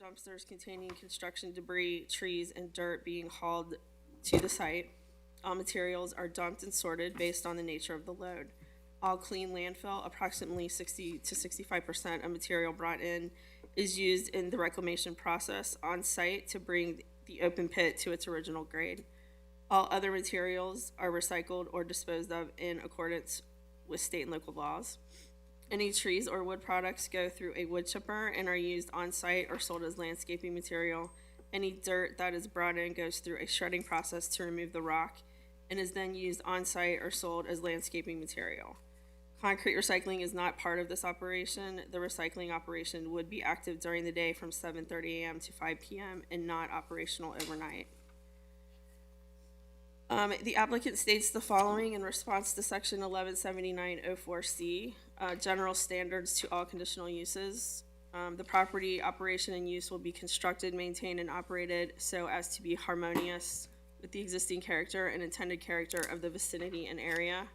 dumpsters containing construction debris, trees, and dirt being hauled to the site. All materials are dumped and sorted based on the nature of the load. All clean landfill, approximately 60 to 65% of material brought in, is used in the reclamation process on site to bring the open pit to its original grade. All other materials are recycled or disposed of in accordance with state and local laws. Any trees or wood products go through a wood chipper and are used on site or sold as landscaping material. Any dirt that is brought in goes through a shredding process to remove the rock and is then used on site or sold as landscaping material. Concrete recycling is not part of this operation. The recycling operation would be active during the day from 7:30 a.m. to 5 p.m. and not operational overnight. The applicant states the following in response to section 117904C, general standards to all conditional uses. The property operation and use will be constructed, maintained, and operated so as to be harmonious with the existing character and intended character of the vicinity and area.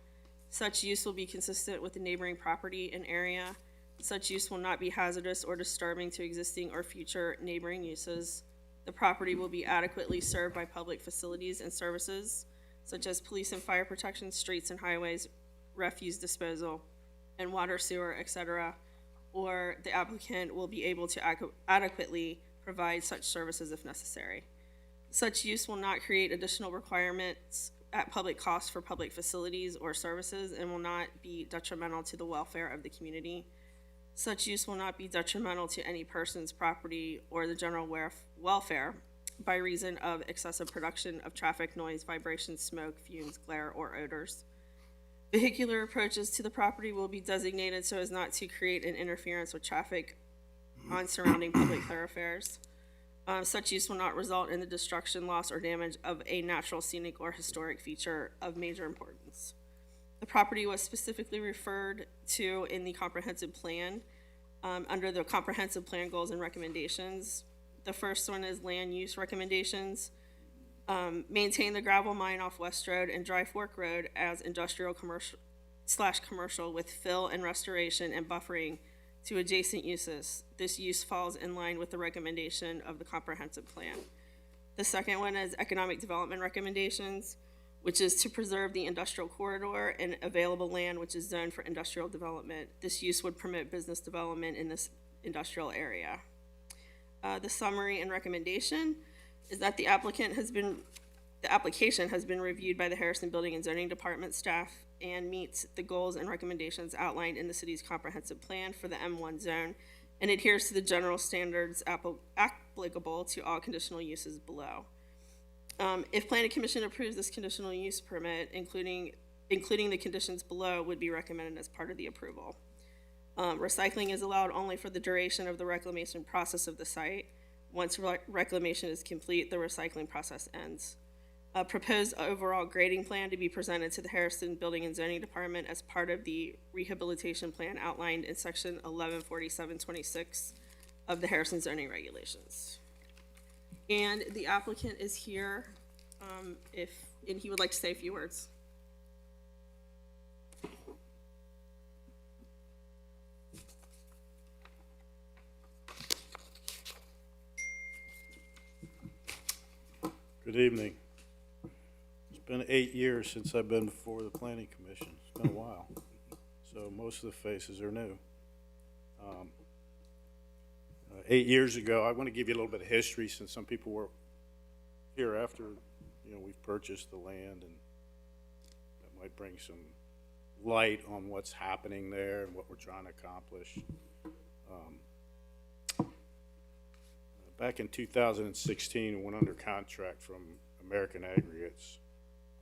Such use will be consistent with the neighboring property and area. Such use will not be hazardous or disturbing to existing or future neighboring uses. The property will be adequately served by public facilities and services, such as police and fire protection, streets and highways, refuse disposal, and water, sewer, etc., or the applicant will be able to adequately provide such services if necessary. Such use will not create additional requirements at public cost for public facilities or services and will not be detrimental to the welfare of the community. Such use will not be detrimental to any person's property or the general welfare by reason of excessive production of traffic, noise, vibration, smoke, fumes, glare, or odors. Vehicular approaches to the property will be designated so as not to create an interference with traffic on surrounding public thoroughfares. Such use will not result in the destruction, loss, or damage of a natural, scenic, or historic feature of major importance. The property was specifically referred to in the comprehensive plan under the comprehensive plan goals and recommendations. The first one is land use recommendations. Maintain the gravel mine off West Road and Dry Fork Road as industrial commercial with fill and restoration and buffering to adjacent uses. This use falls in line with the recommendation of the comprehensive plan. The second one is economic development recommendations, which is to preserve the industrial corridor and available land which is zoned for industrial development. This use would promote business development in this industrial area. The summary and recommendation is that the application has been reviewed by the Harrison Building and Zoning Department staff and meets the goals and recommendations outlined in the city's comprehensive plan for the M1 zone and adheres to the general standards applicable to all conditional uses below. If Planning Commission approves this conditional use permit, including the conditions below, would be recommended as part of the approval. Recycling is allowed only for the duration of the reclamation process of the site. Once reclamation is complete, the recycling process ends. A proposed overall grading plan to be presented to the Harrison Building and Zoning Department as part of the rehabilitation plan outlined in section 114726 of the Harrison zoning regulations. And the applicant is here and he would like to say a few words. Good evening. It's been 8 years since I've been before the Planning Commission. It's been a while. So most of the faces are new. 8 years ago, I want to give you a little bit of history since some people were here after, we've purchased the land, and that might bring some light on what's happening there and what we're trying to accomplish. Back in 2016, we went under contract from American Aggregates,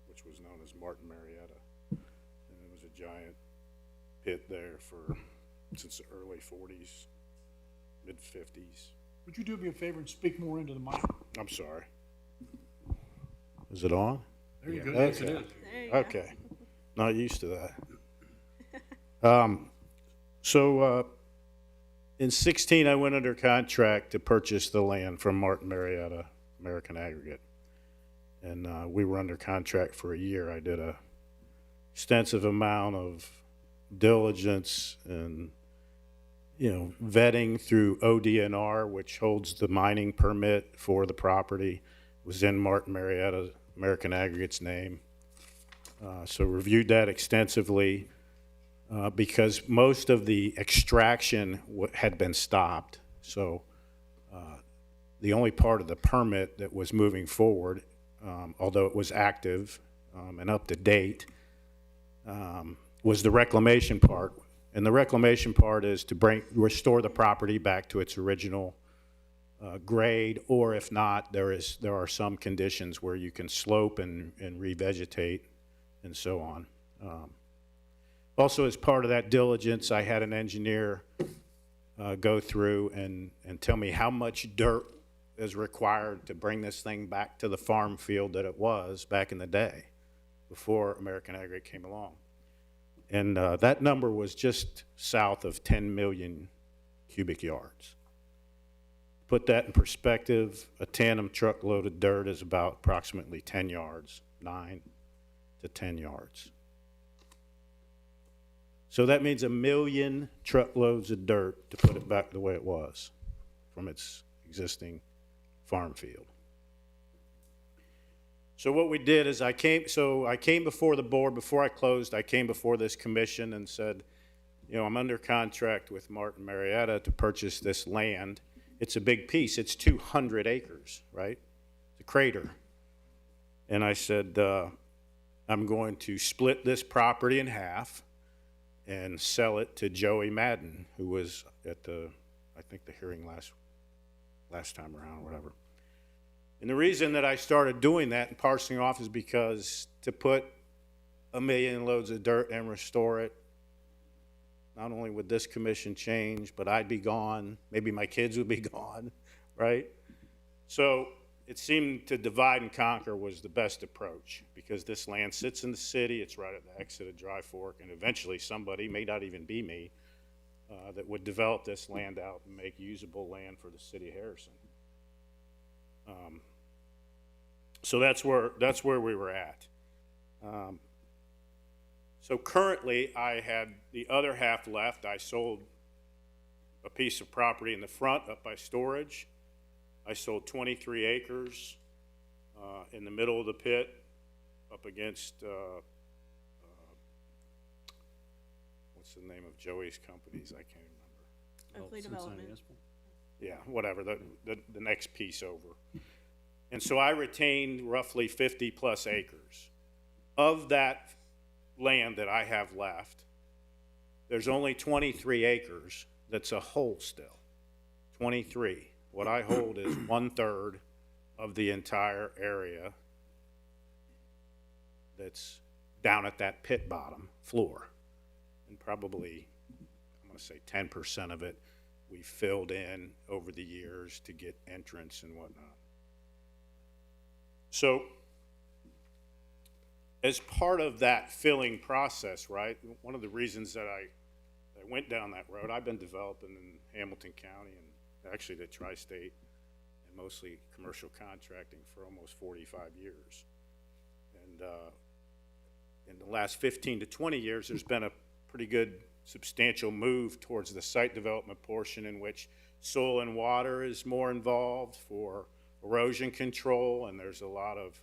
which was known as Martin Marietta. And it was a giant pit there since the early 40s, mid 50s. Would you do me a favor and speak more into the mic? I'm sorry. Is it on? There you go. Okay. Yes, it is. There you go. Okay. Not used to that. In 16, I went under contract to purchase the land from Martin Marietta, American Aggregate. And we were under contract for a year. I did a extensive amount of diligence and vetting through ODNR, which holds the mining permit for the property, was in Martin Marietta American Aggregates name. So reviewed that extensively because most of the extraction had been stopped. So the only part of the permit that was moving forward, although it was active and up to date, was the reclamation part. And the reclamation part is to restore the property back to its original grade, or if not, there are some conditions where you can slope and revegetate and so on. Also, as part of that diligence, I had an engineer go through and tell me how much dirt is required to bring this thing back to the farm field that it was back in the day before American Aggregate came along. And that number was just south of 10 million cubic yards. Put that in perspective, a tandem truckload of dirt is about approximately 10 yards, 9 to 10 yards. So that means 1 million truckloads of dirt to put it back the way it was from its existing farm field. So what we did is I came before the board, before I closed, I came before this commission and said, I'm under contract with Martin Marietta to purchase this land. It's a big piece. It's 200 acres, right? It's a crater. And I said, I'm going to split this property in half and sell it to Joey Madden, who was at I think the hearing last time around or whatever. And the reason that I started doing that and parsing off is because to put 1 million loads of dirt and restore it, not only would this commission change, but I'd be gone, maybe my kids would be gone, right? So it seemed to divide and conquer was the best approach because this land sits in the city, it's right at the exit of Dry Fork, and eventually somebody, may not even be me, that would develop this land out and make usable land for the city of Harrison. So that's where we were at. So currently I had the other half left. I sold a piece of property in the front up by storage. I sold 23 acres in the middle of the pit up against, what's the name of Joey's companies? I can't remember. Oakley Development. Yeah, whatever, the next piece over. And so I retained roughly 50 plus acres. Of that land that I have left, there's only 23 acres that's a hole still. 23. What I hold is 1/3 of the entire area that's down at that pit bottom floor. And probably, I'm gonna say 10% of it we filled in over the years to get entrance and whatnot. So as part of that filling process, right, one of the reasons that I went down that road, I've been developing in Hamilton County and actually the tri-state and mostly commercial contracting for almost 45 years. And in the last 15 to 20 years, there's been a pretty good substantial move towards the site development portion in which soil and water is more involved for erosion control, and there's a lot of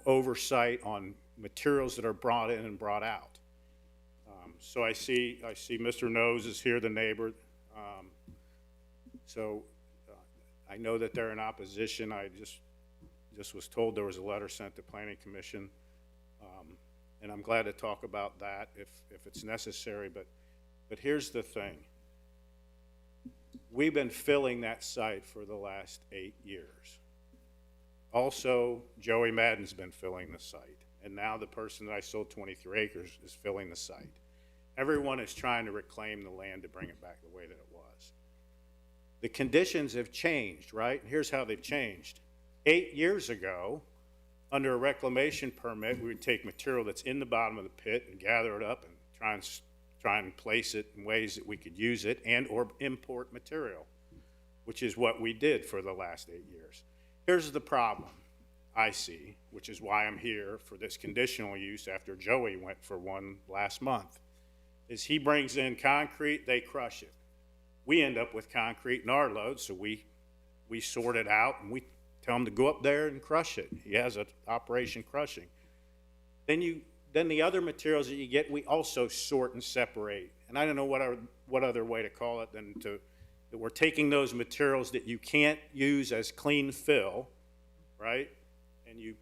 oversight on materials that are brought in and brought out. So I see Mr. Nose is here, the neighbor. I know that they're in opposition. I just was told there was a letter sent to Planning Commission, and I'm glad to talk about that if it's necessary. But here's the thing: we've been filling that site for the last 8 years. Also, Joey Madden's been filling the site, and now the person that I sold 23 acres is filling the site. Everyone is trying to reclaim the land to bring it back the way that it was. The conditions have changed, right? Here's how they've changed. 8 years ago, under a reclamation permit, we would take material that's in the bottom of the pit and gather it up and try and place it in ways that we could use it and or import material, which is what we did for the last 8 years. Here's the problem I see, which is why I'm here for this conditional use after Joey went for one last month. is he brings in concrete, they crush it. We end up with concrete in our load, so we sort it out and we tell him to go up there and crush it. He has an operation crushing. Then the other materials that you get, we also sort and separate. And I don't know what other way to call it than that we're taking those materials that you can't use as clean fill, right? And you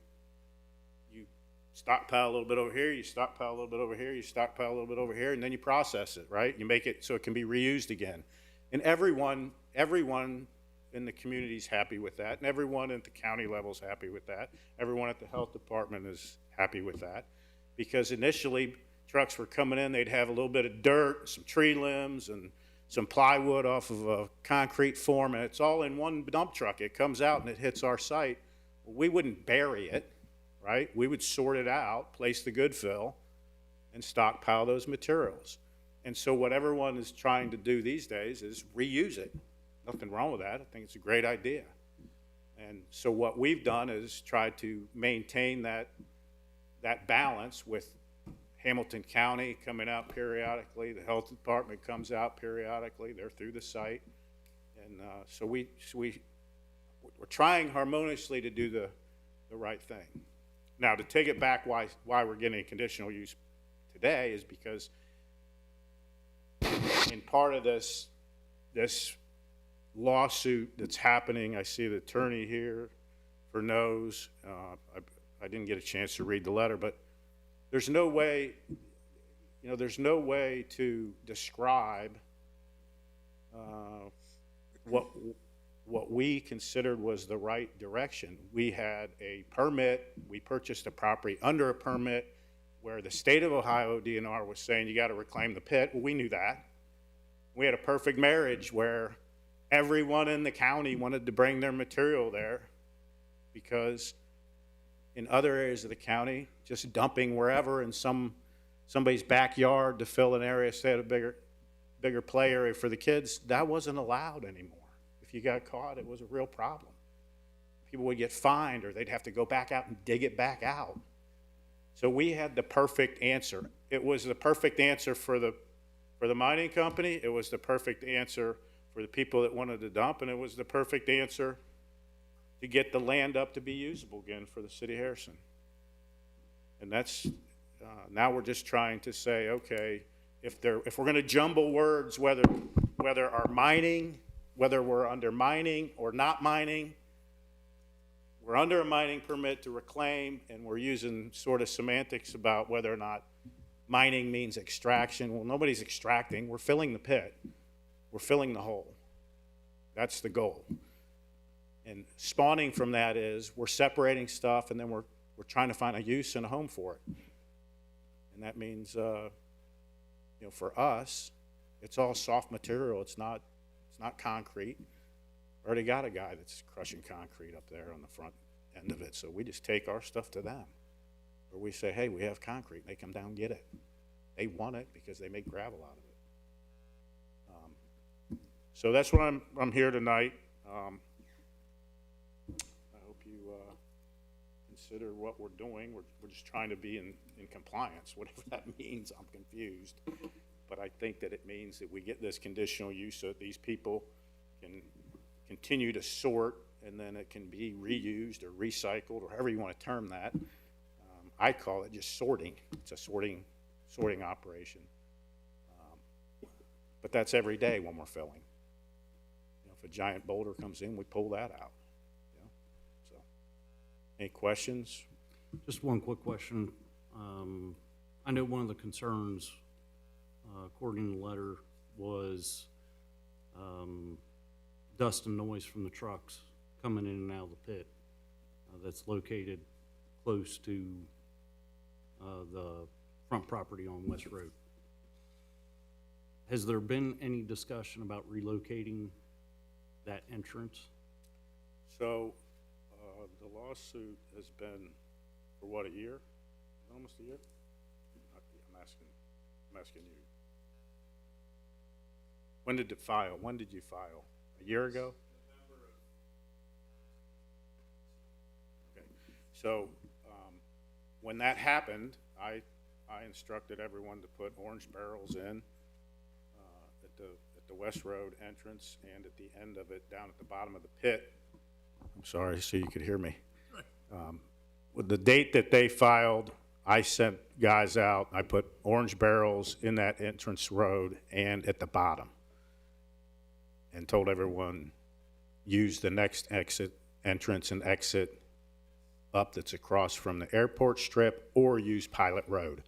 stockpile a little bit over here, you stockpile a little bit over here, you stockpile a little bit over here, and then you process it, right? You make it so it can be reused again. And everyone in the community is happy with that, and everyone at the county level is happy with that. Everyone at the health department is happy with that. Because initially, trucks were coming in, they'd have a little bit of dirt, some tree limbs, and some plywood off of a concrete form, and it's all in one dump truck. It comes out and it hits our site. Well, we wouldn't bury it, right? We would sort it out, place the good fill, and stockpile those materials. And so what everyone is trying to do these days is reuse it. Nothing wrong with that. I think it's a great idea. And so what we've done is try to maintain that balance with Hamilton County coming out periodically. The health department comes out periodically. They're through the site. And so we're trying harmoniously to do the right thing. Now, to take it back, why we're getting a conditional use today is because in part of this lawsuit that's happening, I see the attorney here for knows. I didn't get a chance to read the letter, but there's no way, there's no way to describe what we considered was the right direction. We had a permit. We purchased a property under a permit where the state of Ohio DNR was saying you got to reclaim the pit. Well, we knew that. We had a perfect marriage where everyone in the county wanted to bring their material there because in other areas of the county, just dumping wherever in somebody's backyard to fill an area, say at a bigger play area for the kids, that wasn't allowed anymore. If you got caught, it was a real problem. People would get fined or they'd have to go back out and dig it back out. So we had the perfect answer. It was the perfect answer for the mining company. It was the perfect answer for the people that wanted to dump, and it was the perfect answer to get the land up to be usable again for the city of Harrison. And that's, now we're just trying to say, okay, if we're gonna jumble words, whether we're under mining or not mining, we're under a mining permit to reclaim, and we're using sort of semantics about whether or not mining means extraction. Well, nobody's extracting, we're filling the pit. We're filling the hole. That's the goal. And spawning from that is we're separating stuff and then we're trying to find a use and a home for it. And that means, for us, it's all soft material. It's not concrete. Already got a guy that's crushing concrete up there on the front end of it. So we just take our stuff to them. Or we say, hey, we have concrete. And they come down and get it. They want it because they make gravel out of it. So that's what I'm here tonight. I hope you consider what we're doing. We're just trying to be in compliance, whatever that means. I'm confused. But I think that it means that we get this conditional use so that these people can continue to sort and then it can be reused or recycled or however you want to term that. I call it just sorting. It's a sorting operation. But that's every day when we're filling. If a giant boulder comes in, we pull that out. So, any questions? Just one quick question. I know one of the concerns, according to the letter, was dust and noise from the trucks coming in and out of the pit that's located close to the front property on West Road. Has there been any discussion about relocating that entrance? So the lawsuit has been for what, a year? Almost a year? I'm asking you. When did it file? When did you file? A year ago? Okay. So when that happened, I I instructed everyone to put orange barrels in at the West Road entrance and at the end of it, down at the bottom of the pit. I'm sorry, so you could hear me. With the date that they filed, I sent guys out. I put orange barrels in that entrance road and at the bottom, and told everyone, use the next entrance and exit up that's across from the airport strip, or use Pilot Road.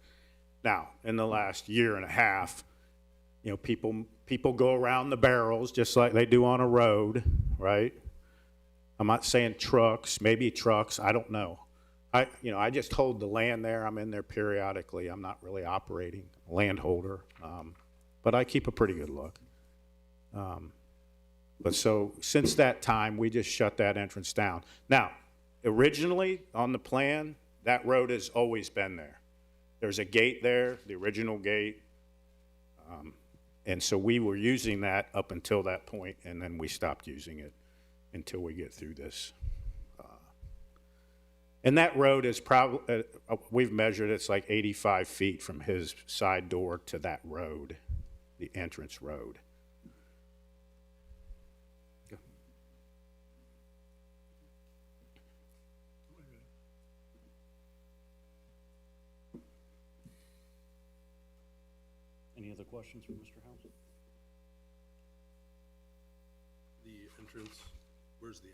Now, in the last year and a half, you know, people go around the barrels just like they do on a road, right? I'm not saying trucks, maybe trucks, I don't know. I just hold the land there. I'm in there periodically. I'm not really operating landholder, but I keep a pretty good look. But so since that time, we just shut that entrance down. Now, originally on the plan, that road has always been there. There's a gate there, the original gate. And so we were using that up until that point, and then we stopped using it until we get through this. And that road is probably, we've measured, it's like 85 feet from his side door to that road, the entrance road. Any other questions for Mr. House? The entrance, where's the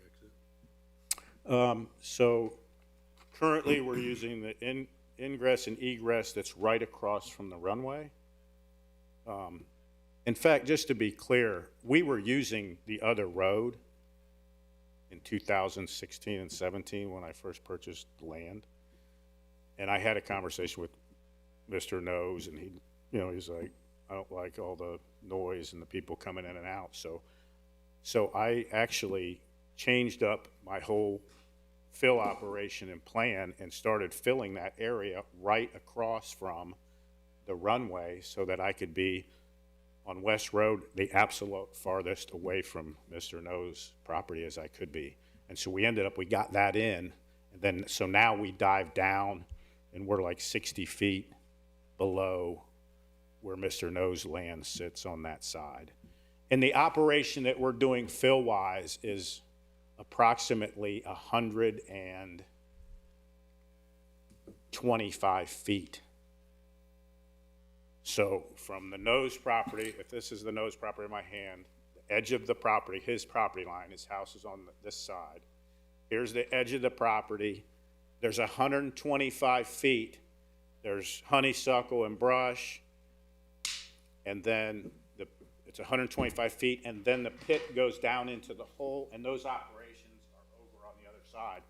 exit? So currently we're using the ingress and egress that's right across from the runway. In fact, just to be clear, we were using the other road in 2016 and 17 when I first purchased the land. And I had a conversation with Mr. Nose, and he's like, I don't like all the noise and the people coming in and out. So I actually changed up my whole fill operation and plan and started filling that area right across from the runway so that I could be on West Road, the absolute farthest away from Mr. No's property as I could be. And so we got that in, and then, so now we dive down and we're like 60 feet below where Mr. No's land sits on that side. And the operation that we're doing fill-wise is approximately 125 feet. So from the Nose property, if this is the Nose property in my hand, the edge of the property, his property line, his house is on this side. Here's the edge of the property. There's 125 feet. There's honeysuckle and brush, and then it's 125 feet, and then the pit goes down into the hole, and those operations are over on the other side.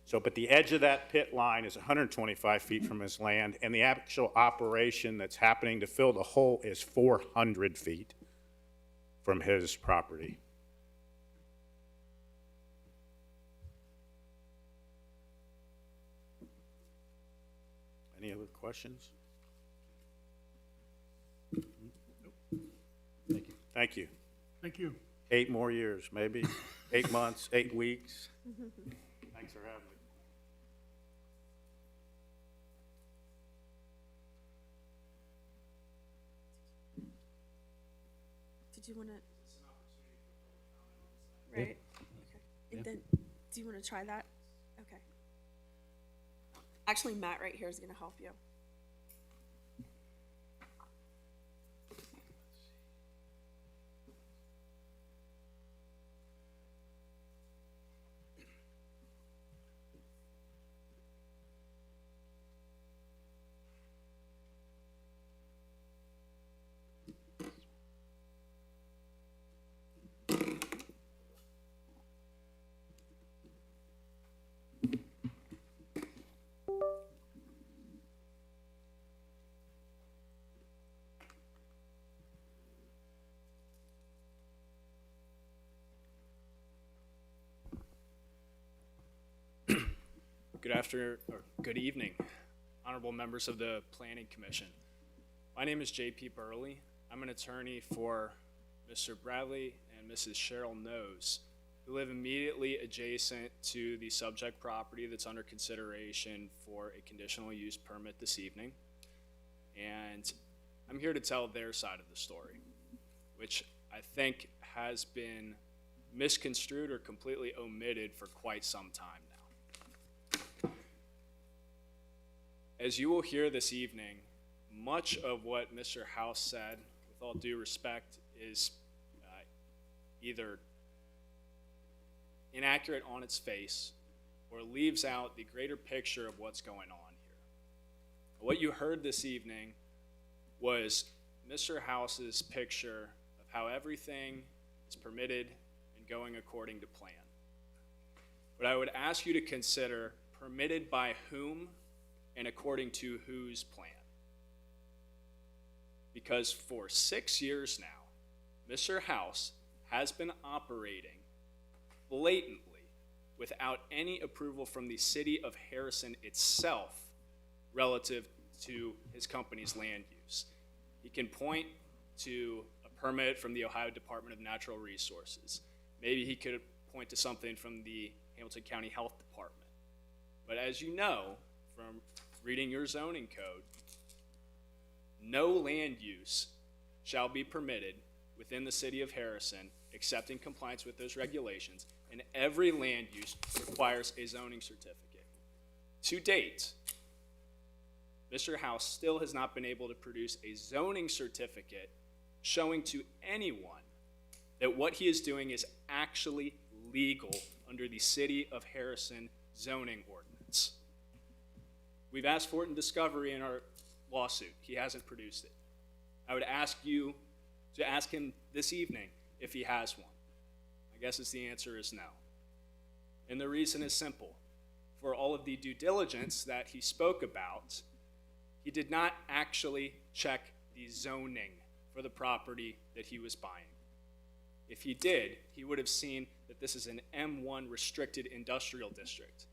So, but the edge of that pit line is 125 feet from his land, and the actual operation that's happening to fill the hole is 400 feet from his property. Any other questions? Thank you. Thank you. Thank you. 8 more years, maybe. 8 months, 8 weeks. Thanks for having me. Did you want to? Right. Okay. And then, do you want to try that? Okay. Actually, Matt right here is going to help you. Good evening, honorable members of the Planning Commission. My name is J.P. Burley. I'm an attorney for Mr. Bradley and Mrs. Cheryl Nose, who live immediately adjacent to the subject property that's under consideration for a conditional use permit this evening. and I'm here to tell their side of the story, which I think has been misconstrued or completely omitted for quite some time now. As you will hear this evening, much of what Mr. House said, with all due respect, is either inaccurate on its face or leaves out the greater picture of what's going on here. What you heard this evening was Mr. House's picture of how everything is permitted and going according to plan. But I would ask you to consider permitted by whom and according to whose plan. Because for 6 years now, Mr. House has been operating blatantly without any approval from the city of Harrison itself relative to his company's land use. He can point to a permit from the Ohio Department of Natural Resources. Maybe he could point to something from the Hamilton County Health Department. But as you know from reading your zoning code, no land use shall be permitted within the city of Harrison except in compliance with those regulations, and every land use requires a zoning certificate. To date, Mr. House still has not been able to produce a zoning certificate showing to anyone that what he is doing is actually legal under the city of Harrison zoning ordinance. We've asked for it in discovery in our lawsuit. He hasn't produced it. I would ask you to ask him this evening if he has one. I guess the answer is no. And the reason is simple. For all of the due diligence that he spoke about, he did not actually check the zoning for the property that he was buying. If he did, he would have seen that this is an M1 restricted industrial district.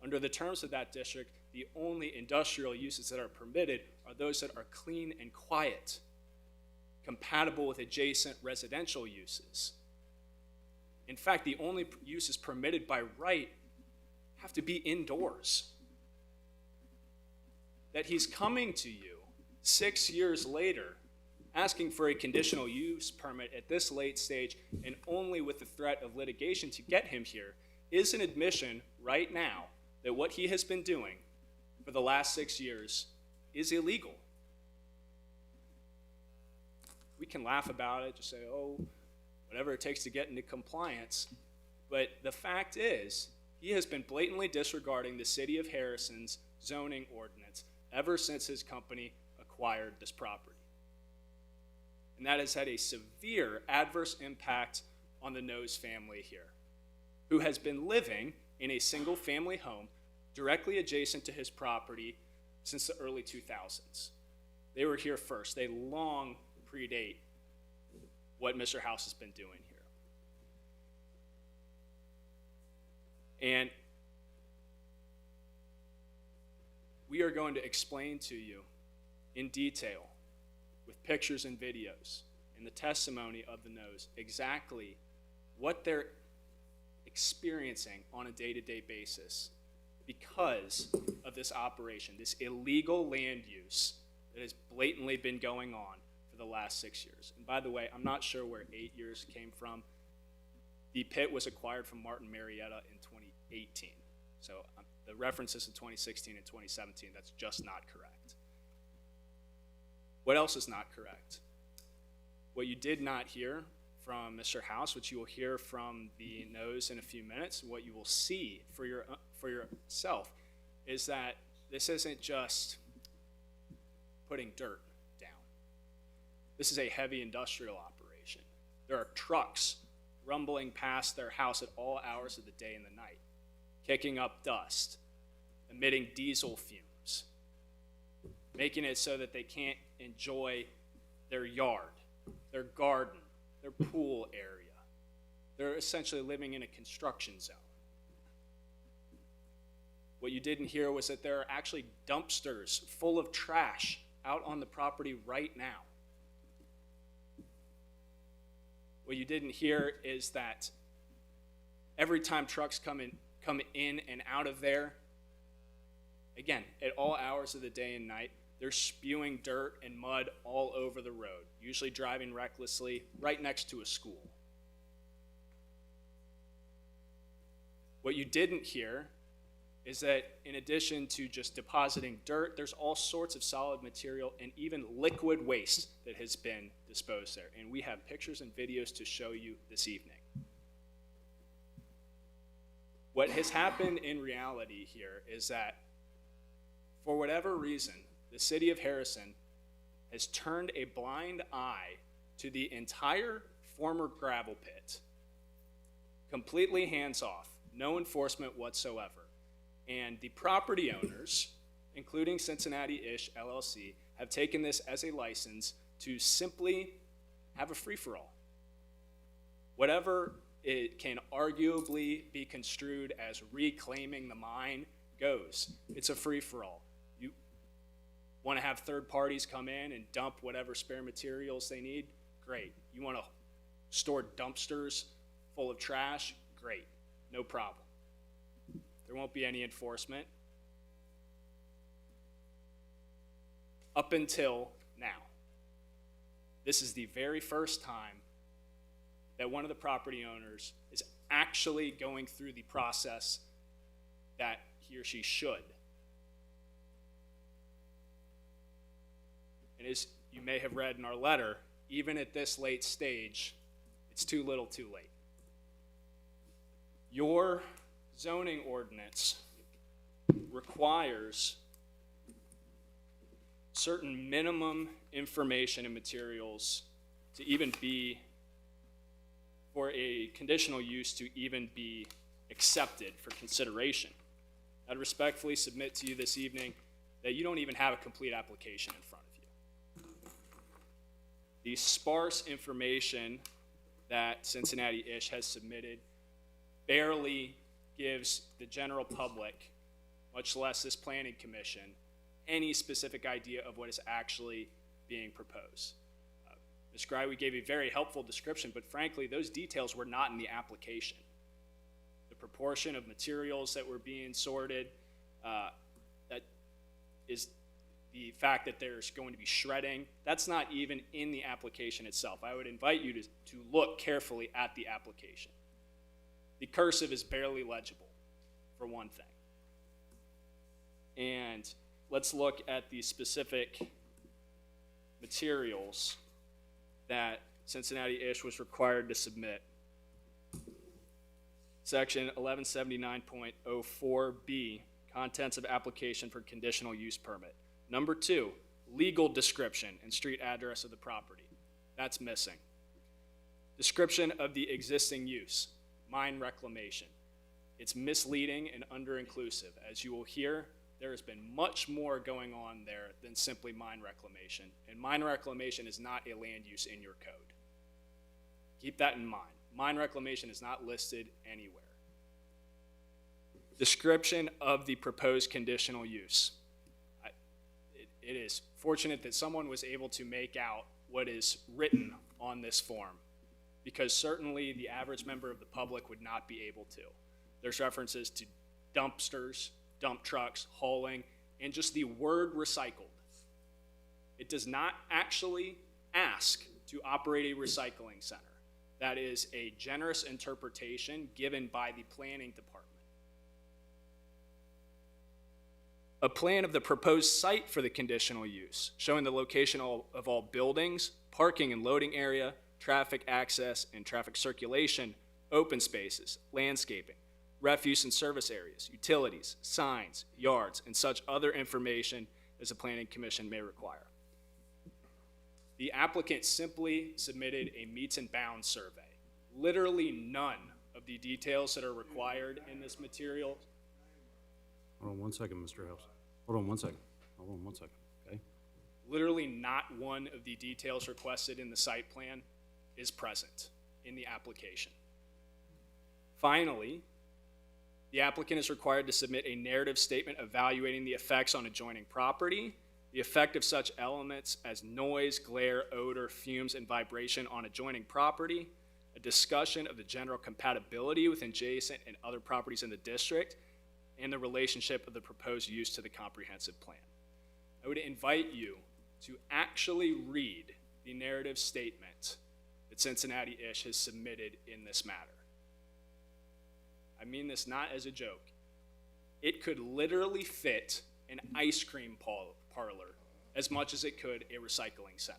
Under the terms of that district, the only industrial uses that are permitted are those that are clean and quiet, compatible with adjacent residential uses. In fact, the only uses permitted by right have to be indoors. That he's coming to you 6 years later asking for a conditional use permit at this late stage and only with the threat of litigation to get him here is an admission right now that what he has been doing for the last 6 years is illegal. We can laugh about it, just say, oh, whatever it takes to get into compliance. But the fact is, he has been blatantly disregarding the city of Harrison's zoning ordinance ever since his company acquired this property. And that has had a severe adverse impact on the Nose family here, who has been living in a single family home directly adjacent to his property since the early 2000s. They were here first. They long predate what Mr. House has been doing here. And we are going to explain to you in detail with pictures and videos and the testimony of the Nose exactly what they're experiencing on a day-to-day basis because of this operation, this illegal land use that has blatantly been going on for the last 6 years. And by the way, I'm not sure where 8 years came from. The pit was acquired from Martin Marietta in 2018. So the references to 2016 and 2017, that's just not correct. What else is not correct? What you did not hear from Mr. House, which you will hear from the Nose in a few minutes, what you will see for yourself, is that this isn't just putting dirt down. This is a heavy industrial operation. There are trucks rumbling past their house at all hours of the day and the night, kicking up dust, emitting diesel fumes, making it so that they can't enjoy their yard, their garden, their pool area. They're essentially living in a construction zone. What you didn't hear was that there are actually dumpsters full of trash out on the property right now. What you didn't hear is that every time trucks come in and out of there, again, at all hours of the day and night, they're spewing dirt and mud all over the road, usually driving recklessly right next to a school. What you didn't hear is that in addition to just depositing dirt, there's all sorts of solid material and even liquid waste that has been disposed there. And we have pictures and videos to show you this evening. What has happened in reality here is that for whatever reason, the city of Harrison has turned a blind eye to the entire former gravel pit, completely hands off, no enforcement whatsoever. And the property owners, including Cincinnati-ish LLC, have taken this as a license to simply have a free-for-all. Whatever it can arguably be construed as reclaiming the mine goes. It's a free-for-all. You want to have third parties come in and dump whatever spare materials they need? Great. You want to store dumpsters full of trash? Great. No problem. There won't be any enforcement up until now. This is the very first time that one of the property owners is actually going through the process that he or she should. And as you may have read in our letter, even at this late stage, it's too little too late. Your zoning ordinance requires certain minimum information and materials to even be, for a conditional use to even be accepted for consideration. I'd respectfully submit to you this evening that you don't even have a complete application in front of you. The sparse information that Cincinnati-ish has submitted barely gives the general public, much less this planning commission, any specific idea of what is actually being proposed. Ms. Gry, we gave a very helpful description, but frankly, those details were not in the application. The proportion of materials that were being sorted, that is the fact that there's going to be shredding, that's not even in the application itself. I would invite you to look carefully at the application. The cursive is barely legible, for one thing. And let's look at the specific materials that Cincinnati-ish was required to submit. Section 1179.04B, contents of application for conditional use permit. Number 2, legal description and street address of the property. That's missing. Description of the existing use, mine reclamation. It's misleading and under-inclusive. As you will hear, there has been much more going on there than simply mine reclamation, and mine reclamation is not a land use in your code. Keep that in mind. Mine reclamation is not listed anywhere. Description of the proposed conditional use. It is fortunate that someone was able to make out what is written on this form, because certainly the average member of the public would not be able to. There's references to dumpsters, dump trucks, hauling, and just the word recycled. It does not actually ask to operate a recycling center. That is a generous interpretation given by the planning department. A plan of the proposed site for the conditional use, showing the location of all buildings, parking and loading area, traffic access and traffic circulation, open spaces, landscaping, refuse and service areas, utilities, signs, yards, and such other information as the Planning Commission may require. The applicant simply submitted a meets and bounds survey. Literally none of the details that are required in this material. Hold on one second, Mr. House. Hold on one second. Okay? Literally not one of the details requested in the site plan is present in the application. Finally, the applicant is required to submit a narrative statement evaluating the effects on adjoining property, the effect of such elements as noise, glare, odor, fumes, and vibration on adjoining property, a discussion of the general compatibility with adjacent and other properties in the district, and the relationship of the proposed use to the comprehensive plan. I would invite you to actually read the narrative statement that Cincinnati-ish has submitted in this matter. I mean this not as a joke. It could literally fit an ice cream parlor as much as it could a recycling center.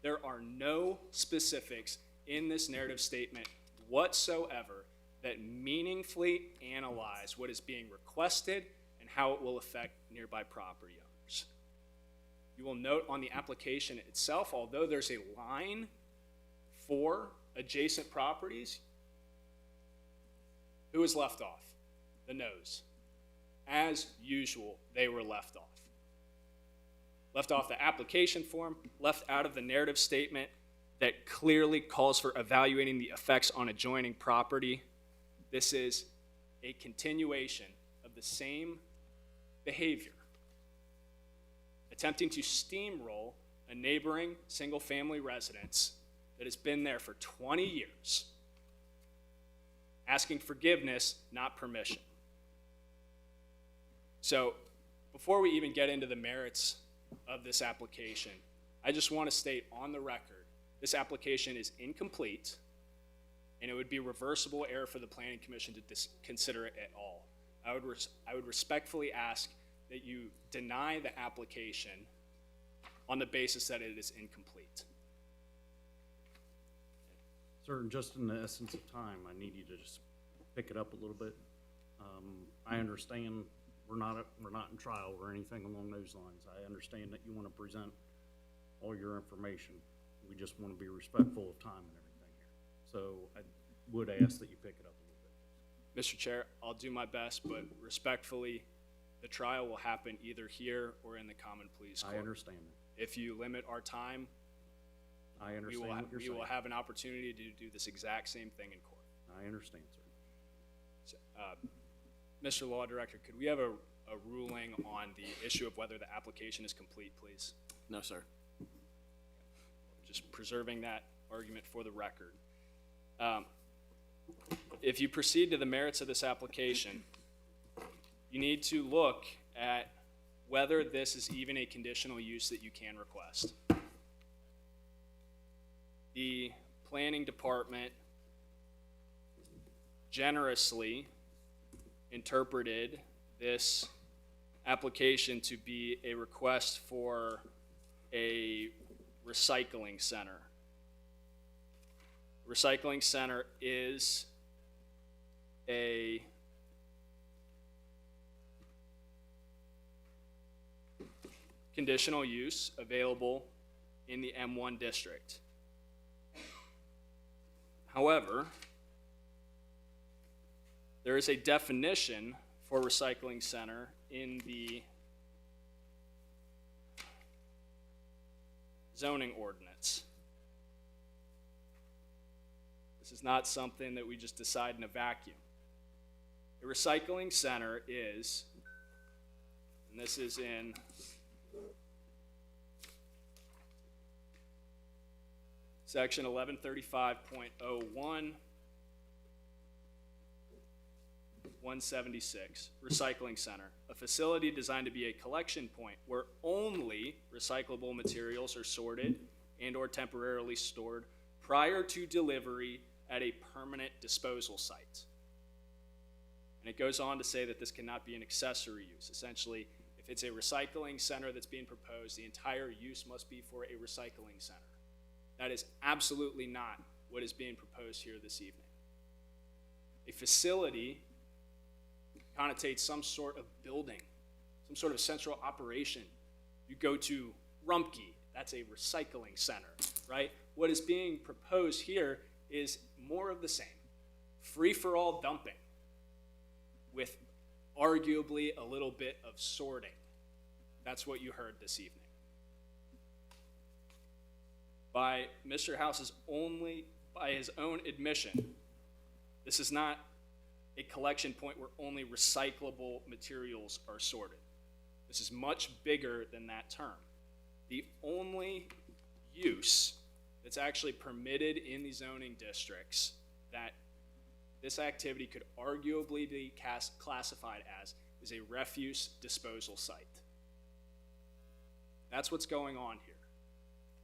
There are no specifics in this narrative statement whatsoever that meaningfully analyze what is being requested and how it will affect nearby property owners. You will note on the application itself, although there's a line for adjacent properties, who was left off? The no's. As usual, they were left off. Left off the application form, left out of the narrative statement that clearly calls for evaluating the effects on adjoining property. This is a continuation of the same behavior, attempting to steamroll a neighboring single-family residence that has been there for 20 years, asking forgiveness, not permission. So, before we even get into the merits of this application, I just want to state on the record, this application is incomplete, and it would be reversible error for the Planning Commission to consider it at all. I would respectfully ask that you deny the application on the basis that it is incomplete. Sir, just in the essence of time, I need you to just pick it up a little bit. I understand we're not in trial or anything along those lines. I understand that you want to present all your information. We just want to be respectful of time and everything here. So I would ask that you pick it up a little bit. Mr. Chair, I'll do my best, but respectfully, the trial will happen either here or in the common pleas court. I understand that. If you limit our time, I understand what you're we saying. will have an opportunity to do this exact same thing in court. I understand, sir. So, Mr. Law Director, could we have a ruling on the issue of whether the application is complete, please? No, sir. Just preserving that argument for the record. If you proceed to the merits of this application, you need to look at whether this is even a conditional use that you can request. The Planning Department generously interpreted this application to be a request for a recycling center. Recycling center is a conditional use available in the M1 district. However, there is a definition for recycling center in the zoning ordinance. This is not something that we just decide in a vacuum. A recycling center is, and this is in section 1135.01, 176, recycling center, a facility designed to be a collection point where only recyclable materials are sorted and or temporarily stored prior to delivery at a permanent disposal site. And it goes on to say that this cannot be an accessory use. Essentially, if it's a recycling center that's being proposed, the entire use must be for a recycling center. That is absolutely not what is being proposed here this evening. A facility connotates some sort of building, some sort of central operation. You go to Rumpke, that's a recycling center, right? What is being proposed here is more of the same. Free-for-all dumping with arguably a little bit of sorting. That's what you heard this evening. By Mr. House's by his own admission, this is not a collection point where only recyclable materials are sorted. This is much bigger than that term. The only use that's actually permitted in the zoning districts that this activity could arguably be classified as is a refuse disposal site. That's what's going on here.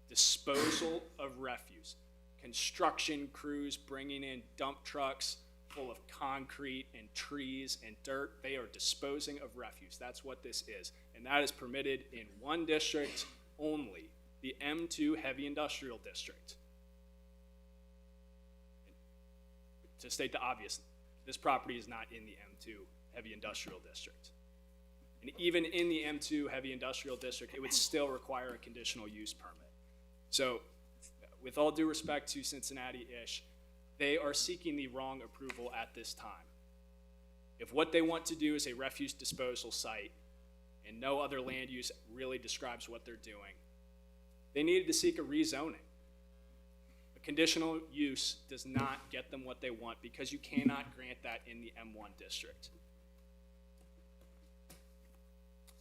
Disposal of refuse. Construction crews bringing in dump trucks full of concrete and trees and dirt. They are disposing of refuse. That's what this is. And that is permitted in one district only, the M2 Heavy Industrial District. To state the obvious, this property is not in the M2 Heavy Industrial District. And even in the M2 Heavy Industrial District, it would still require a conditional use permit. So, with all due respect to Cincinnati-ish, they are seeking the wrong approval at this time. If what they want to do is a refuse disposal site, and no other land use really describes what they're doing, they needed to seek a rezoning. A conditional use does not get them what they want because you cannot grant that in the M1 district.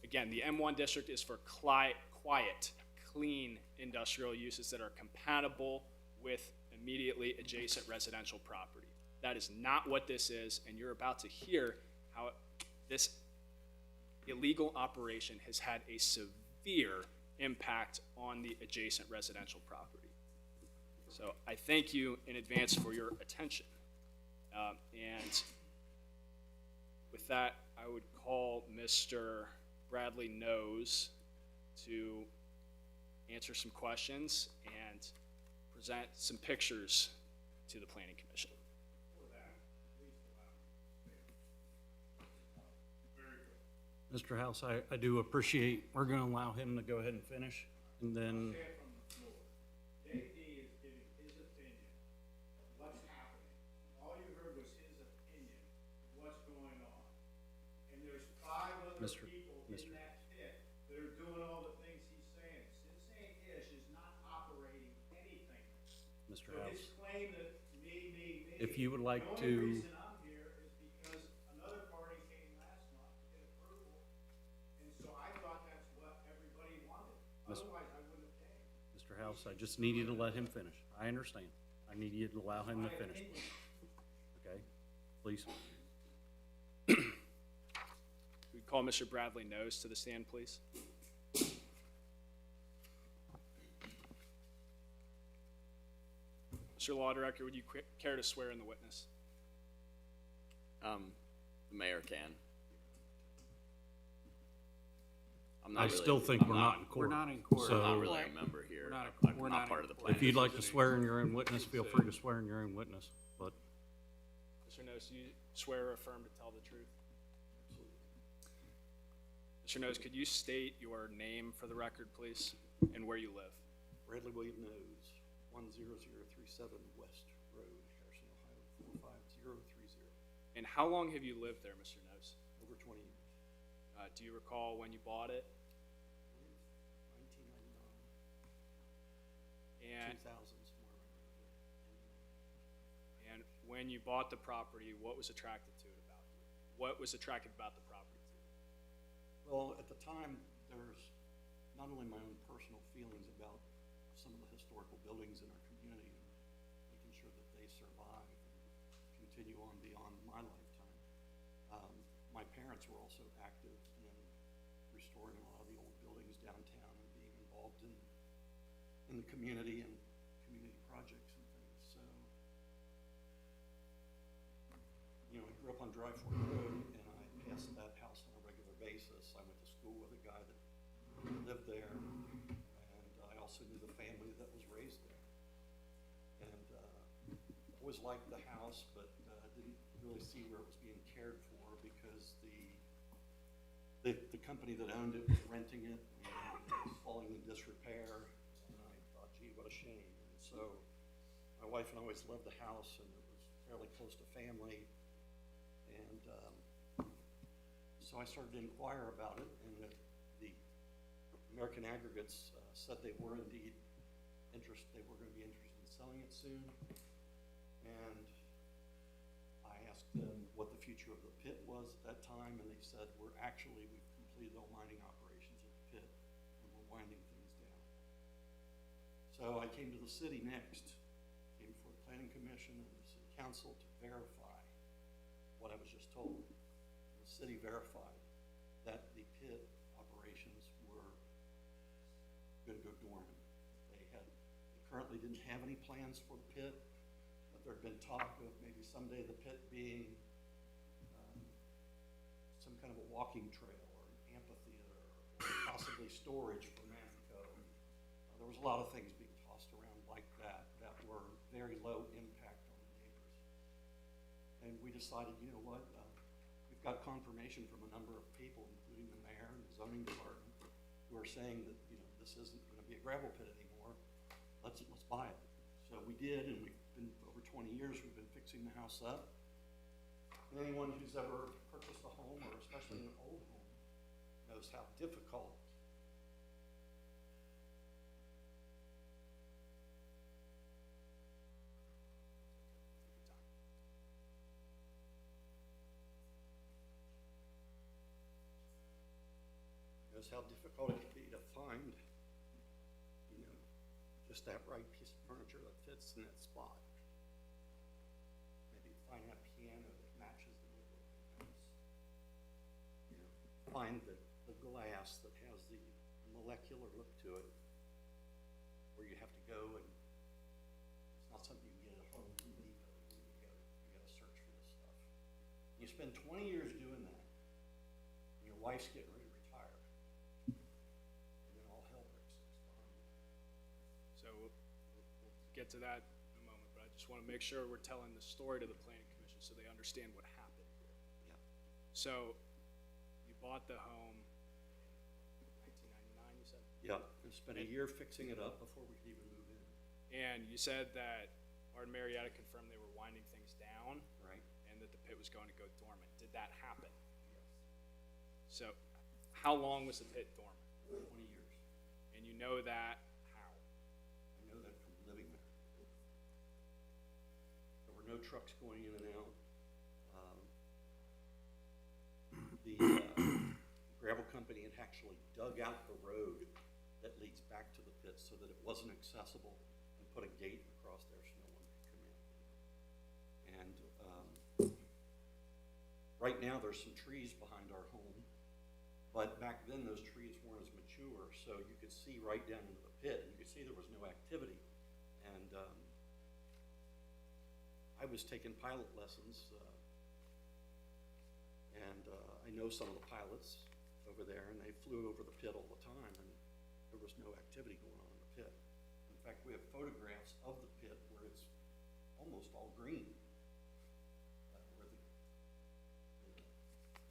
Again, the M1 district is for quiet, clean industrial uses that are compatible with immediately adjacent residential property. That is not what this is, and you're about to hear how this illegal operation has had a severe impact on the adjacent residential property. So I thank you in advance for your attention. And with that, I would call Mr. Bradley Knows to answer some questions and present some pictures to the Planning Commission. Mr. House, I do appreciate, we're gonna allow him to go ahead and finish, and then, JD is giving his opinion of what's happening. All you heard was his opinion of what's going on. And there's 5 other Mr. people in that pit that are doing all the things he's saying. Cincinnati-ish is not operating anything. Mr. So his House, claim that me, if you would like the only to, reason I'm here is because another party came last month to get approval. And so I thought that's what everybody wanted. Otherwise, I wouldn't have came. Mr. House, I just need you to let him finish. I understand. I need you to allow him to finish. Okay, please. We call Mr. Bradley Knows to the stand, please. Mr. Law Director, would you care to swear in the witness? The mayor can. I'm I not really, still think I'm we're not in court. We're not in court. I'm not So, really a member here. We're I'm not part of the plan. if you'd like to swear in your own witness, feel free to swear in your own witness, but Mr. Knows, do you swear or affirm to tell the truth? Mr. Knows, could you state your name for the record, please, and where you live? Bradley William Knows, 10037 West Road, Harrison, Ohio, 45030. And how long have you lived there, Mr. Knows? Over 20 years. Do you recall when you bought it? 1999, And, 2000, somewhere around there. and when you bought the property, what was attracted to it about you? What was attractive about the property to you? Well, at the time, there's not only my own personal feelings about some of the historical buildings in our community and making sure that they survive and continue on beyond my lifetime. My parents were also active in restoring a lot of the old buildings downtown and being involved in the community and community projects and things. So, you know, I grew up on Dry Fork Road, and I passed that house on a regular basis. I went to school with a guy that lived there, and I also knew the family that was raised there. And always liked the house, but didn't really see where it was being cared for because the company that owned it was renting it and it was falling in disrepair. And I thought, gee, what a shame. And so my wife and I always loved the house, and it was fairly close to family. And so I started to inquire about it, and the American Aggregates said they were indeed they were going to be interested in selling it soon. And I asked them what the future of the pit was at that time, and they said, we've completed all mining operations at the pit, and we're winding things down. So I came to the city next, came before the Planning Commission and the City Council to verify what I was just told. The city verified that the pit operations were dormant. They currently didn't have any plans for the pit, but there'd been talk of maybe someday the pit being some kind of a walking trail or an amphitheater or possibly storage for Mafico. There was a lot of things being tossed around like that were very low impact on the neighbors. And we decided, you know what, we've got confirmation from a number of people, including the mayor and the zoning department, who are saying that, you know, this isn't gonna be a gravel pit anymore. Let's buy it. So we did, and we've been, over 20 years, we've been fixing the house up. And anyone who's ever purchased a home, or especially an old home, knows how difficult it can be to find, you know, just that right piece of furniture that fits in that spot. Maybe find that piano that matches the woodwork in the house. You know, find the glass that has the molecular look to it, where you have to go and it's not something you can get at Home Depot. You gotta search for this stuff. You spend 20 years doing that, and your wife's getting ready to retire. And then all hell breaks loose behind you. So we'll get to that in a moment, but I just want to make sure we're telling the story to the planning commission so they understand what happened here. Yeah. So you bought the home in 1999, you said? Yeah, we spent a year fixing it up before we could even move in. And you said that Art and Marietta confirmed they were winding things down Right. and that the pit was going to go dormant. Did that happen? Yes. So how long was the pit dormant? 20 years. And you know that how? I know that from living there. There were no trucks going in and out. The gravel company had actually dug out the road that leads back to the pit so that it wasn't accessible, and put a gate across there so no one could come in. And right now there's some trees behind our home, but back then those trees weren't as mature, so you could see right down into the pit, and you could see there was no activity. And I was taking pilot lessons, and I know some of the pilots over there, and they flew over the pit all the time, and there was no activity going on in the pit. In fact, we have photographs of the pit where it's almost all green, where the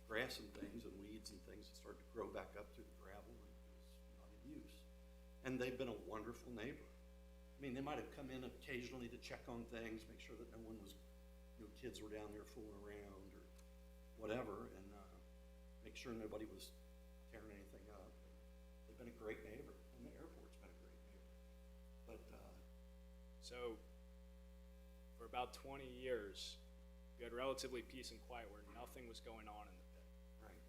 grass and things and weeds and things started to grow back up through the gravel, and it was not in use. And they've been a wonderful neighbor. I mean, they might have come in occasionally to check on things, make sure that no one was, no kids were down there fooling around or whatever, and make sure nobody was tearing anything up. They've been a great neighbor, and the airport's been a great neighbor. But So for about 20 years, you had relatively peace and quiet where nothing was going on in the pit. right,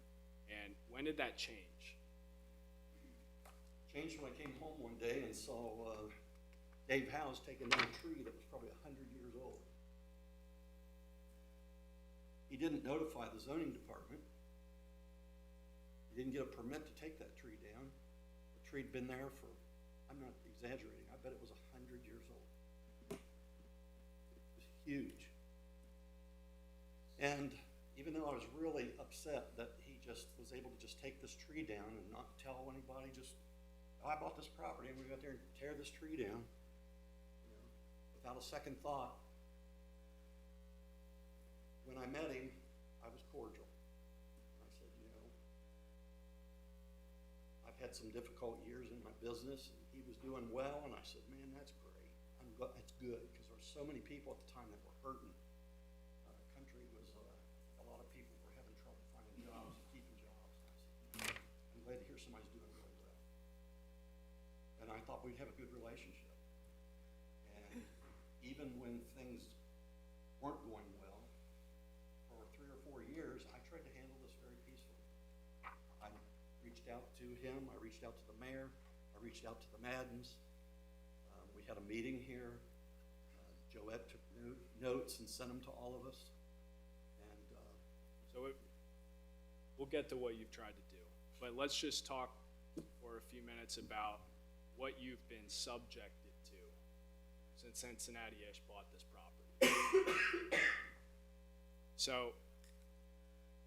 And when did that change? changed when I came home one day and saw Dave Howe's taking down a tree that was probably 100 years old. He didn't notify the zoning department. He didn't get a permit to take that tree down. The tree had been there for, I'm not exaggerating, I bet it was 100 years old. It was huge. And even though I was really upset that he just was able to just take this tree down and not tell anybody, just, oh, I bought this property, I'm gonna go out there and tear this tree down, you know, without a second thought. When I met him, I was cordial. I said, you know, I've had some difficult years in my business, and he was doing well, and I said, man, that's great. That's good, because there were so many people at the time that were hurting. Country was, a lot of people were having trouble finding jobs and keeping jobs. And I said, I'm glad to hear somebody's doing really well. And I thought we'd have a good relationship. And even when things weren't going well, for 3 or 4 years, I tried to handle this very peacefully. I reached out to him, I reached out to the mayor, I reached out to the Maddens. We had a meeting here. Joette took notes and sent them to all of us. And We'll get to what you've tried to do, but let's just talk for a few minutes about what you've been subjected to since Cincinnati-ish bought this property. So,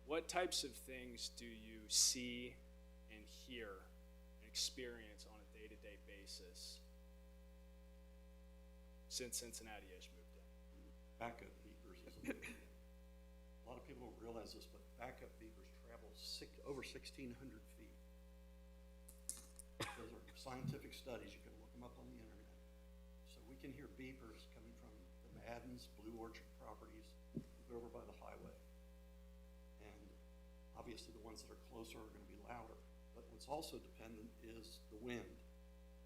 what types of things do you see and hear and experience on a day-to-day basis since Cincinnati-ish moved in? Backup beepers is a big deal. A lot of people don't realize this, but backup beepers travel over 1,600 feet. Those are scientific studies. You can look them up on the internet. So we can hear beepers coming from the Madden's Blue Orchard properties over by the highway. And obviously the ones that are closer are going to be louder. But what's also dependent is the wind,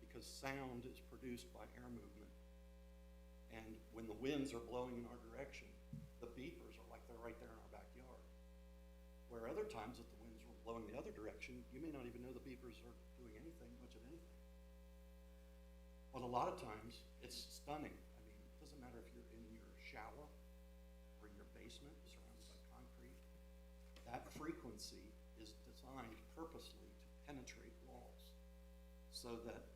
because sound is produced by air movement. And when the winds are blowing in our direction, the beepers are like they're right there in our backyard. Where other times if the winds were blowing the other direction, you may not even know the beepers are doing anything, much of anything. But a lot of times, it's stunning. I mean, it doesn't matter if you're in your shower or in your basement surrounded by concrete. That frequency is designed purposely to penetrate walls so that if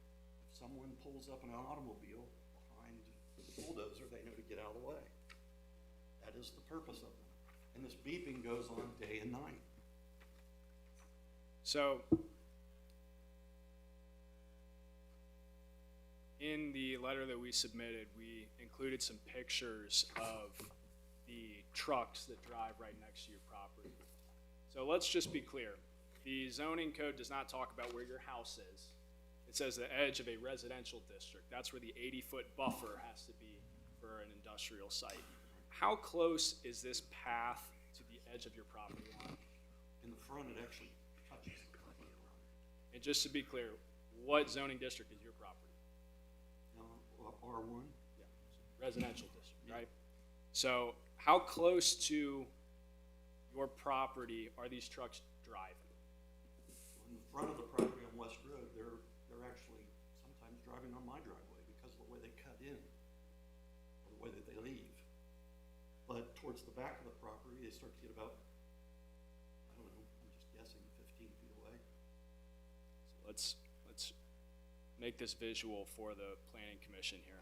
someone pulls up in an automobile behind the bulldozer, they know to get out of the way. That is the purpose of them. And this beeping goes on day and night. So, in the letter that we submitted, we included some pictures of the trucks that drive right next to your property. So let's just be clear. The zoning code does not talk about where your house is. It says the edge of a residential district. That's where the 80-foot buffer has to be for an industrial site. How close is this path to the edge of your property line? In the front, it actually touches the property line. And just to be clear, what zoning district is your property? R1? Yeah, residential district, right? So how close to your property are these trucks driving? In the front of the property on West Road, they're actually sometimes driving on my driveway because of the way they cut in, or the way that they leave. But towards the back of the property, they start to get about, I don't know, I'm just guessing, 15 feet away. So let's make this visual for the planning commission here.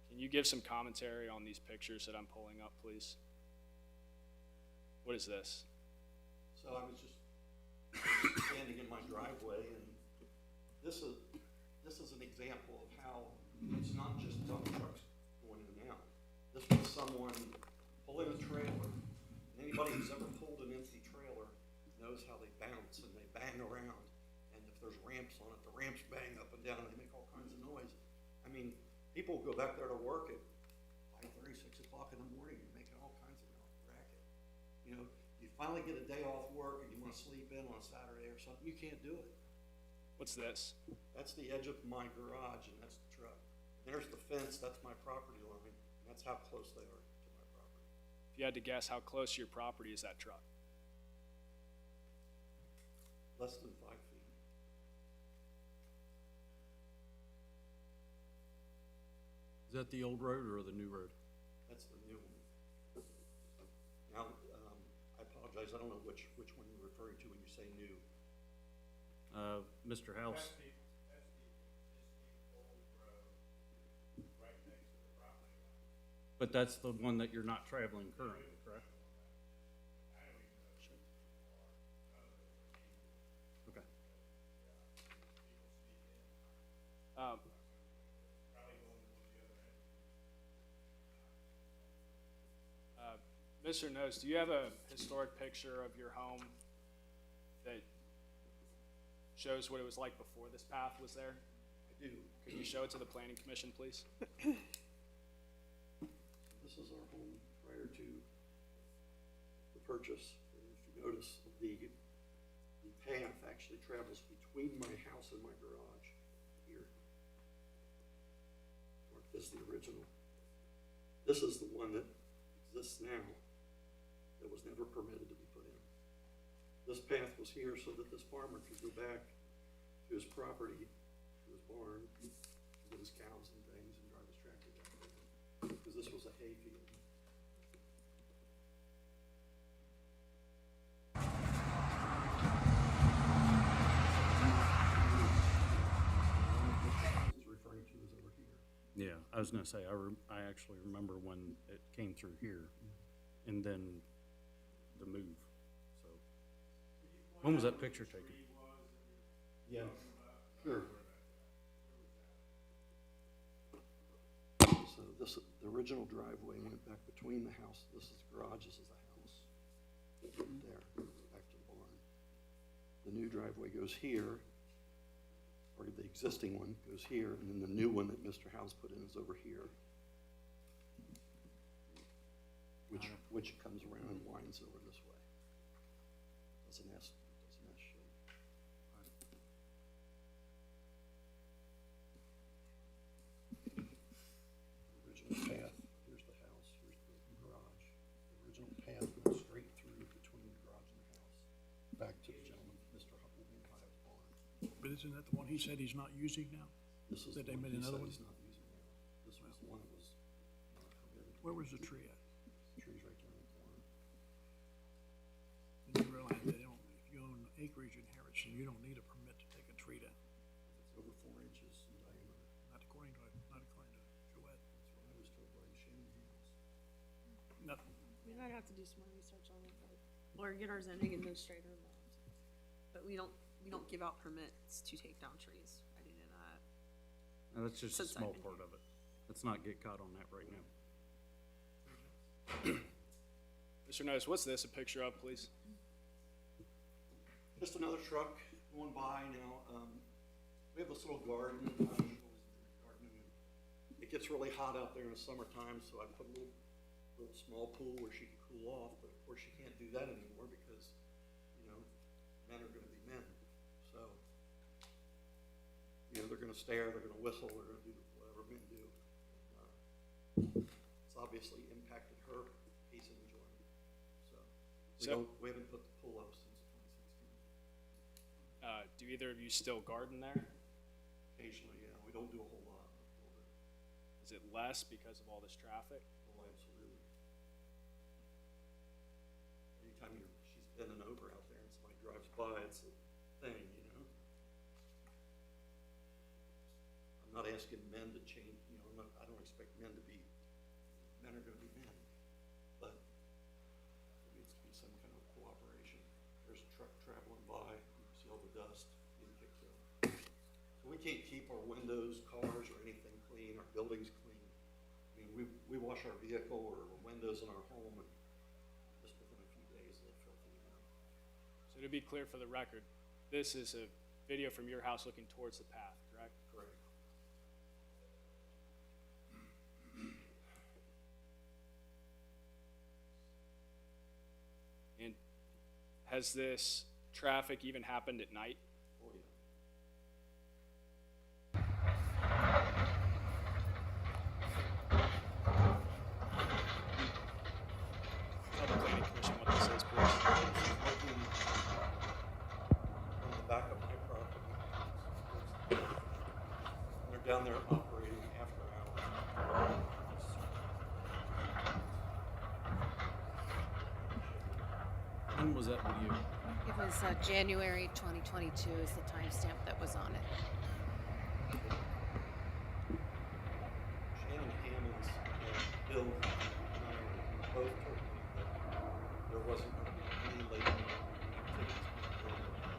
Can you give some commentary on these pictures that I'm pulling up, please? What is this? So I was just standing in my driveway, and this is an example of how it's not just dump trucks going in and out. This was someone pulling a trailer. And anybody who's ever pulled an empty trailer knows how they bounce and they bang around. And if there's ramps on it, the ramps bang up and down and they make all kinds of noise. I mean, people go back there to work at 5:30, 6 o'clock in the morning and making all kinds of racket. You know, you finally get a day off work and you want to sleep in on a Saturday or something, you can't do it. What's this? That's the edge of my garage and that's the truck. There's the fence, that's my property line, and that's how close they are to my property. If you had to guess, how close to your property is that truck? Less than 5 feet. Is that the old road or the new road? That's the new one. Now, I apologize, I don't know which one you're referring to when you say new. Mr. House, That's the existing old road right next to the property line. but that's the one that you're not traveling currently, correct? I don't even know if it's far, none of it would be, Okay. people speed in, probably going to one of the other entities. Mr. Nose, do you have a historic picture of your home that shows what it was like before this path was there? I do. Could you show it to the planning commission, please? This is our home prior to the purchase. And if you notice, the path actually travels between my house and my garage here. Marked as the original. This is the one that exists now that was never permitted to be put in. This path was here so that this farmer could go back to his property, to his barn, with his cows and things, and drive his tractor down there, because this was a hay field. Yeah, I was gonna say, I actually remember when it came through here, and then the move, so. When was that picture taken? Yeah, sure. So this, the original driveway went back between the house, this is the garage, this is the house. There, back to the barn. The new driveway goes here, or the existing one goes here, and then the new one that Mr. House put in is over here. Which comes around and winds over this way. Does an S shape. Original path, here's the house, here's the garage. The original path goes straight through between the garage and the house, back to the gentleman, Mr. Hubble's barn. But isn't that the one he said he's not using now? This is That the they one made he another said one? he's not using now. This was the one that was not permitted. Where was the tree at? The tree's right there in the corner. And you realize they don't, if you own acreage in Harrison, you don't need a permit to take a tree down, It's over 4 inches in diameter. not according to Joette. That's what I was told by Shane House. Nothing. We might have to do some more research on it, or get our zoning administrator involved. But we don't give out permits to take down trees. I do know that. No, that's just a Since I've small been part of it. Let's not get caught on that right now. Mr. Nose, what's this a picture of, please? Just another truck going by now. We have this little garden. It gets really hot out there in the summertime, so I put a little small pool where she can cool off, but of course she can't do that anymore because, you know, men are gonna be men. So, you know, they're gonna stare, they're gonna whistle, they're gonna do whatever men do. It's obviously impacted her peace and enjoyment. So, we haven't put the pool up since 2016. Do either of you still garden there? Occasionally, yeah, we don't do a whole lot, but a little bit. Is it less because of all this traffic? Oh, absolutely. Anytime she's bending over out there and somebody drives by, it's a thing, you know? I'm not asking men to change, you know, I don't expect men are gonna be men, but there needs to be some kind of cooperation. There's a truck traveling by, you can see all the dust being kicked up. So we can't keep our windows, cars, or anything clean, our buildings clean. I mean, we wash our vehicle or windows in our home, and just within a few days, they're filthy again. So to be clear for the record, this is a video from your house looking towards the path, correct? Correct. And has this traffic even happened at night? Oh, yeah. Tell the planning commission what this is, please. Looking on the back of my property. They're down there operating after hours. When was that video? It was January 2022 is the timestamp that was on it. Shannon Hammonds and Bill and I both told me that there wasn't going to be any late activities being done.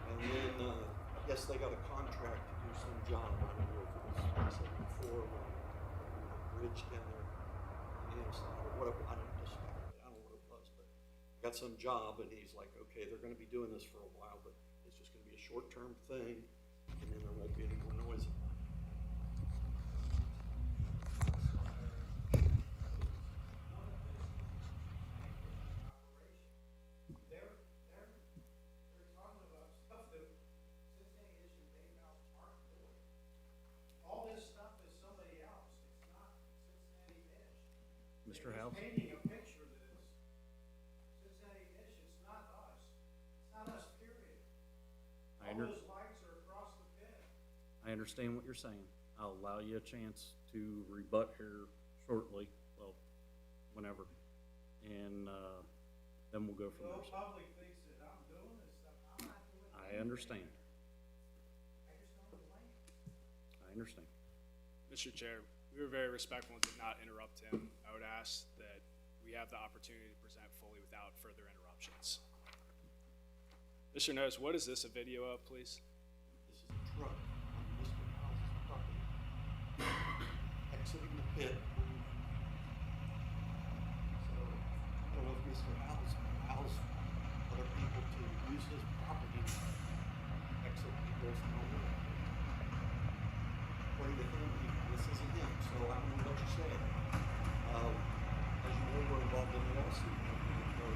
And then, I guess they got a contract to do some job, I don't know if it was, I said before, when the bridge down there, on the inside, or whatever, I don't know what it was, but got some job, and he's like, okay, they're gonna be doing this for a while, but it's just gonna be a short-term thing, and then there won't be any more noise. They're talking about stuff that Cincinnati Dish and Dave House aren't doing. All this stuff is somebody else, it's not Cincinnati Dish. Mr. They're House? just painting a picture that is Cincinnati Dish, it's not us. It's not us, period. I All those lights are across the pit. I understand what you're saying. I'll allow you a chance to rebut here shortly, well, whenever. And, then we'll go from The there. whole public thinks that I'm doing this stuff, I'm not doing it. I understand. I just don't blame you. I understand. Mr. Chair, we were very respectful and did not interrupt him. I would ask that we have the opportunity to present fully without further interruptions. Mr. Nose, what is this a video of, please? This is a truck on Mr. House's property, exiting the pit. So, I don't know if Mr. House allows other people to use his property, exit egress and all that. According to him, this isn't him, so I don't know what you're saying. As you know, we're involved in a lawsuit. For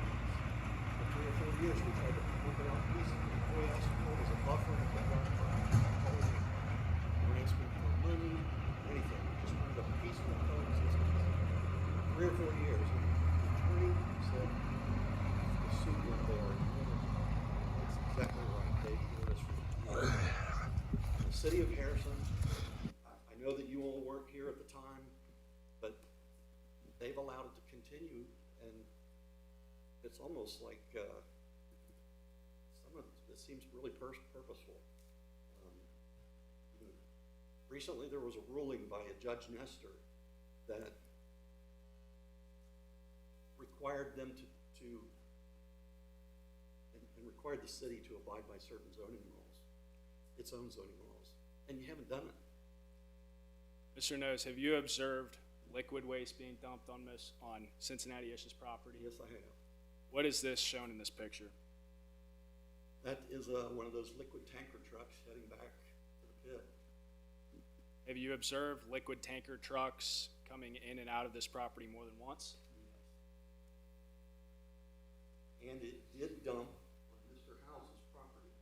3 or 4 years, we tried to work it out peacefully. All we asked for was a buffer and a ground property. We're asking for money, anything. We just wanted a peaceful coexistence. 3 or 4 years. And the attorney said, the suit went there. That's exactly right. They did this for the city of Harrison. I know that you all work here at the time, but they've allowed it to continue, and it's almost like some of it seems really purposeful. Recently, there was a ruling by a Judge Nestor that required them and required the city to abide by certain zoning laws, its own zoning laws, and you haven't done it. Mr. Nose, have you observed liquid waste being dumped on Cincinnati-ish's property? Yes, I have. What is this shown in this picture? That is one of those liquid tanker trucks heading back to the pit. Have you observed liquid tanker trucks coming in and out of this property more than once? Yes. And it did dump on Mr. House's property.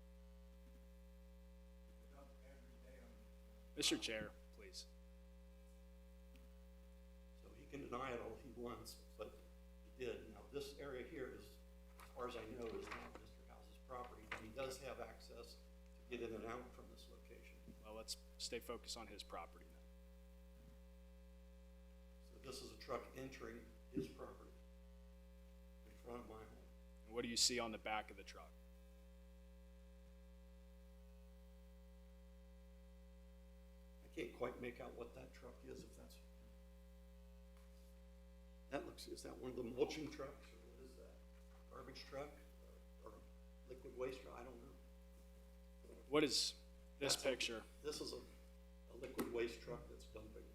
Mr. Chair, please. So he can deny it all he wants, but he did. Now, this area here is, as far as I know, is not Mr. House's property, but he does have access to get in and out from this location. Well, let's stay focused on his property then. So this is a truck entering his property in front of my home. And what do you see on the back of the truck? I can't quite make out what that truck is, if that's, is that one of the mulching trucks, or what is that? Garbage truck, or liquid waste truck, I don't know. What is this That's picture? This is a liquid waste truck that's dumping,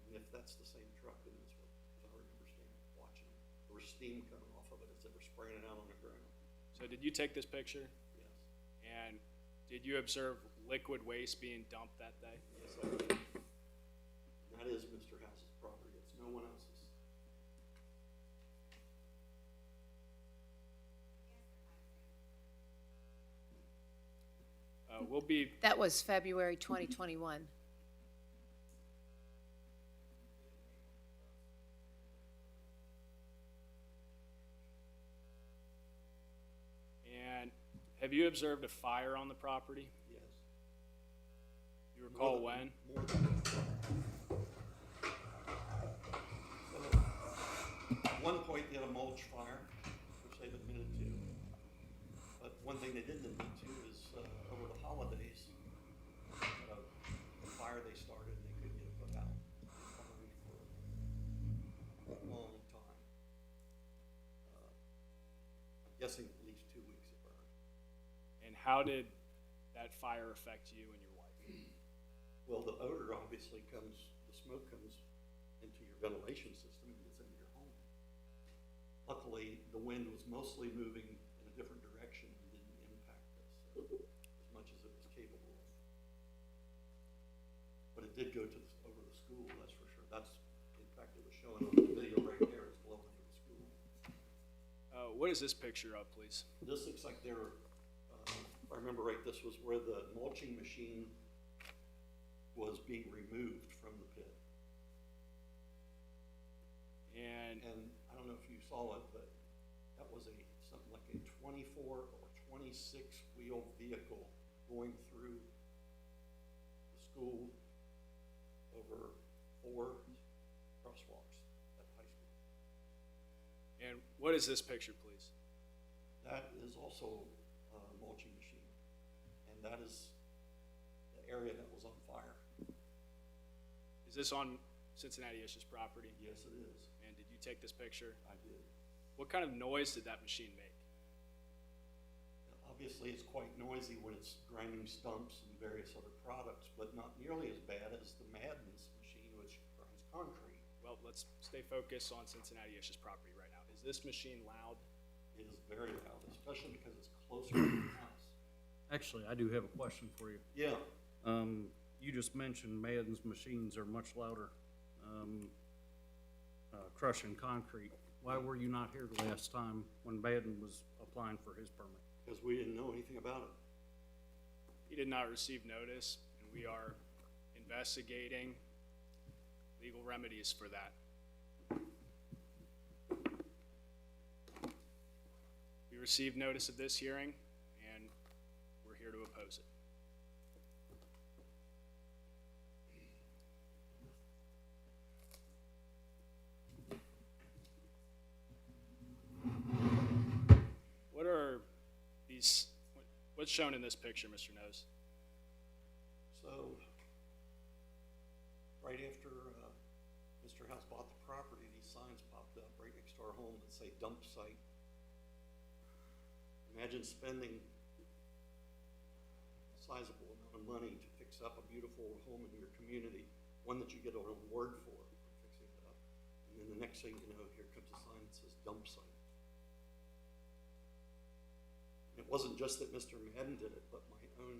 and if that's the same truck, then that's what, because I remember watching, there was steam coming off of it as they were spraying it out on the ground. So did you take this picture? Yes. And did you observe liquid waste being dumped that day? Yes, I did. That is Mr. House's property, it's no one else's. That was February 2021. And have you observed a fire on the property? Yes. You recall when? More than at one point, they had a mulch fire, which they've admitted to. But one thing they didn't admit to is over the holidays, the fire they started, they couldn't get it put out. It burned for a long time. I'm guessing at least 2 weeks it burned. And how did that fire affect you and your wife? Well, the odor obviously comes, the smoke comes into your ventilation system and gets into your home. Luckily, the wind was mostly moving in a different direction and didn't impact us as much as it was capable of. But it did go over the school, that's for sure. That's, in fact, it was showing on the video right there, it's blowing into the school. What is this picture of, please? This looks like they're, if I remember right, this was where the mulching machine was being removed from the pit. And I don't know if you saw it, but that was something like a 24 or 26 wheel vehicle going through the school over 4 crosswalks at the high school. And what is this picture, please? That is also a mulching machine, and that is the area that was on fire. Is this on Cincinnati Ish's property? Yes, it is. And did you take this picture? I did. What kind of noise did that machine make? Obviously, it's quite noisy when it's grinding stumps and various other products, but not nearly as bad as the Madden's machine, which grinds concrete. Well, let's stay focused on Cincinnati Ish's property right now. Is this machine loud? It is very loud, especially because it's closer to the house. Actually, I do have a question for you. Yeah, You just mentioned Madden's machines are much louder, crushing concrete. Why were you not here the last time when Madden was applying for his permit? because we didn't know anything about it. He did not receive notice, and we are investigating legal remedies for that. We received notice of this hearing, and we're here to oppose it. What are these, what's shown in this picture, Mr. Nose? So, right after, Mr. House bought the property, these signs popped up right next to our home that say dump site. Imagine spending a sizable amount of money to fix up a beautiful home in your community, one that you get an award for fixing it up. And then the next thing you know, here comes a sign that says dump site. It wasn't just that Mr. Madden did it, but my own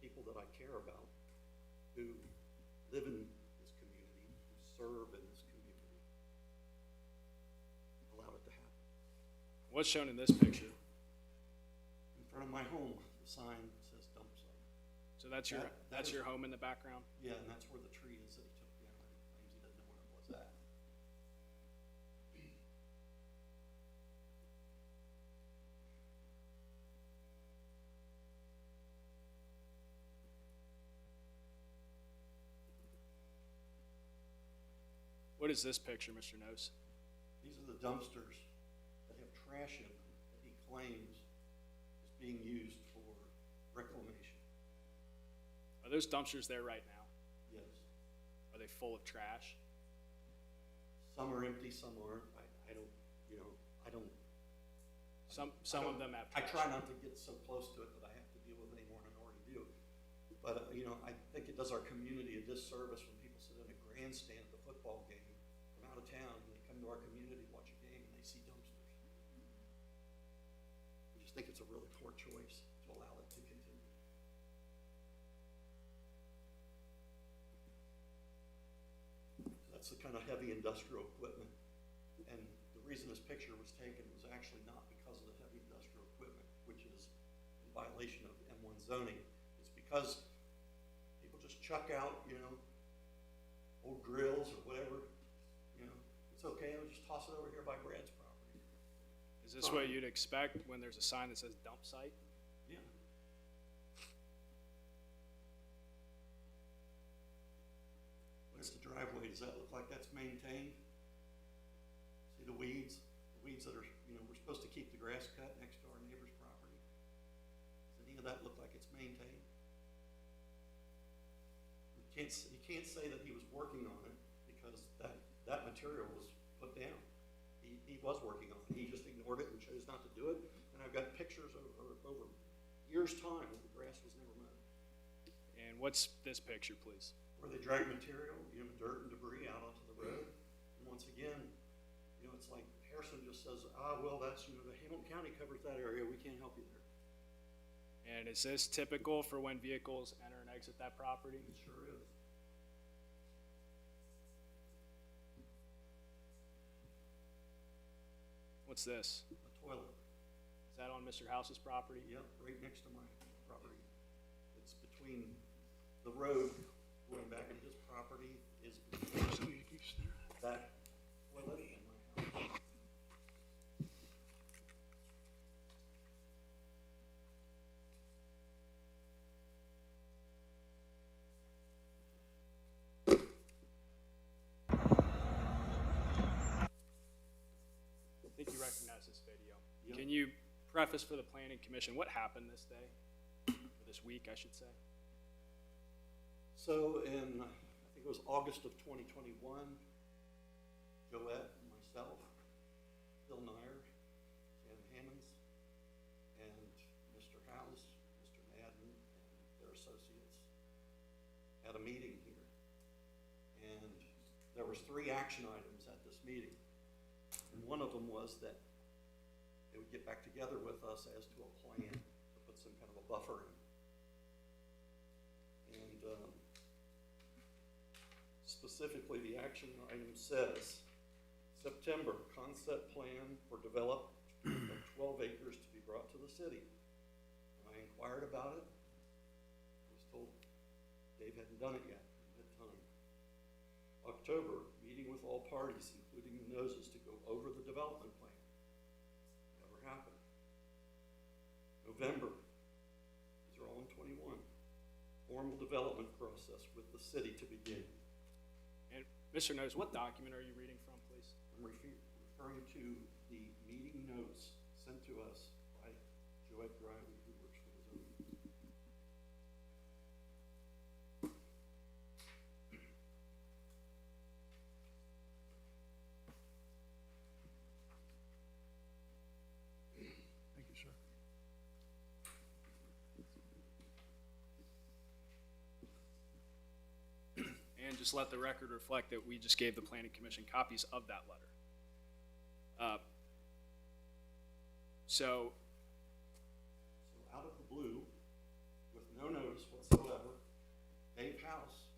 people that I care about who live in this community, who serve in this community, allowed it to happen. What's shown in this picture? In front of my home, the sign says dump site. So that's your, That that's is- your home in the background? Yeah, and that's where the tree is that he took down, and he claims he doesn't know where it was at. What is this picture, Mr. Nose? These are the dumpsters that have trash in them that he claims is being used for reclamation. Are those dumpsters there right now? Yes. Are they full of trash? Some are empty, some aren't. I don't, you know, I don't. Some of them have I trash. try not to get so close to it that I have to deal with any more than I already do. But, you know, I think it does our community a disservice when people sit in a grandstand at the football game from out of town and they come to our community to watch a game and they see dumpsters. I just think it's a really poor choice to allow it to continue. That's the kind of heavy industrial equipment. And the reason this picture was taken was actually not because of the heavy industrial equipment, which is in violation of M1 zoning. It's because people just chuck out, you know, old grills or whatever, you know, it's okay, I'll just toss it over here by Brad's property. Is this what you'd expect when there's a sign that says dump site? Yeah. Where's the driveway? Does that look like that's maintained? See the weeds? The weeds that are, you know, we're supposed to keep the grass cut next to our neighbor's property. Does any of that look like it's maintained? You can't say that he was working on it because that material was put down. He was working on it. He just ignored it and chose not to do it. And I've got pictures over years' time when the grass was never mowed. And what's this picture, please? Where they drag material, you know, dirt and debris out onto the road. And once again, you know, it's like Harrison just says, well, that's, you know, the Hamilton County covers that area, we can't help you there. And is this typical for when vehicles enter and exit that property? It sure is. What's this? A toilet, Is that on Mr. House's property? yep, right next to my property. It's between the road going back into his property is between that toilet and my house. I think you recognize this video. Yep. Can you preface for the planning commission what happened this day, or this week, I should say? So in, I think it it was August of 2021, Joette and myself, Bill Nyer, Jan Hammonds, and Mr. House, Mr. Madden, and their associates had a meeting here. And there was 3 action items at this meeting. And one of them was that they would get back together with us as to a plan to put some kind of a buffer in. And specifically, the action item says, September, concept plan for development of 12 acres to be brought to the city. When I inquired about it, I was told Dave hadn't done it yet at that time. October, meeting with all parties, including the noses, to go over the development plan. Never happened. November, these are all in 21. Formal development process with the city to begin. And Mr. Nose, what document are you reading from, please? I'm referring to the meeting notes sent to us by Joette Griley, who works for the zoning. Thank you, sir. And just let the record reflect that we just gave the planning commission copies of that letter. So So out of the blue, with no notice whatsoever, Dave House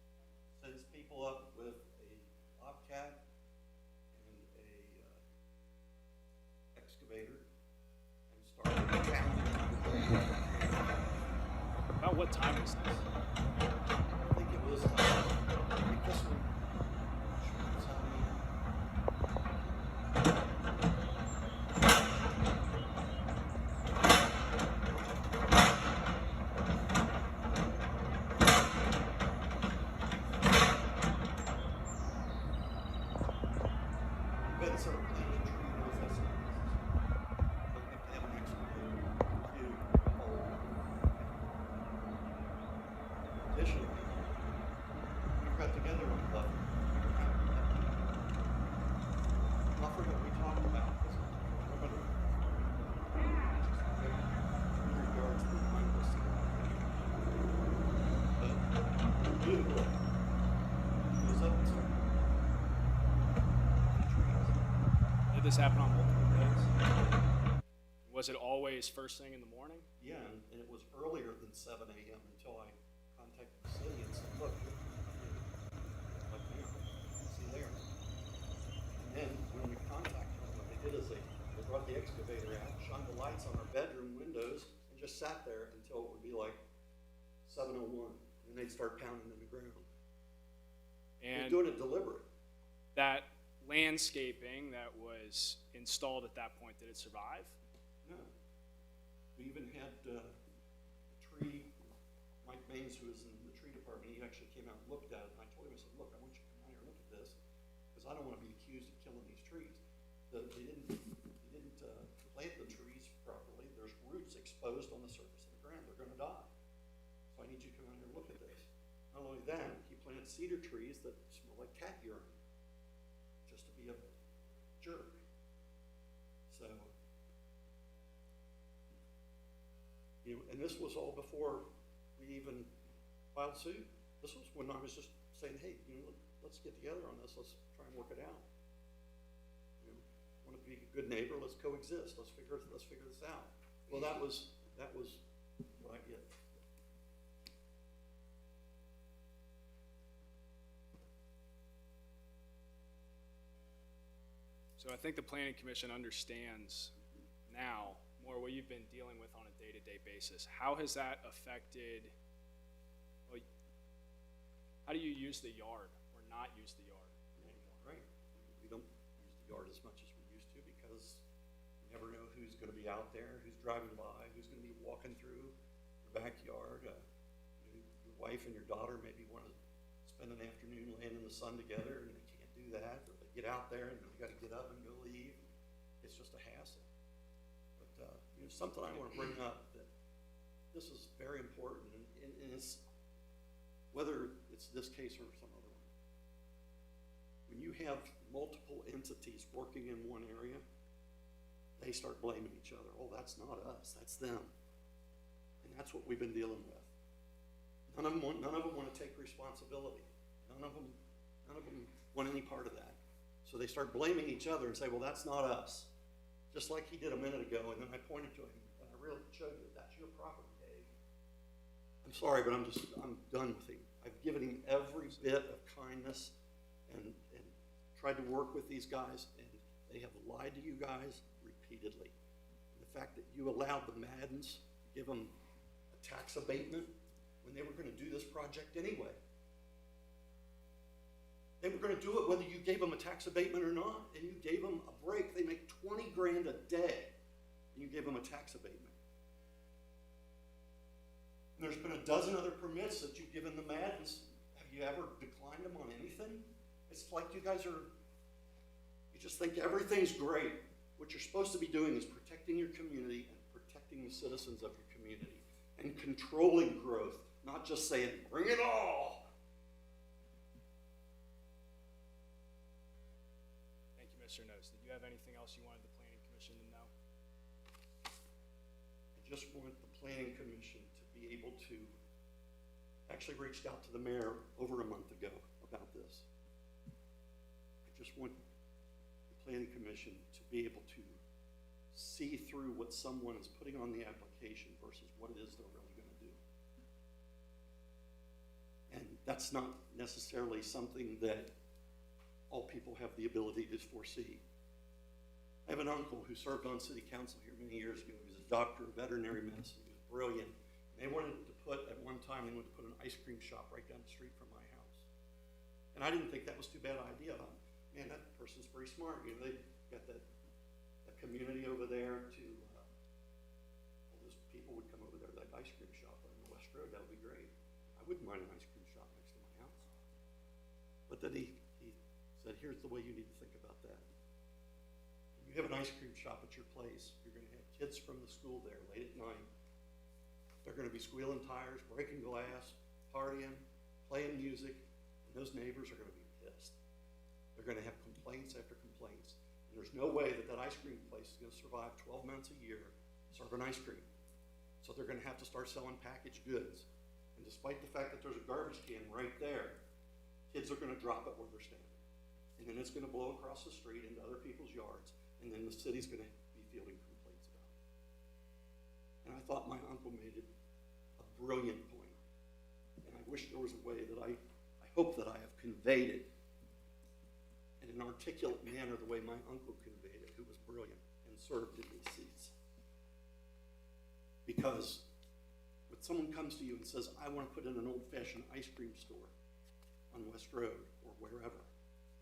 sends people up with a bobcat and a excavator and started pounding. about what time was this? I think it was, I think this one, should tell me. But it's a clean tree, knows that's not necessary. Don't have to have an excavator to do the whole. Additionally, we got together with the buffer that we talked about was a perimeter. 100 yards behind us. But the blue goes up to Did this happen on multiple days? Was it always first thing in the morning? yeah, and it was earlier than 7 a.m. until I contacted the city and said, look, like now, see there. And then when we contacted them, what they did is they brought the excavator out, shined the lights on our bedroom windows, and just sat there until it would be like 7:01, and they'd start pounding in the ground. They're And doing it deliberate. that landscaping that was installed at that point, did it survive? No. We even had a tree, Mike Baines, who was in the tree department, he actually came out and looked at it, and I told him, I said, look, I want you to come out here and look at this, because I don't want to be accused of killing these trees. They didn't plant the trees properly, there's roots exposed on the surface of the ground, they're gonna die. So I need you to come out here and look at this. Not only that, he planted cedar trees that smell like cat urine, just to be a jerk. So, you know, and this was all before we even filed suit. This was when I was just saying, hey, you know, let's get together on this, let's try and work it out. You know, want to be a good neighbor, let's coexist, let's figure this out. Well, that was what I get. So I think the planning commission understands now more what you've been dealing with on a day-to-day basis. How has that affected, well, how do you use the yard or not use the yard anymore? Right. We don't use the yard as much as we used to because you never know who's gonna be out there, who's driving by, who's gonna be walking through your backyard. Your wife and your daughter maybe wanna spend an afternoon laying in the sun together and they can't do that, or they get out there and they gotta get up and go leave. It's just a hassle. But, you know, something I wanna bring up that this is very important and it's, whether it's this case or some other one, when you have multiple entities working in one area, they start blaming each other. Oh, that's not us, that's them. And that's what we've been dealing with. None of them want to take responsibility. None of them want any part of that. So they start blaming each other and say, well, that's not us. Just like he did a minute ago, and then I pointed to him, and I really showed you, that's your property, Dave. I'm sorry, but I'm done with him. I've given him every bit of kindness and tried to work with these guys, and they have lied to you guys repeatedly. And the fact that you allowed the Maddens to give them a tax abatement when they were going to do this project anyway. They were going to do it whether you gave them a tax abatement or not, and you gave them a break. They make 20 grand a day, and you gave them a tax abatement. And there's been a dozen other permits that you've given the Maddens. Have you ever declined them on anything? It's like you guys you just think everything's great. What you're supposed to be doing is protecting your community and protecting the citizens of your community and controlling growth, not just saying, bring it all. Thank you, Mr. Nose. Did you have anything else you wanted the Planning Commission to know? I just want the Planning Commission to be able to, actually reached out to the mayor over a month ago about this. I just want the Planning Commission to be able to see through what someone is putting on the application versus what it is they're really going to do. And that's not necessarily something that all people have the ability to foresee. I have an uncle who served on city council here many years ago. He was a doctor of veterinary medicine. He was brilliant. They wanted to put, at one time, they wanted to put an ice cream shop right down the street from my house. And I didn't think that was too bad an idea. I thought, man, that person's pretty smart. You know, they've got that community over there to, all those people would come over there to that ice cream shop on the West Road. That would be great. I wouldn't mind an ice cream shop next to my house. But then he said, here's the way you need to think about that. When you have an ice cream shop at your place, you're going to have kids from the school there late at night. They're going to be squealing tires, breaking glass, partying, playing music, and those neighbors are going to be pissed. They're going to have complaints after complaints. And there's no way that ice cream place is going to survive 12 months a year serving ice cream. So they're going to have to start selling packaged goods. And despite the fact that there's a garbage can right there, kids are going to drop it where they're standing. And then it's going to blow across the street into other people's yards, and then the city's going to be fielding complaints about it. And I thought my uncle made it a brilliant point. And I wish there was a way that I hope that I have conveyed it in an articulate manner the way my uncle conveyed it, who was brilliant and served in these seats. Because when someone comes to you and says, I want to put in an old-fashioned ice cream store on West Road or wherever,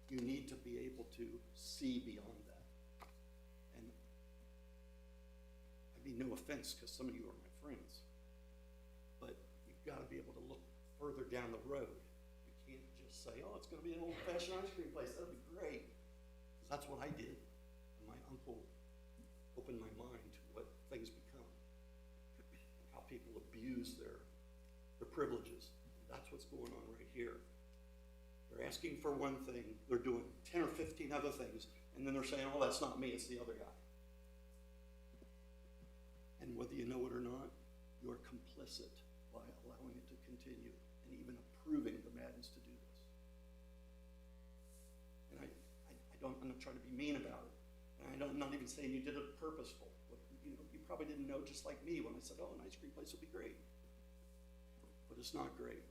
you need to be able to see beyond that. And I mean, no offense, because some of you are my friends, but you've got to be able to look further down the road. You can't just say, oh, it's going to be an old-fashioned ice cream place. That'll be great. Because that's what I did. And my uncle opened my mind to what things become and how people abuse their privileges. That's what's going on right here. They're asking for one thing, they're doing 10 or 15 other things, and then they're saying, oh, that's not me, it's the other guy. And whether you know it or not, you're complicit by allowing it to continue and even approving the Maddens to do this. And I'm not trying to be mean about it. And I'm not even saying you did it purposeful. But, you know, you probably didn't know, just like me, when I said, oh, an ice cream place would be great. But it's not great.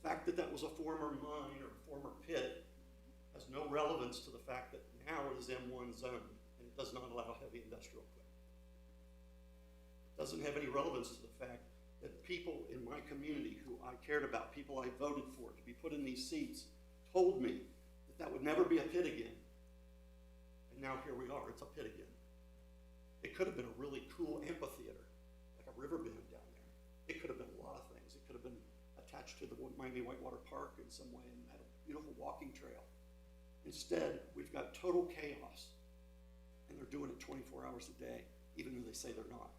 The fact that that was a former mine or a former pit has no relevance to the fact that now it is M1 zone and it does not allow heavy industrial equipment. It doesn't have any relevance to the fact that people in my community who I cared about, people I voted for to be put in these seats, told me that that would never be a pit again. And now here we are, it's a pit again. It could have been a really cool amphitheater, like a river bend down there. It could have been a lot of things. It could have been attached to the Miami Whitewater Park in some way and had a beautiful walking trail. Instead, we've got total chaos, and they're doing it 24 hours a day, even though they say they're not.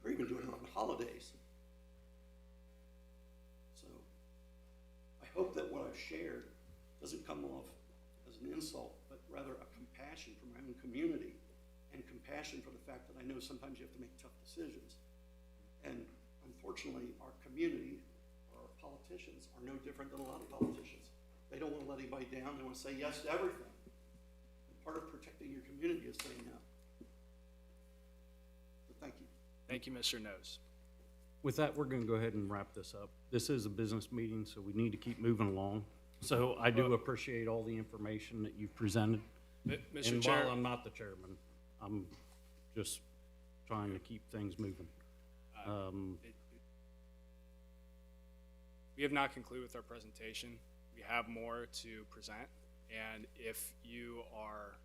They're even doing it on holidays. So I hope that what I've shared doesn't come off as an insult, but rather a compassion for my own community and compassion for the fact that I know sometimes you have to make tough decisions. And unfortunately, our community, our politicians are no different than a lot of politicians. They don't want to let anybody down. They want to say yes to everything. And part of protecting your community is saying no. So thank you. Thank you, Mr. Nose. With that, we're gonna go ahead and wrap this up. This is a business meeting, so we need to keep moving along. So I do appreciate all the information that you've presented. Mr. And Chair, while I'm not the chairman, I'm just trying to keep things moving. we have not concluded with our presentation. We have more to present, and if you are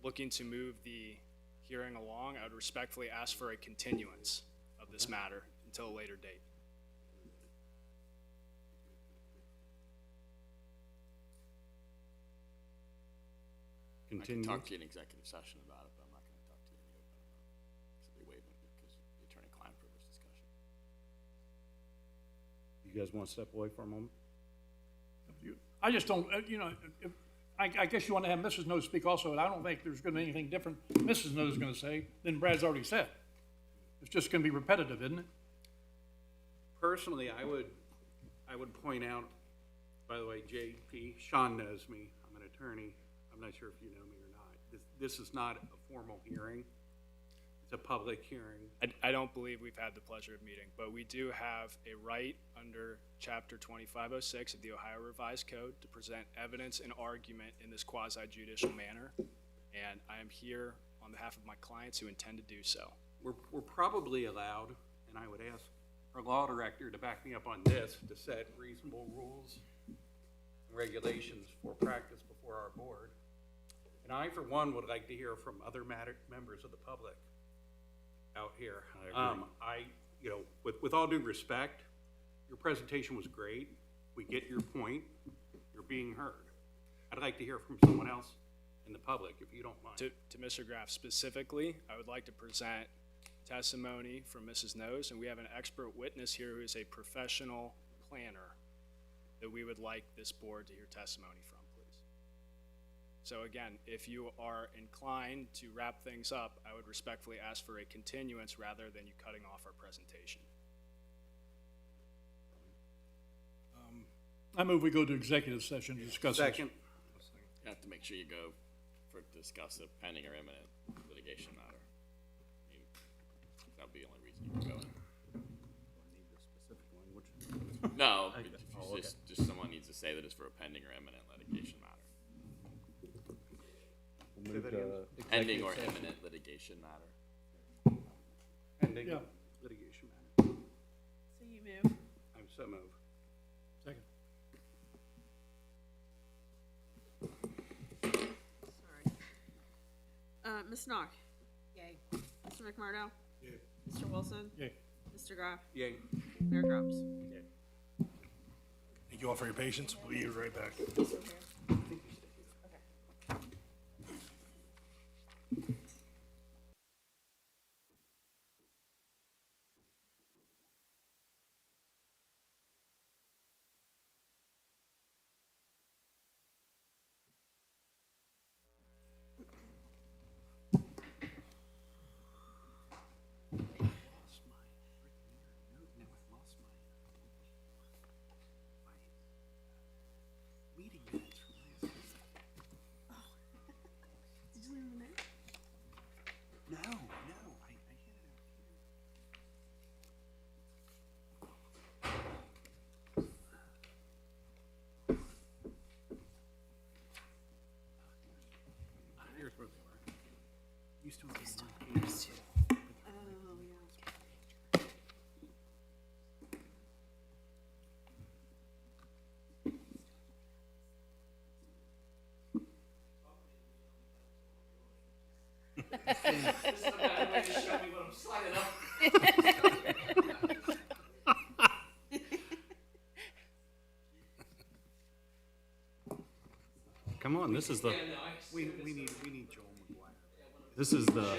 looking to move the hearing along, I would respectfully ask for a continuance of this matter until a later date. I can Continue. talk to you in executive session about it, but I'm not gonna talk to you in the open about it. So they waive it because the attorney-client privilege discussion. You guys wanna step away for a moment? I just don't, I guess you want to have Mrs. Nose speak also, and I don't think there's going to be anything different Mrs. Nose is going to say than Brad's already said. It's just going to be repetitive, isn't it? Personally, I would point out, by the way, JP, Sean knows me, I'm an attorney, I'm not sure if you know me or not. This is not a formal hearing, it's a public hearing. I don't believe we've had the pleasure of meeting, but we do have a right under Chapter 2506 of the Ohio Revised Code to present evidence and argument in this quasi-judicial manner, and I am here on behalf of my clients who intend to do so. We're probably allowed, and I would ask our law director to back me up on this, to set reasonable rules and regulations for practice before our board. And I, for one, would like to hear from other members of the public out here. I agree. With all due respect, your presentation was great. We get your point. You're being heard. I'd like to hear from someone else in the public, if you don't mind. To Mr. Graff specifically, I would like to present testimony from Mrs. Nose, and we have an expert witness here who is a professional planner that we would like this board to hear testimony from, please. So again, if you are inclined to wrap things up, I would respectfully ask for a continuance rather than you cutting off our presentation. I move we go to executive session to discuss this. Second. You have to make sure you go to discuss a pending or imminent litigation matter. I mean, that'd be the only reason you can go in. Need the specific language. No, Oh, okay. just someone needs to say that it's for a pending or imminent litigation matter. We'll move to Pending or executive session. imminent litigation matter. Pending Yeah. litigation matter. So you move. I'm so moved. Second. Sorry. Ms. Knock, Yay. Mr. McMurdo, Mr. Wilson, Yay. Mr. Graff, Yay. Mayor Grubbs. Thank you all for your patience. We'll be right back. Did you leave him there? No, I hit it out here. Here's where they were. Used to have been one case. Oh, yeah. This is a better way to show me what I'm signing up. Come on, this is the, We need Joel McGuire. this is the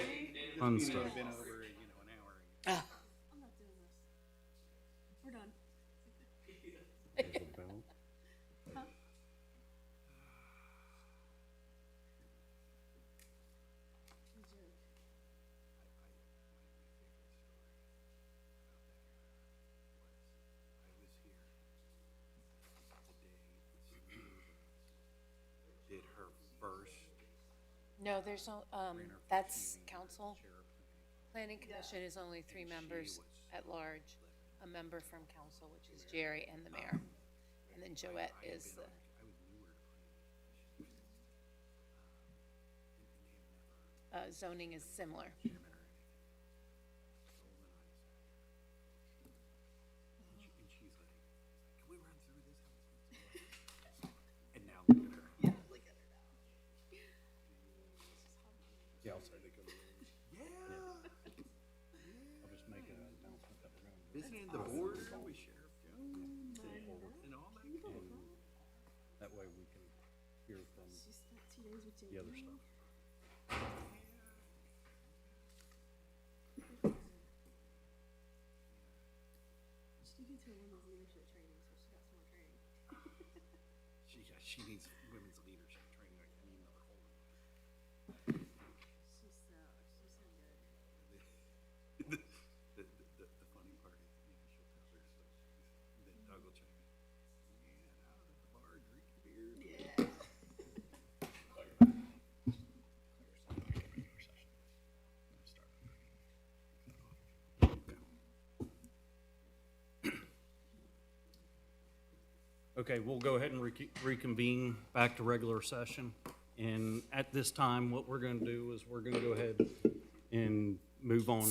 fun stuff. Been over, an hour. I'm not doing this. We're done. No, there's no, that's council. Planning commission is only 3 members at large, a member from council, which is Jerry and the mayor. And then Joette is the, zoning is similar. And now look at her. Yeah, look at her now. Yeah, I'll say. I'll just make an announcement that we're gonna. Visiting the border with Sheriff Jones and all that. That way we can hear from the other stuff. She needs women's leadership training. I can't even never hold her. The funny part is, she'll tell her stuff. Then Doug will check it. Yeah, out at the bar drinking beer. Yeah. Okay, we'll go ahead and reconvene back to regular session. And at this time, what we're gonna do is we're gonna go ahead and move on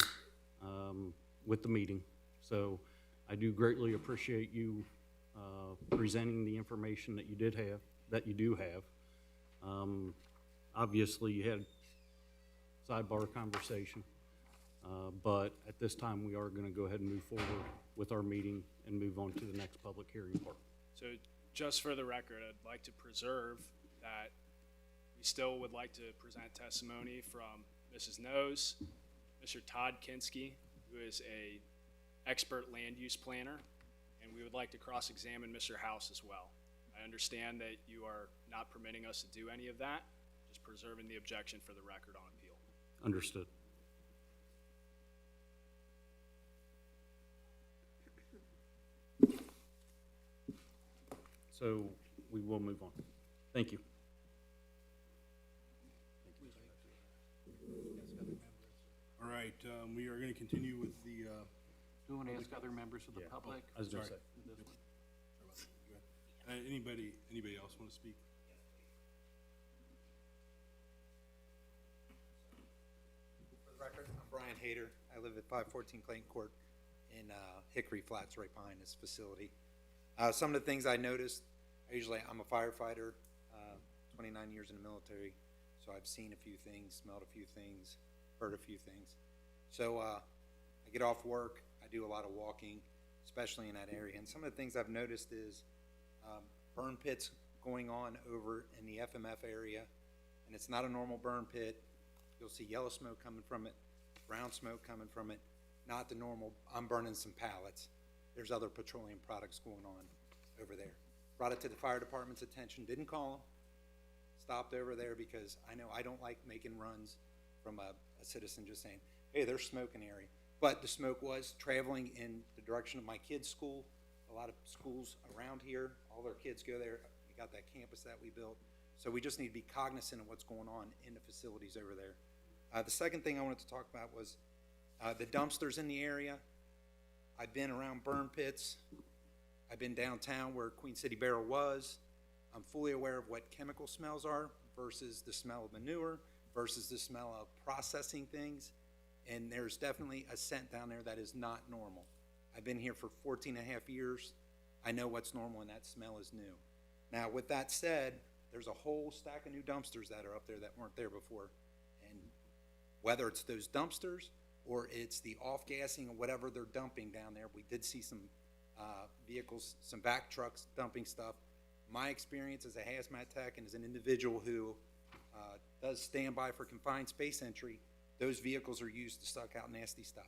with the meeting. So I do greatly appreciate you presenting the information that you do have. Obviously, you had sidebar conversation, but at this time, we are gonna go ahead and move forward with our meeting and move on to the next public hearing part. So just for the record, I'd like to preserve that we still would like to present testimony from Mrs. Nose, Mr. Todd Kinski, who is a expert land use planner, and we would like to cross-examine Mr. House as well. I understand that you are not permitting us to do any of that, just preserving the objection for the record on appeal. Understood. So we will move on. Thank you. All right, we are gonna continue with the, Do you want to ask other members of the Yeah. public? I was gonna Sorry. say. This one? anybody else wanna speak? For the record, I'm Brian Hayter. I live at 514 Clayton Court in Hickory Flats, right behind this facility. Some of the things I noticed, I'm a firefighter, 29 years in the military, so I've seen a few things, smelled a few things, heard a few things. So I get off work, I do a lot of walking, especially in that area. And some of the things I've noticed is burn pits going on over in the FMF area, and it's not a normal burn pit. You'll see yellow smoke coming from it, brown smoke coming from it, not the normal, I'm burning some pallets. There's other petroleum products going on over there. Brought it to the fire department's attention, didn't call them, stopped over there because I know I don't like making runs from a citizen just saying, hey, there's smoke in the area. But the smoke was traveling in the direction of my kids' school. A lot of schools around here, all their kids go there. We got that campus that we built. So we just need to be cognizant of what's going on in the facilities over there. The second thing I wanted to talk about was the dumpsters in the area. I've been around burn pits. I've been downtown where Queen City Barrel was. I'm fully aware of what chemical smells are versus the smell of manure versus the smell of processing things. And there's definitely a scent down there that is not normal. I've been here for 14 and a half years. I know what's normal and that smell is new. Now, with that said, there's a whole stack of new dumpsters that are up there that weren't there before. And whether it's those dumpsters or it's the off-gassing or whatever they're dumping down there, we did see some vehicles, some vac trucks dumping stuff. My experience as a hazmat tech and as an individual who does stand by for confined space entry, those vehicles are used to suck out nasty stuff.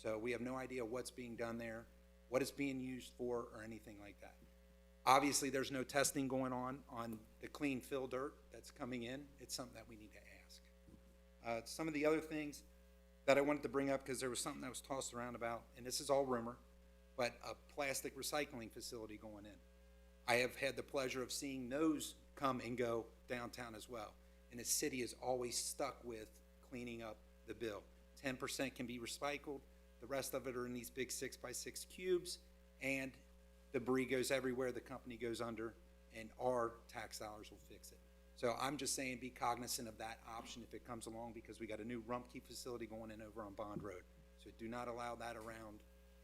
So we have no idea what's being done there, what it's being used for, or anything like that. Obviously, there's no testing going on the clean fill dirt that's coming in. It's something that we need to ask. Some of the other things that I wanted to bring up, because there was something that was tossed around about, and this is all rumor, but a plastic recycling facility going in. I have had the pleasure of seeing those come and go downtown as well. and the city is always stuck with cleaning up the bill. 10% can be recycled, the rest of it are in these big 6x6 cubes, and debris goes everywhere, the company goes under, and our tax dollars will fix it. So I'm just saying, be cognizant of that option if it comes along, because we got a new Rumpke facility going in over on Bond Road. So do not allow that around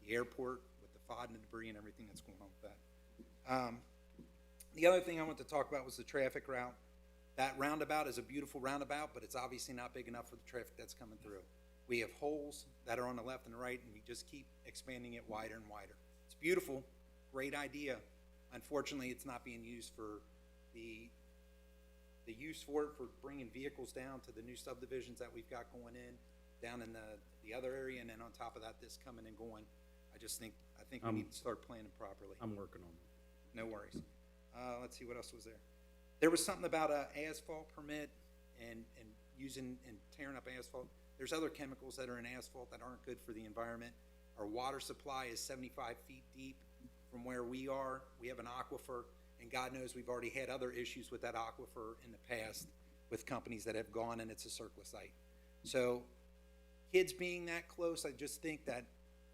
the airport with the FOD and the debris and everything that's going on with that. The other thing I want to talk about was the traffic route. That roundabout is a beautiful roundabout, but it's obviously not big enough for the traffic that's coming through. We have holes that are on the left and the right, and we just keep expanding it wider and wider. It's beautiful, great idea. Unfortunately, it's not being used for the use for it for bringing vehicles down to the new subdivisions that we've got going in, down in the other area, and then on top of that, this coming and going. I think we need to start planning properly. I'm working on it. No worries. Let's see, what else was there? There was something about a asphalt permit and using and tearing up asphalt. There's other chemicals that are in asphalt that aren't good for the environment. Our water supply is 75 feet deep from where we are. We have an aquifer, and God knows we've already had other issues with that aquifer in the past with companies that have gone, and it's a surplus site. So kids being that close, I just think that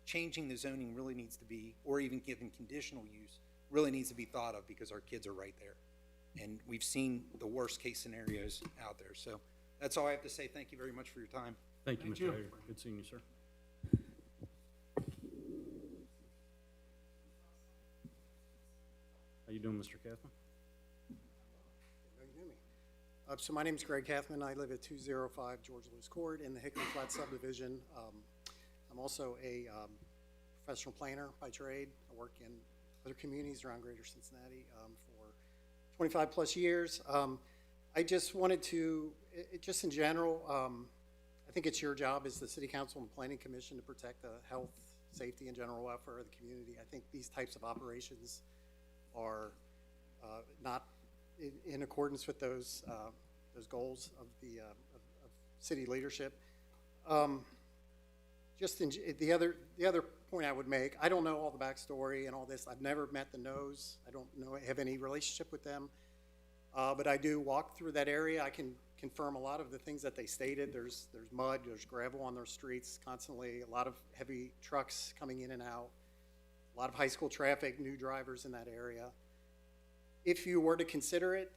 changing the zoning really needs to be, or even giving conditional use, really needs to be thought of, because our kids are right there. And we've seen the worst case scenarios out there. So that's all I have to say. Thank you very much for your time. Thank you, Thank Mr. you. Hager. Good seeing you, sir. How you doing, Mr. Kathman? How you doing? So my name is Greg Kathman. I live at 205 George Lewis Court in the Hickory Flat subdivision. I'm also a professional planner by trade. I work in other communities around Greater Cincinnati for 25 plus years. I just wanted to, just in general, I think it's your job as the City Council and Planning Commission to protect the health, safety, and general welfare of the community. I think these types of operations are not in accordance with those goals of the of city leadership. Just in, the other point I would make, I don't know all the backstory and all this. I've never met the Noes. I don't have any relationship with them, but I do walk through that area. I can confirm a lot of the things that they stated. There's mud, there's gravel on their streets constantly, a lot of heavy trucks coming in and out, a lot of high school traffic, new drivers in that area. If you were to consider it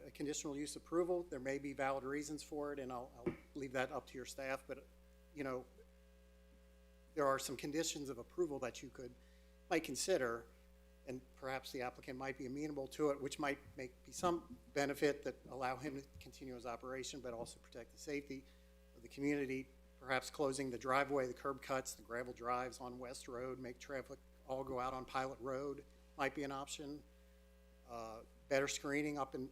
a conditional use approval, there may be valid reasons for it, and I'll leave that up to your staff, but you know, there are some conditions of approval that you might consider, and perhaps the applicant might be amenable to it, which might be some benefit that allow him to continue his operation, but also protect the safety of the community. Perhaps closing the driveway, the curb cuts, the gravel drives on West Road, make traffic all go out on Pilot Road might be an option. Better screening up and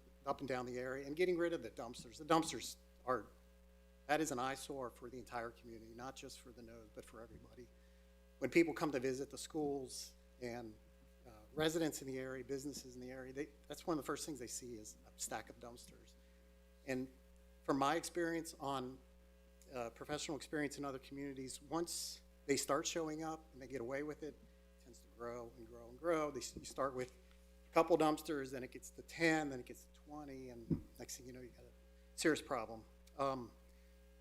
down the area, and getting rid of the dumpsters. The dumpsters that is an eyesore for the entire community, not just for the Noes, but for everybody. When people come to visit the schools and residents in the area, businesses in the area, that's one of the first things they see is a stack of dumpsters. And from my experience on professional experience in other communities, once they start showing up and they get away with it, it tends to grow and grow and grow. You start with a couple dumpsters, then it gets to 10, then it gets to 20, and next thing you know, you got a serious problem.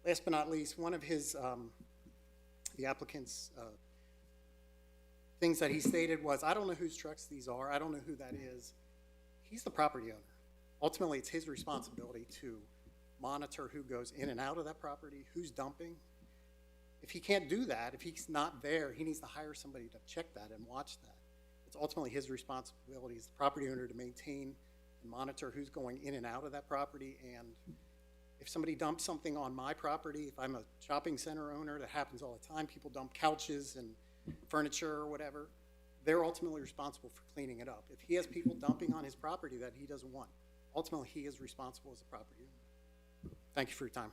Last but not least, one of the applicant's things that he stated was, I don't know whose trucks these are, I don't know who that is. He's the property owner. Ultimately, it's his responsibility to monitor who goes in and out of that property, who's dumping. If he can't do that, if he's not there, he needs to hire somebody to check that and watch that. It's ultimately his responsibility as the property owner to maintain and monitor who's going in and out of that property. And if somebody dumps something on my property, if I'm a shopping center owner, that happens all the time, people dump couches and furniture or whatever, they're ultimately responsible for cleaning it up. If he has people dumping on his property that he doesn't want, ultimately he is responsible as a property owner. Thank you for your time.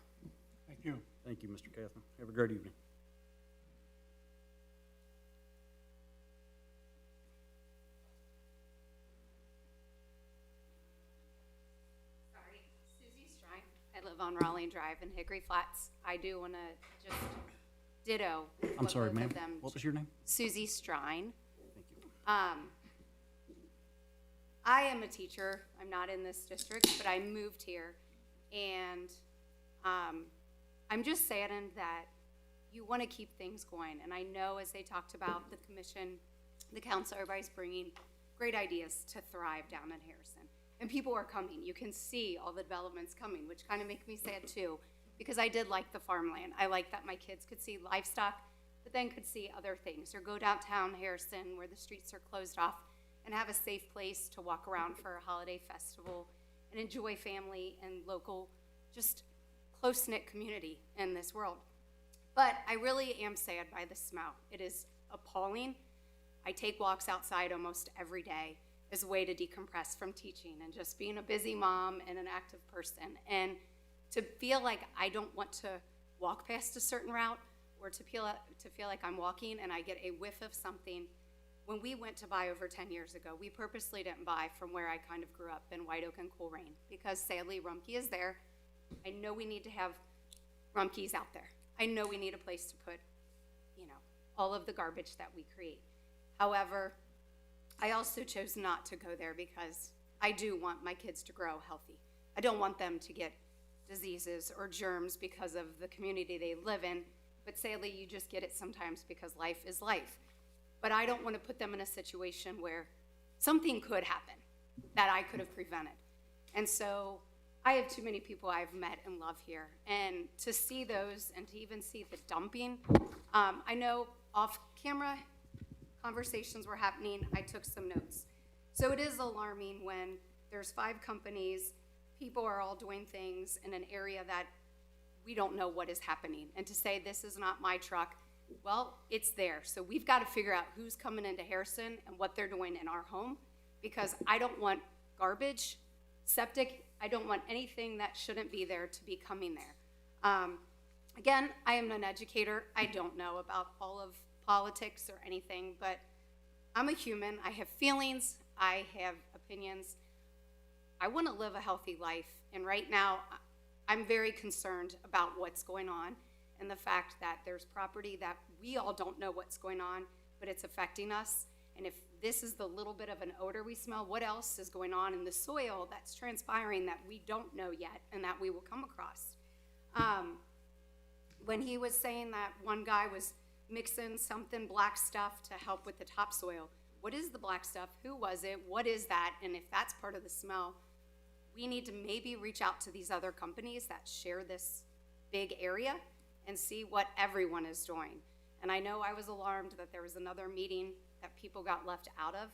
Thank you. Thank you, Mr. Kathman. Have a great evening. Sorry, Susie Strine. I live on Raleigh Drive in Hickory Flats. I do want to just ditto. I'm what sorry, both ma'am. of them- What was your name? Susie Strine. Thank you. I am a teacher. I'm not in this district, but I moved here. And I'm just saddened that you want to keep things going. And I know as they talked about the commission, the council, everybody's bringing great ideas to thrive down in Harrison. And people are coming. You can see all the developments coming, which kind of make me sad too, because I did like the farmland. I like that my kids could see livestock, but then could see other things, or go downtown Harrison where the streets are closed off and have a safe place to walk around for a holiday festival and enjoy family and local, just close-knit community in this world. But I really am sad by the smell. It is appalling. I take walks outside almost every day as a way to decompress from teaching and just being a busy mom and an active person. And to feel like I don't want to walk past a certain route, or to feel like I'm walking and I get a whiff of something. When we went to buy over 10 years ago, we purposely didn't buy from where I kind of grew up in White Oak and Colerain, because sadly Rumpke is there. I know we need to have Rumpkes out there. I know we need a place to put, all of the garbage that we create. However, I also chose not to go there because I do want my kids to grow healthy. I don't want them to get diseases or germs because of the community they live in, but sadly you just get it sometimes because life is life. But I don't want to put them in a situation where something could happen that I could have prevented. And so I have too many people I've met and love here. And to see those and to even see the dumping, I know off-camera conversations were happening. I took some notes. So it is alarming when there's 5 companies, people are all doing things in an area that we don't know what is happening. And to say this is not my truck, well, it's there. So we've got to figure out who's coming into Harrison and what they're doing in our home, because I don't want garbage, septic, I don't want anything that shouldn't be there to be coming there. Again, I am an educator. I don't know about all of politics or anything, but I'm a human. I have feelings. I have opinions. I want to live a healthy life. And right now, I'm very concerned about what's going on and the fact that there's property that we all don't know what's going on, but it's affecting us. And if this is the little bit of an odor we smell, what else is going on in the soil that's transpiring that we don't know yet and that we will come across? When he was saying that one guy was mixing something black stuff to help with the topsoil, what is the black stuff? Who was it? What is that? And if that's part of the smell, we need to maybe reach out to these other companies that share this big area and see what everyone is doing. And I know I was alarmed that there was another meeting that people got left out of.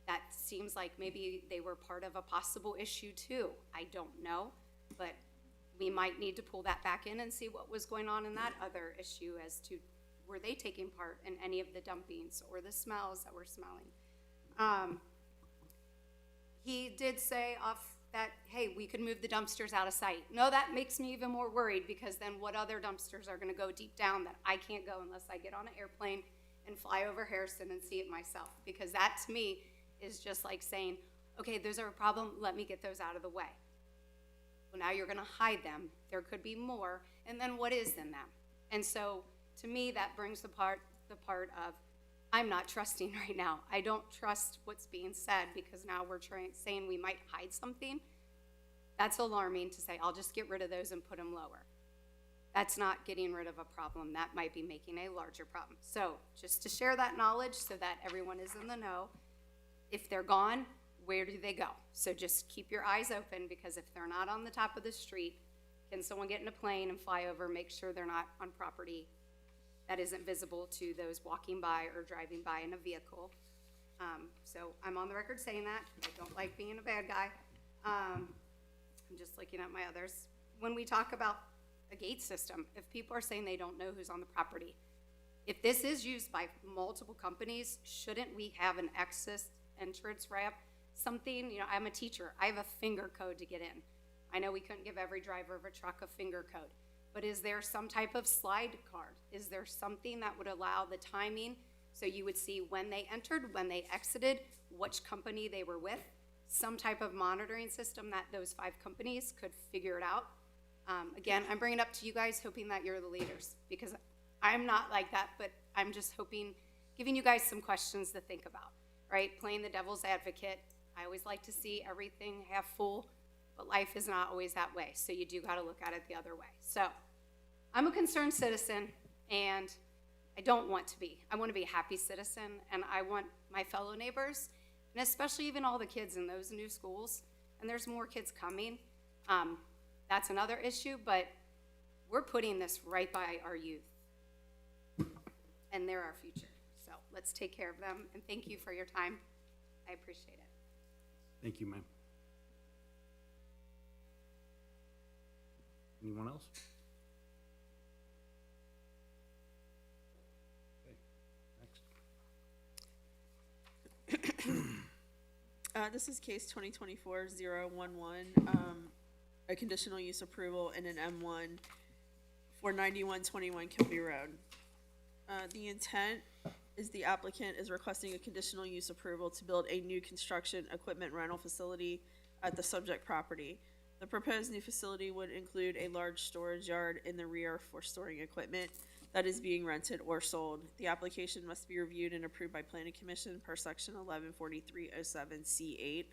That seems like maybe they were part of a possible issue too. I don't know, but we might need to pull that back in and see what was going on in that other issue as to were they taking part in any of the dumpings or the smells that we're smelling. He did say off that, hey, we could move the dumpsters out of sight. No, that makes me even more worried, because then what other dumpsters are gonna go deep down that I can't go unless I get on an airplane and fly over Harrison and see it myself? Because that to me is just like saying, okay, those are a problem, let me get those out of the way. Well, now you're gonna hide them. There could be more, and then what is in them? And so to me, that brings the part of, I'm not trusting right now. I don't trust what's being said, because now we're saying we might hide something. That's alarming to say, I'll just get rid of those and put them lower. That's not getting rid of a problem. That might be making a larger problem. So just to share that knowledge so that everyone is in the know. If they're gone, where do they go? So just keep your eyes open, because if they're not on the top of the street, can someone get in a plane and fly over, make sure they're not on property that isn't visible to those walking by or driving by in a vehicle. So I'm on the record saying that. I don't like being a bad guy. I'm just looking at my others. When we talk about a gate system, if people are saying they don't know who's on the property, if this is used by multiple companies, shouldn't we have an entrance ramp? Something, I'm a teacher. I have a finger code to get in. I know we couldn't give every driver of a truck a finger code, but is there some type of slide card? Is there something that would allow the timing so you would see when they entered, when they exited, which company they were with? Some type of monitoring system that those 5 companies could figure it out. Again, I'm bringing it up to you guys, hoping that you're the leaders, because I'm not like that, but I'm just hoping, giving you guys some questions to think about, right? Playing the devil's advocate. I always like to see everything half full, but life is not always that way, so you do gotta look at it the other way. So, I'm a concerned citizen, and I don't want to be. I want to be a happy citizen, and I want my fellow neighbors, and especially even all the kids in those new schools, and there's more kids coming. That's another issue, but we're putting this right by our youth, and they're our future. So let's take care of them, and thank you for your time. I appreciate it. Thank you, ma'am. Anyone else? This is case 2024-011, a conditional use approval in an M1 for 9121 Kilby Road. The intent is the applicant is requesting a conditional use approval to build a new construction equipment rental facility at the subject property. The proposed new facility would include a large storage yard in the rear for storing equipment that is being rented or sold. The application must be reviewed and approved by Planning Commission per section 114307C8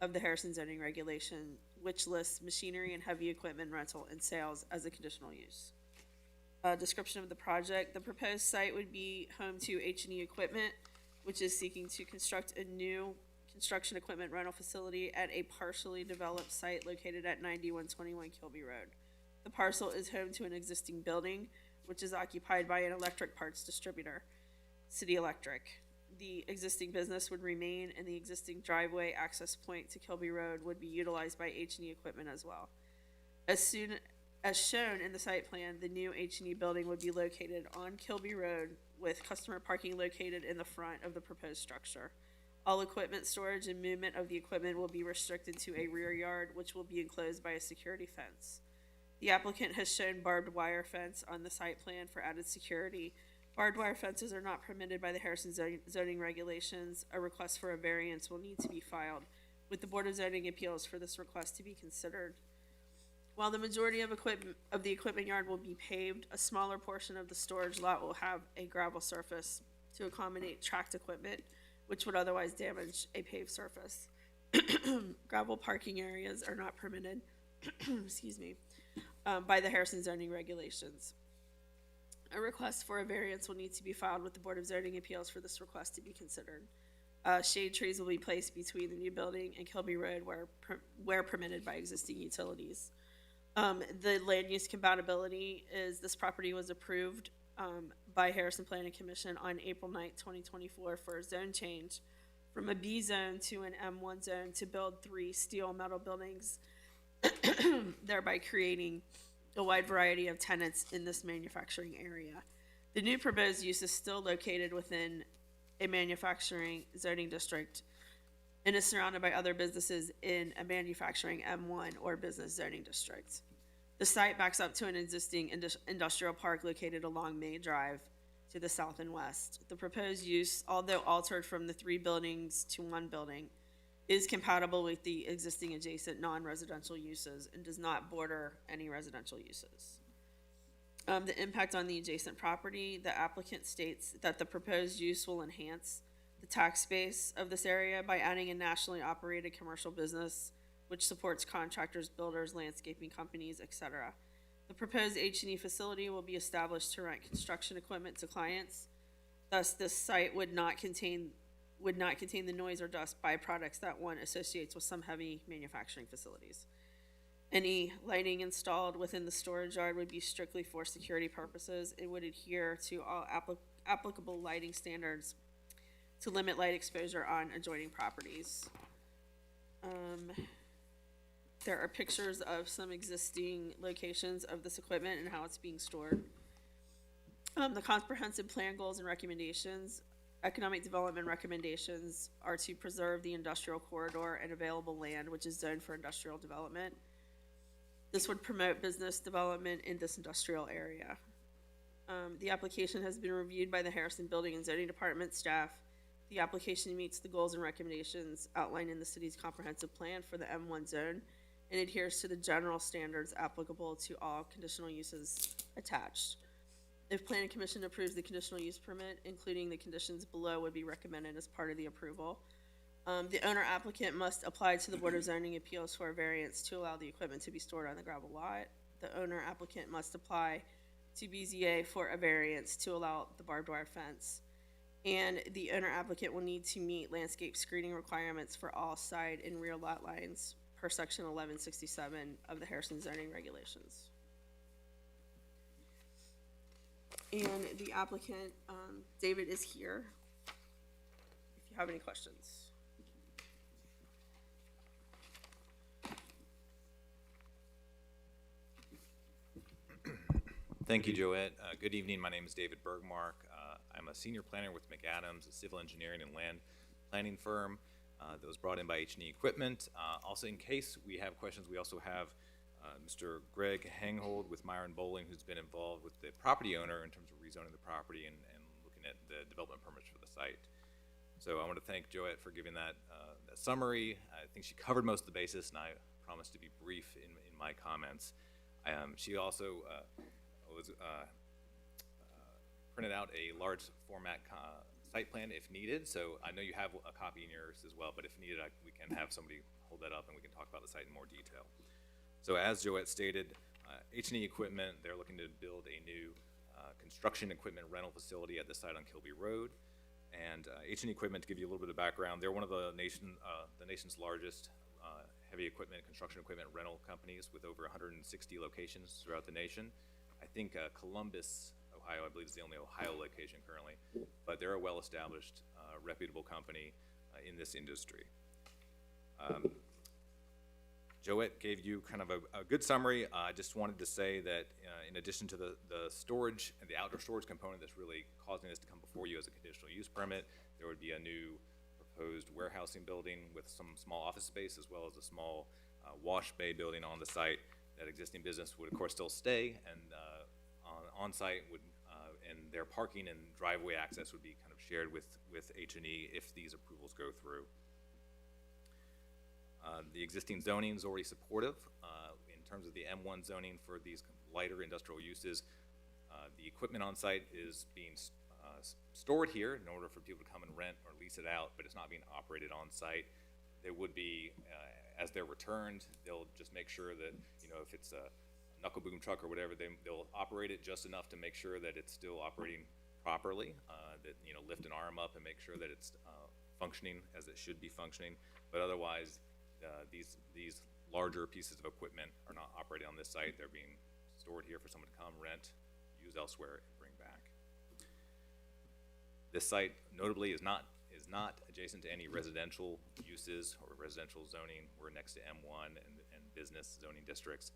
of the Harrison zoning regulation, which lists machinery and heavy equipment rental and sales as a conditional use. Description of the project: the proposed site would be home to H&E Equipment, which is seeking to construct a new construction equipment rental facility at a partially developed site located at 9121 Kilby Road. The parcel is home to an existing building, which is occupied by an electric parts distributor, City Electric. The existing business would remain, and the existing driveway access point to Kilby Road would be utilized by H&E Equipment as well. As shown in the site plan, the new H&E building would be located on Kilby Road with customer parking located in the front of the proposed structure. All equipment storage and movement of the equipment will be restricted to a rear yard, which will be enclosed by a security fence. The applicant has shown barbed wire fence on the site plan for added security. Barbed wire fences are not permitted by the Harrison zoning regulations. A request for a variance will need to be filed with the Board of Zoning Appeals for this request to be considered. While the majority of the equipment yard will be paved, a smaller portion of the storage lot will have a gravel surface to accommodate tracked equipment, which would otherwise damage a paved surface. Gravel parking areas are not permitted, excuse me, by the Harrison zoning regulations. A request for a variance will need to be filed with the Board of Zoning Appeals for this request to be considered. Shade trees will be placed between the new building and Kilby Road where permitted by existing utilities. The land use compatibility is this property was approved by Harrison Planning Commission on April 9th, 2024 for a zone change from a B zone to an M1 zone to build 3 steel metal buildings, thereby creating a wide variety of tenants in this manufacturing area. The new proposed use is still located within a manufacturing zoning district and is surrounded by other businesses in a manufacturing M1 or business zoning district. The site backs up to an existing industrial park located along May Drive to the south and west. The proposed use, although altered from the 3 buildings to 1 building, is compatible with the existing adjacent non-residential uses and does not border any residential uses. The impact on the adjacent property: the applicant states that the proposed use will enhance the tax base of this area by adding a nationally operated commercial business which supports contractors, builders, landscaping companies, etc. The proposed H&E facility will be established to rent construction equipment to clients. Thus, this site would not contain the noise or dust byproducts that one associates with some heavy manufacturing facilities. Any lighting installed within the storage yard would be strictly for security purposes. It would adhere to all applicable lighting standards to limit light exposure on adjoining properties. There are pictures of some existing locations of this equipment and how it's being stored. The comprehensive plan goals and recommendations. Economic development recommendations are to preserve the industrial corridor and available land which is zoned for industrial development. This would promote business development in this industrial area. The application has been reviewed by the Harrison Building and Zoning Department staff. The application meets the goals and recommendations outlined in the city's comprehensive plan for the M1 zone and adheres to the general standards applicable to all conditional uses attached. If Planning Commission approves the conditional use permit, including the conditions below would be recommended as part of the approval. The owner applicant must apply to the Board of Zoning Appeals for a variance to allow the equipment to be stored on the gravel lot. The owner applicant must apply to BZA for a variance to allow the barbed wire fence. And the owner applicant will need to meet landscape screening requirements for all side and rear lot lines per section 1167 of the Harrison zoning regulations. And the applicant, David, is here if you have any questions. Thank you, Joette. Good evening. My name is David Bergmark. I'm a senior planner with McAdams, a civil engineering and land planning firm that was brought in by H&E Equipment. Also, in case we have questions, we also have Mr. Greg Hanghold with Myron Bowling, who's been involved with the property owner in terms of rezoning the property and looking at the development permits for the site. So I want to thank Joette for giving that summary. I think she covered most of the basis, and I promised to be brief in my comments. She also printed out a large format site plan if needed. So I know you have a copy in yours as well, but if needed, we can have somebody hold that up and we can talk about the site in more detail. So as Joette stated, H&E Equipment, they're looking to build a new construction equipment rental facility at the site on Kilby Road. And H&E Equipment, to give you a little bit of background, they're one of the nation's largest heavy equipment, construction equipment rental companies with over 160 locations throughout the nation. I think Columbus, Ohio, I believe is the only Ohio location currently, but they're a well-established, reputable company in this industry. Joette gave you kind of a good summary. I just wanted to say that in addition to the storage and the outdoor storage component that's really causing this to come before you as a conditional use permit, there would be a new proposed warehousing building with some small office space as well as a small wash bay building on the site. That existing business would of course still stay, and on site would and their parking and driveway access would be kind of shared with H&E if these approvals go through. The existing zoning is already supportive in terms of the M1 zoning for these lighter industrial uses. The equipment on site is being stored here in order for people to come and rent or lease it out, but it's not being operated on site. There would be, as they're returned, they'll just make sure that, you know, if it's a knuckle boom truck or whatever, they'll operate it just enough to make sure that it's still operating properly, that, you know, lift an arm up and make sure that it's functioning as it should be functioning. But otherwise, these larger pieces of equipment are not operating on this site. They're being stored here for someone to come, rent, use elsewhere, and bring back. This site notably is not adjacent to any residential uses or residential zoning. We're next to M1 and business zoning districts,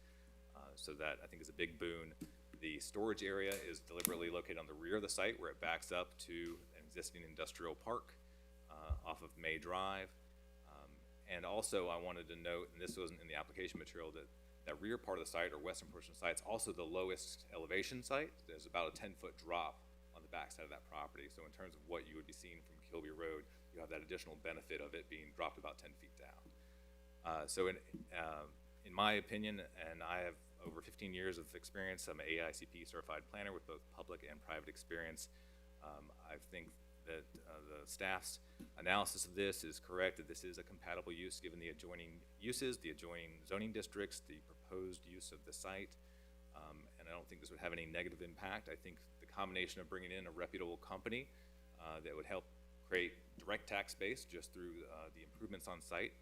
so that I think is a big boon. The storage area is deliberately located on the rear of the site where it backs up to an existing industrial park off of May Drive. And also I wanted to note, and this wasn't in the application material, that that rear part of the site or western portion of the site is also the lowest elevation site. There's about a 10-foot drop on the backside of that property. So in terms of what you would be seeing from Kilby Road, you have that additional benefit of it being dropped about 10 feet down. So in my opinion, and I have over 15 years of experience, I'm an AICP certified planner with both public and private experience. I think that the staff's analysis of this is correct, that this is a compatible use given the adjoining uses, the adjoining zoning districts, the proposed use of the site, and I don't think this would have any negative impact. I think the combination of bringing in a reputable company that would help create direct tax base just through the improvements on site,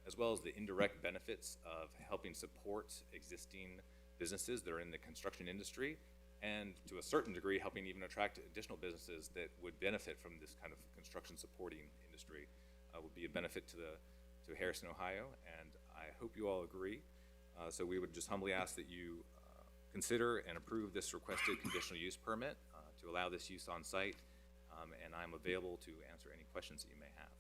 as well as the indirect benefits of helping support existing businesses that are in the construction industry, and to a certain degree helping even attract additional businesses that would benefit from this kind of construction supporting industry would be a benefit to Harrison, Ohio, and I hope you all agree. So we would just humbly ask that you consider and approve this requested conditional use permit to allow this use on site, and I'm available to answer any questions that you may have.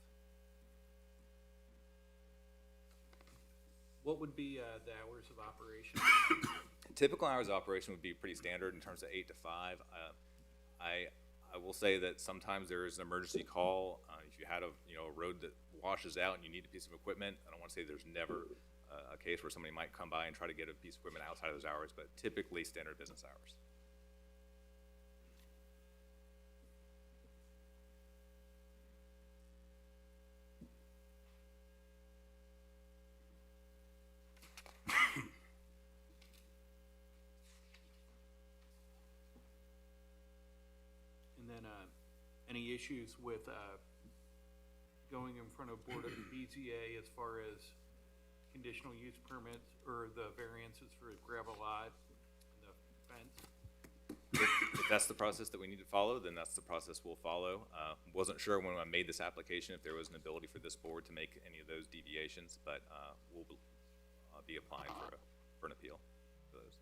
What would be the hours of operation? Typical hours of operation would be pretty standard in terms of 8 to 5. I will say that sometimes there is an emergency call. If you had a road that washes out and you need a piece of equipment, I don't want to say there's never a case where somebody might come by and try to get a piece of equipment outside of those hours, but typically standard business hours. any issues with, going in front of Board of BZA as far as conditional use permits or the variances for gravel lot and the fence? If that's the process that we need to follow, then that's the process we'll follow. Wasn't sure when I made this application if there was an ability for this board to make any of those deviations, but we'll be applying for an appeal for those.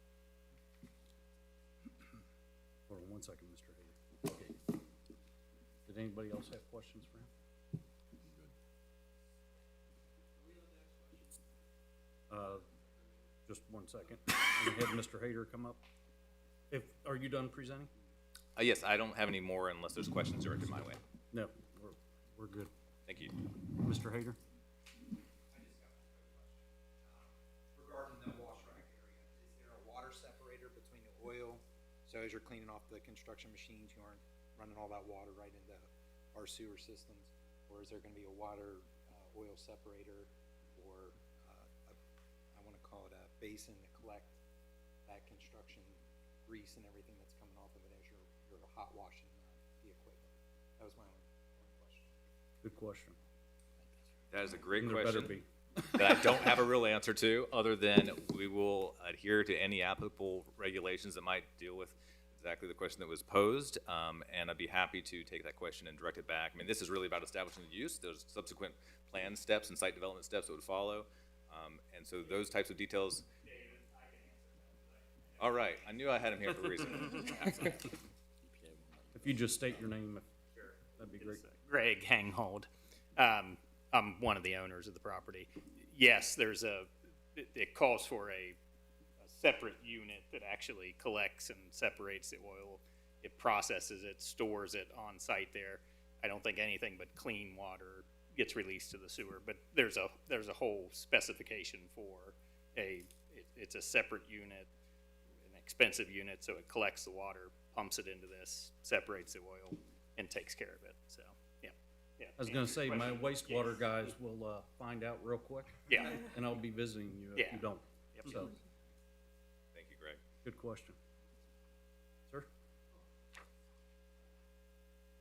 Hold on one second, Mr. Hager. Okay. Did anybody else have questions for him? Just one second. I'm gonna have Mr. Hager come up. Are you done presenting? Yes, I don't have any more unless there's questions directed my way. No, we're good. Thank you. Mr. Hager? Regarding the wash rack area, is there a water separator between the oil? So as you're cleaning off the construction machines, you aren't running all that water right into our sewer systems? Or is there gonna be a water, oil separator or, I wanna call it a basin to collect that construction grease and everything that's coming off of it as you're hot washing the equipment? That was my only question. Good question. That is a great And there better question be. that I don't have a real answer to, other than we will adhere to any applicable regulations that might deal with exactly the question that was posed, and I'd be happy to take that question and direct it back. I mean, this is really about establishing the use. There's subsequent plan steps and site development steps that would follow, and so those types of details. All right, I knew I had him here for a reason. If you just state your name, that'd be great. Greg Hanghold. I'm one of the owners of the property. Yes, it calls for a separate unit that actually collects and separates the oil. It processes it, stores it on site there. I don't think anything but clean water gets released to the sewer, but there's a whole specification for it's a separate unit, an expensive unit, so it collects the water, pumps it into this, separates the oil, and takes care of it, so, yeah. I was gonna say, my wastewater guys will, find out real quick. Yeah. And I'll be visiting you if you don't. Yep. So, Thank you, Greg. good question. Sir?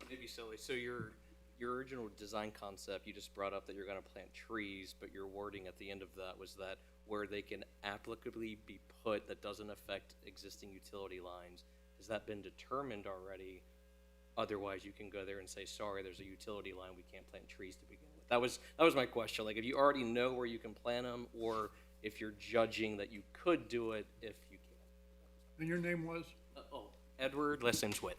Maybe silly. So your original design concept, you just brought up that you're going to plant trees, but your wording at the end of that was that where they can applicably be put that doesn't affect existing utility lines. Has that been determined already? Otherwise, you can go there and say, sorry, there's a utility line, we can't plant trees to begin with. That was my question. Like, if you already know where you can plant them, or if you're judging that you could do it if you can. And your name was? Edward, last name's Witt.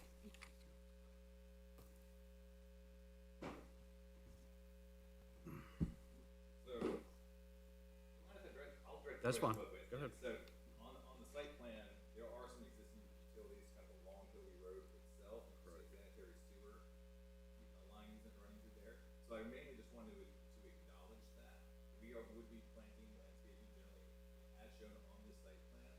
That's fine. Go ahead. So on the site plan, there are some existing utilities kind of along Hilly Road itself, sanitary sewer lines that running through there. So I mainly just wanted to acknowledge that we would be planting landscaping generally as shown on this site plan,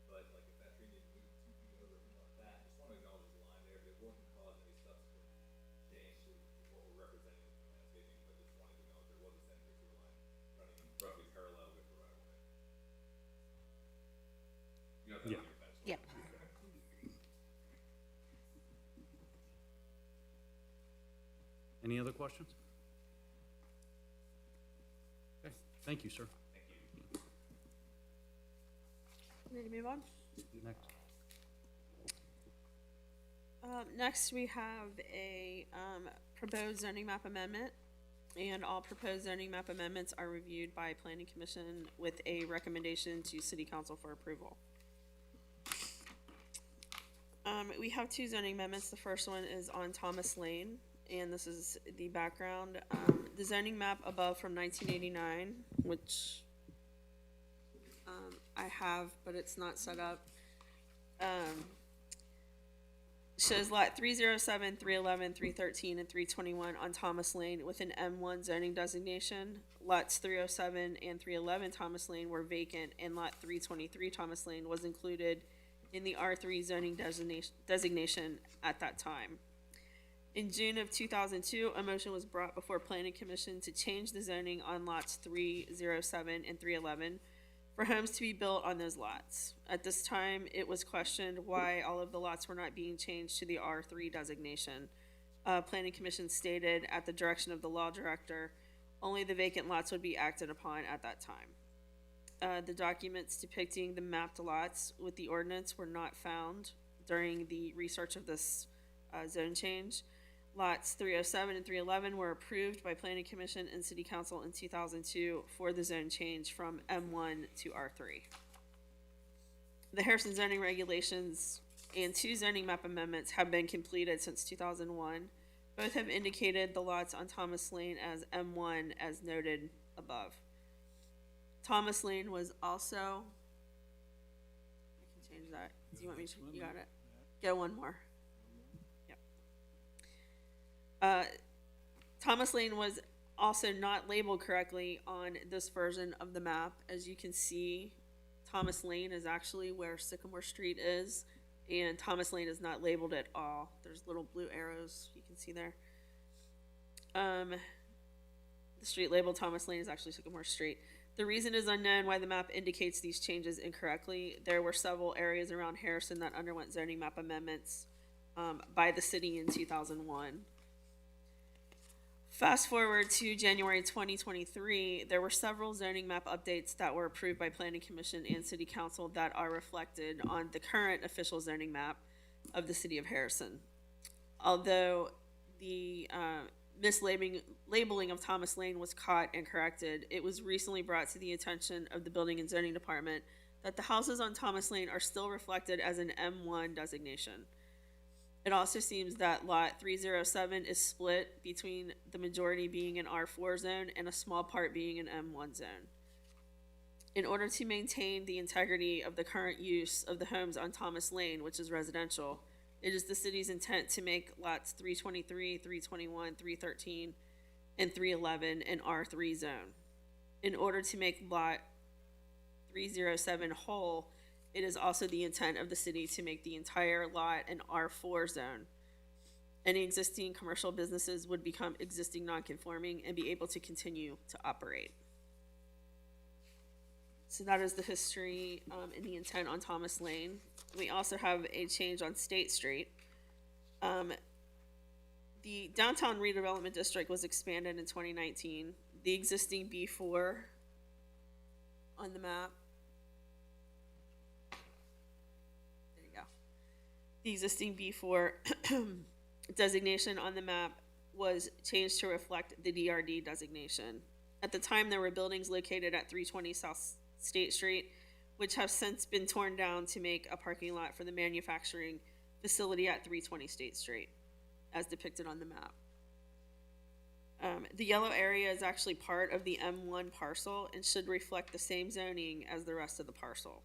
but like if that tree needed to move 2 feet over or something like that, just want to acknowledge the line there. It wouldn't cause any subsequent change to what we're representing in the landscaping, but just wanted to acknowledge there was a sanitary sewer line running roughly parallel with the right of way. Yeah. Yep. Any other questions? Okay, thank you, sir. Ready to move on? Next. Next, we have a proposed zoning map amendment, and all proposed zoning map amendments are reviewed by Planning Commission with a recommendation to City Council for approval. We have two zoning amendments. The first one is on Thomas Lane, and this is the background. The zoning map above from 1989, which I have, but it's not set up, shows lot 307, 311, 313, and 321 on Thomas Lane with an M1 zoning designation. Lots 307 and 311 Thomas Lane were vacant, and lot 323 Thomas Lane was included in the R3 zoning designation at that time. In June of 2002, a motion was brought before Planning Commission to change the zoning on lots 307 and 311 for homes to be built on those lots. At this time, it was questioned why all of the lots were not being changed to the R3 designation. Planning Commission stated at the direction of the law director, only the vacant lots would be acted upon at that time. The documents depicting the mapped lots with the ordinance were not found during the research of this zone change. Lots 307 and 311 were approved by Planning Commission and City Council in 2002 for the zone change from M1 to R3. The Harrison zoning regulations and 2 zoning map amendments have been completed since 2001. Both have indicated the lots on Thomas Lane as M1 as noted above. Thomas Lane was also, I can change that. Do you want me to, you got it? Go one more. Thomas Lane was also not labeled correctly on this version of the map. As you can see, Thomas Lane is actually where Sycamore Street is, and Thomas Lane is not labeled at all. There's little blue arrows you can see there. The street labeled Thomas Lane is actually Sycamore Street. The reason is unknown why the map indicates these changes incorrectly. There were several areas around Harrison that underwent zoning map amendments by the city in 2001. Fast forward to January 2023, there were several zoning map updates that were approved by Planning Commission and City Council that are reflected on the current official zoning map of the city of Harrison. Although the mislabeling of Thomas Lane was caught and corrected, it was recently brought to the attention of the Building and Zoning Department that the houses on Thomas Lane are still reflected as an M1 designation. It also seems that lot 307 is split between the majority being an R4 zone and a small part being an M1 zone. In order to maintain the integrity of the current use of the homes on Thomas Lane, which is residential, it is the city's intent to make lots 323, 321, 313, and 311 an R3 zone. In order to make lot 307 whole, it is also the intent of the city to make the entire lot an R4 zone. Any existing commercial businesses would become existing non-conforming and be able to continue to operate. So that is the history and the intent on Thomas Lane. We also have a change on State Street. The downtown redevelopment district was expanded in 2019. The existing B4 on the map. There you go. The existing B4 designation on the map was changed to reflect the DRD designation. At the time, there were buildings located at 320 South State Street, which have since been torn down to make a parking lot for the manufacturing facility at 320 State Street, as depicted on the map. The yellow area is actually part of the M1 parcel and should reflect the same zoning as the rest of the parcel.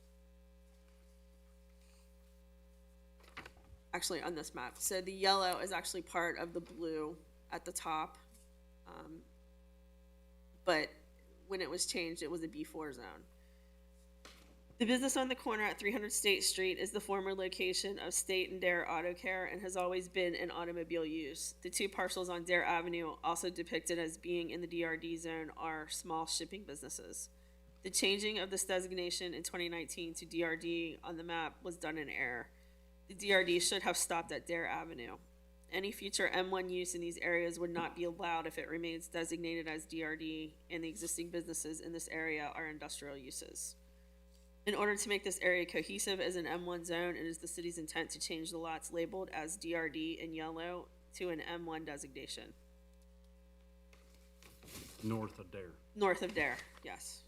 Actually, on this map. So the yellow is actually part of the blue at the top. But when it was changed, it was a B4 zone. The business on the corner at 300 State Street is the former location of State and Dare Auto Care and has always been an automobile use. The 2 parcels on Dare Avenue, also depicted as being in the DRD zone, are small shipping businesses. The changing of this designation in 2019 to DRD on the map was done in error. The DRD should have stopped at Dare Avenue. Any future M1 use in these areas would not be allowed if it remains designated as DRD, and the existing businesses in this area are industrial uses. In order to make this area cohesive as an M1 zone, it is the city's intent to change the lots labeled as DRD in yellow to an M1 designation. North of Dare. North of Dare, yes.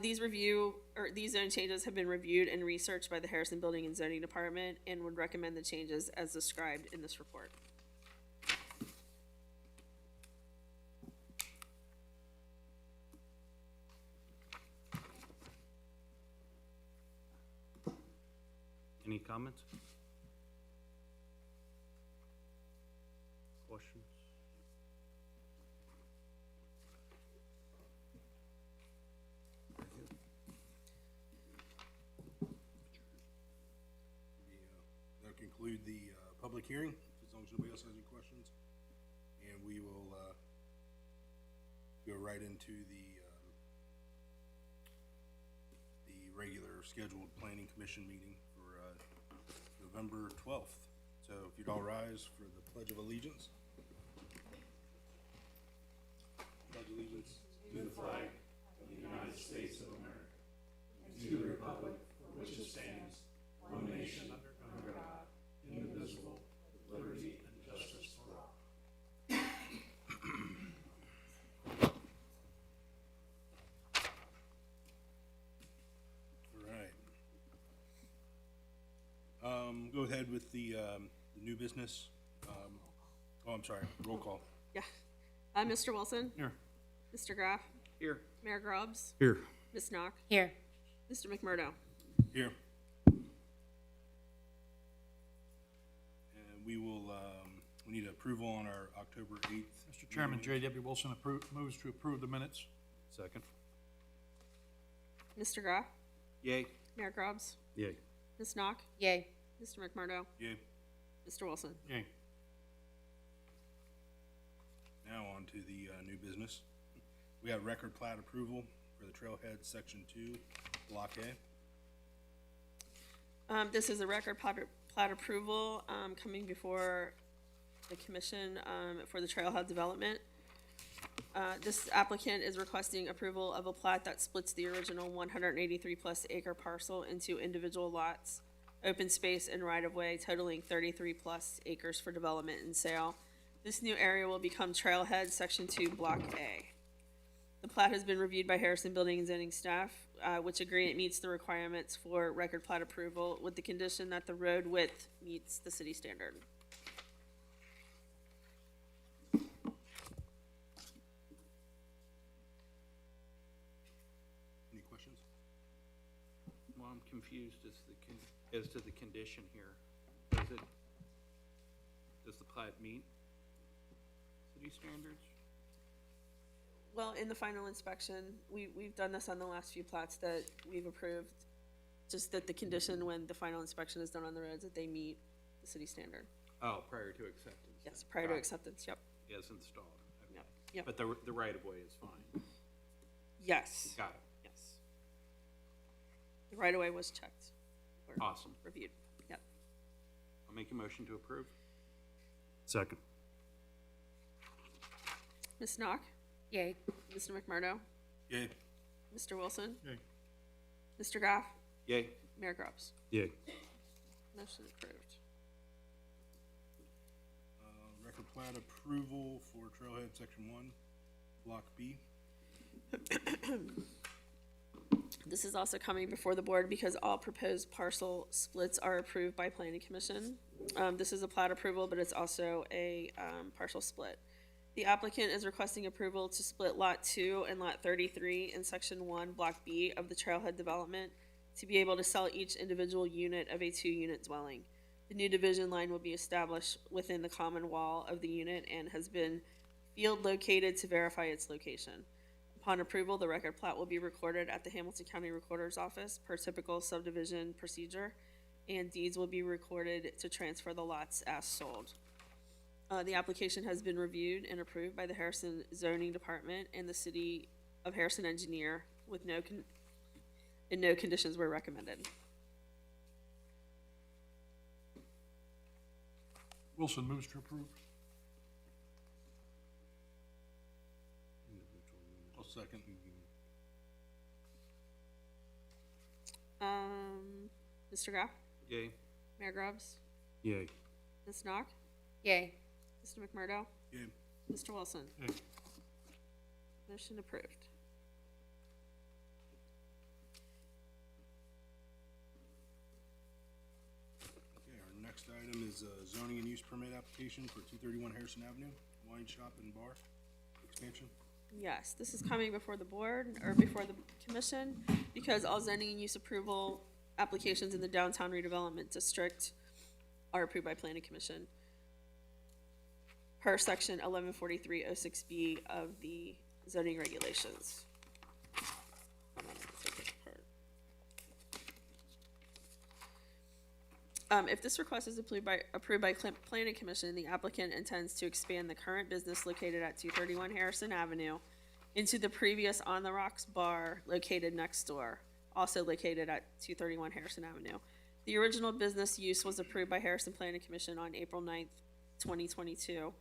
These zone changes have been reviewed and researched by the Harrison Building and Zoning Department and would recommend the changes as described in this report. Any comments? Questions? That'll conclude the public hearing, as long as nobody else has any questions. And we will go right into the regular scheduled planning commission meeting for November 12th. So So if you'd all rise for the Pledge of Allegiance. Pledge allegiance to the flag of the United States of America and to the republic for which it stands, one nation under God, indivisible, with liberty and justice for all. All right. Go ahead with the new business. Oh, I'm sorry, roll call. Yeah. Mr. Wilson? Here. Mr. Graff? Here. Mayor Grubbs? Here. Ms. Knock? Here. Mr. McMurdo? Here. And we will, we need approval on our October 8th. Mr. Chairman, meeting. J.W. Wilson moves to approve the minutes. Second. Mr. Graff? Yay. Mayor Grubbs? Yay. Ms. Knock? Yay. Mr. McMurdo? Yay. Mr. Wilson? Yay. Now on to the new business. We have record plat approval for the Trailhead Section 2, Block A. This is a record plat approval, coming before the commission, for the trailhead development. This applicant is requesting approval of a plat that splits the original 183 plus acre parcel into individual lots, open space and right-of-way totaling 33 plus acres for development and sale. This new area will become Trailhead Section 2, Block A. The plat has been reviewed by Harrison Building and Zoning staff, which agree it meets the requirements for record plat approval with the condition that the road width meets the city standard. Any questions? Well, I'm confused as to the condition here. Does the plat meet city standards? Well, in the final inspection, we've done this on the last few plats that we've approved, just that the condition when the final inspection is done on the roads, that they meet the city standard. Oh, prior to acceptance. Yes, then. prior to Got it. acceptance, yep. Is installed. Okay. Yep, yep. But the right of way is fine. Yes, Got it. yes. The right-of-way was checked. or Awesome. Reviewed, yep. I'll make a motion to approve. Second. Ms. Knock? Yay. Mr. McMurdo? Yay. Mr. Wilson? Yay. Mr. Graff? Yay. Mayor Grubbs? Yay. Motion approved. Record plat approval for Trailhead Section 1, Block B. This is also coming before the board because all proposed parcel splits are approved by planning commission. This is a plat approval, but it's also a, partial split. The applicant is requesting approval to split Lot 2 and Lot 33 in Section 1, Block B of the Trailhead development to be able to sell each individual unit of a 2-unit dwelling. The new division line will be established within the common wall of the unit and has been field located to verify its location. Upon approval, the record plat will be recorded at the Hamilton County Recorder's Office per typical subdivision procedure, and deeds will be recorded to transfer the lots as sold. The application has been reviewed and approved by the Harrison Zoning Department and the City of Harrison Engineer with no conditions were recommended. Wilson moves to approve. I'll second. Mr. Graff? Yay. Mayor Grubbs? Yay. Ms. Knock? Yay. Mr. McMurdo? Yay. Mr. Wilson? Yay. Motion approved. Okay, our next item is a zoning and use permit application for 231 Harrison Avenue, wine shop and bar expansion. Yes, this is coming before the board, or before the commission, because all zoning and use approval applications in the downtown redevelopment district are approved by planning commission per section 1143-06B of the zoning regulations. Hold on, let's take this apart. If this request is approved by planning commission, the applicant intends to expand the current business located at 231 Harrison Avenue into the previous On the Rocks bar located next door, also located at 231 Harrison Avenue. The original business use was approved by Harrison Planning Commission on April 9th, 2022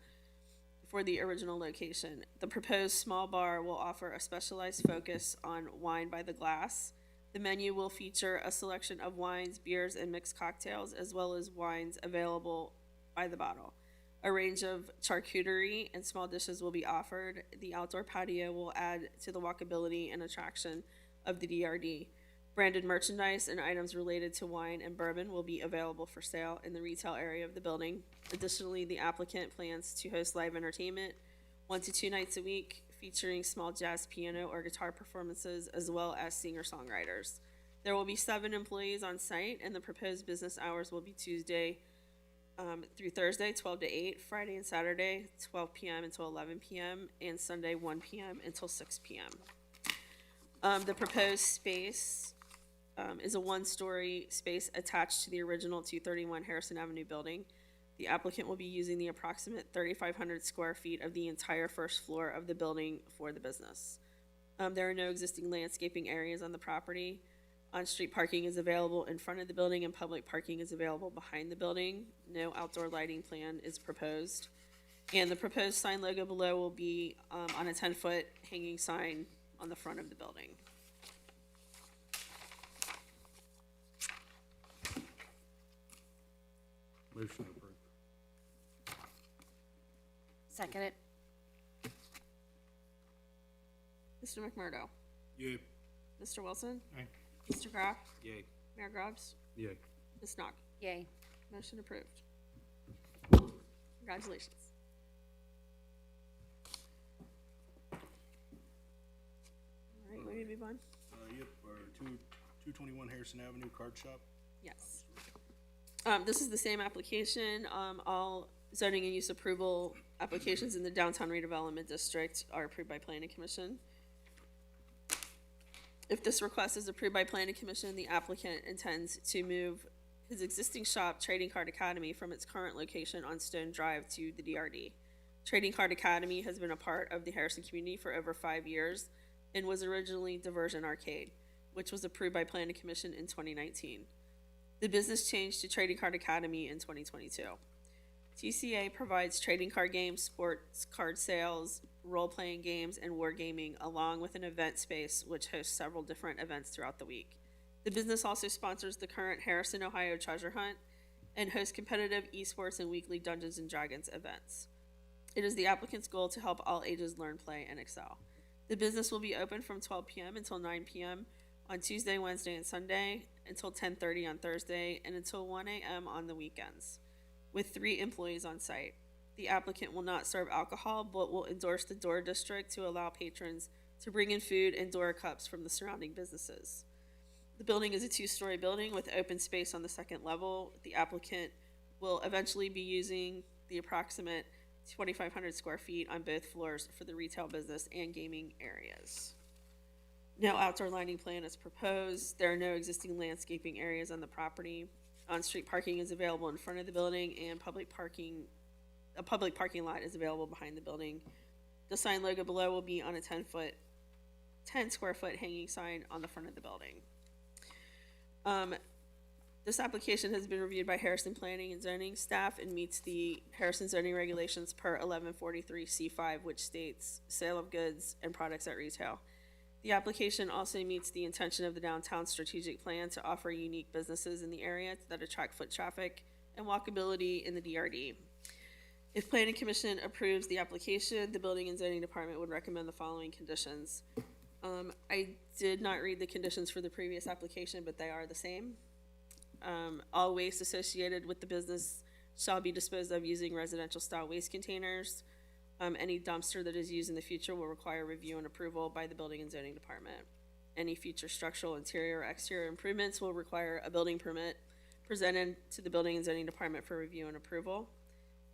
for the original location. The proposed small bar will offer a specialized focus on wine by the glass. The menu will feature a selection of wines, beers, and mixed cocktails, as well as wines available by the bottle. A range of charcuterie and small dishes will be offered. The outdoor patio will add to the walkability and attraction of the DRD. Branded merchandise and items related to wine and bourbon will be available for sale in the retail area of the building. Additionally, the applicant plans to host live entertainment 1 to 2 nights a week, featuring small jazz, piano, or guitar performances, as well as singer-songwriters. There will be 7 employees on site, and the proposed business hours will be Tuesday through Thursday, 12 to 8, Friday and Saturday, 12 p.m. until 11 p.m., and Sunday, 1 p.m. until 6 p.m. The proposed space is a 1-story space attached to the original 231 Harrison Avenue building. The applicant will be using the approximate 3,500 square feet of the entire first floor of the building for the business. There are no existing landscaping areas on the property. On-street parking is available in front of the building, and public parking is available behind the building. No outdoor lighting plan is proposed. And the proposed sign logo below will be on a 10-foot hanging sign on the front of the building. Motion approved. Second it. Mr. McMurdo? Yay. Mr. Wilson? Aye. Mr. Graff? Yay. Mayor Grubbs? Yay. Ms. Knock? Yay. Motion approved. Congratulations. All right, ready to move on? Yep, our 221 Harrison Avenue card shop. Yes. This is the same application. All zoning and use approval applications in the downtown redevelopment district are approved by planning commission. If this request is approved by planning commission, the applicant intends to move his existing shop, Trading Card Academy, from its current location on Stone Drive to the DRD. Trading Card Academy has been a part of the Harrison community for over 5 years and was originally Diversion Arcade, which was approved by planning commission in 2019. The business changed to Trading Card Academy in 2022. TCA provides trading card games, sports card sales, role-playing games, and wargaming, along with an event space which hosts several different events throughout the week. The business also sponsors the current Harrison, Ohio Treasure Hunt and hosts competitive esports and weekly Dungeons & Dragons events. It is the applicant's goal to help all ages learn, play, and excel. The business will be open from 12 p.m. until 9 p.m. on Tuesday, Wednesday, and Sunday, until 10:30 on Thursday, and until 1 a.m. on the weekends, with 3 employees on site. The applicant will not serve alcohol, but will endorse the door district to allow patrons to bring in food and door cups from the surrounding businesses. The building is a 2-story building with open space on the 2nd level. The applicant will eventually be using the approximate 2,500 square feet on both floors for the retail business and gaming areas. No outdoor lighting plan is proposed. There are no existing landscaping areas on the property. On-street parking is available in front of the building, and a public parking lot is available behind the building. The sign logo below will be on a 10 square foot hanging sign on the front of the building. This application has been reviewed by Harrison Planning and Zoning staff and meets the Harrison zoning regulations per 1143C5, which states sale of goods and products at retail. The application also meets the intention of the downtown strategic plan to offer unique businesses in the area that attract foot traffic and walkability in the DRD. If Planning Commission approves the application, the Building and Zoning Department would recommend the following conditions. I did not read the conditions for the previous application, but they are the same. All waste associated with the business shall be disposed of using residential style waste containers. Any dumpster that is used in the future will require review and approval by the Building and Zoning Department. Any future structural, interior, or exterior improvements will require a building permit presented to the Building and Zoning Department for review and approval.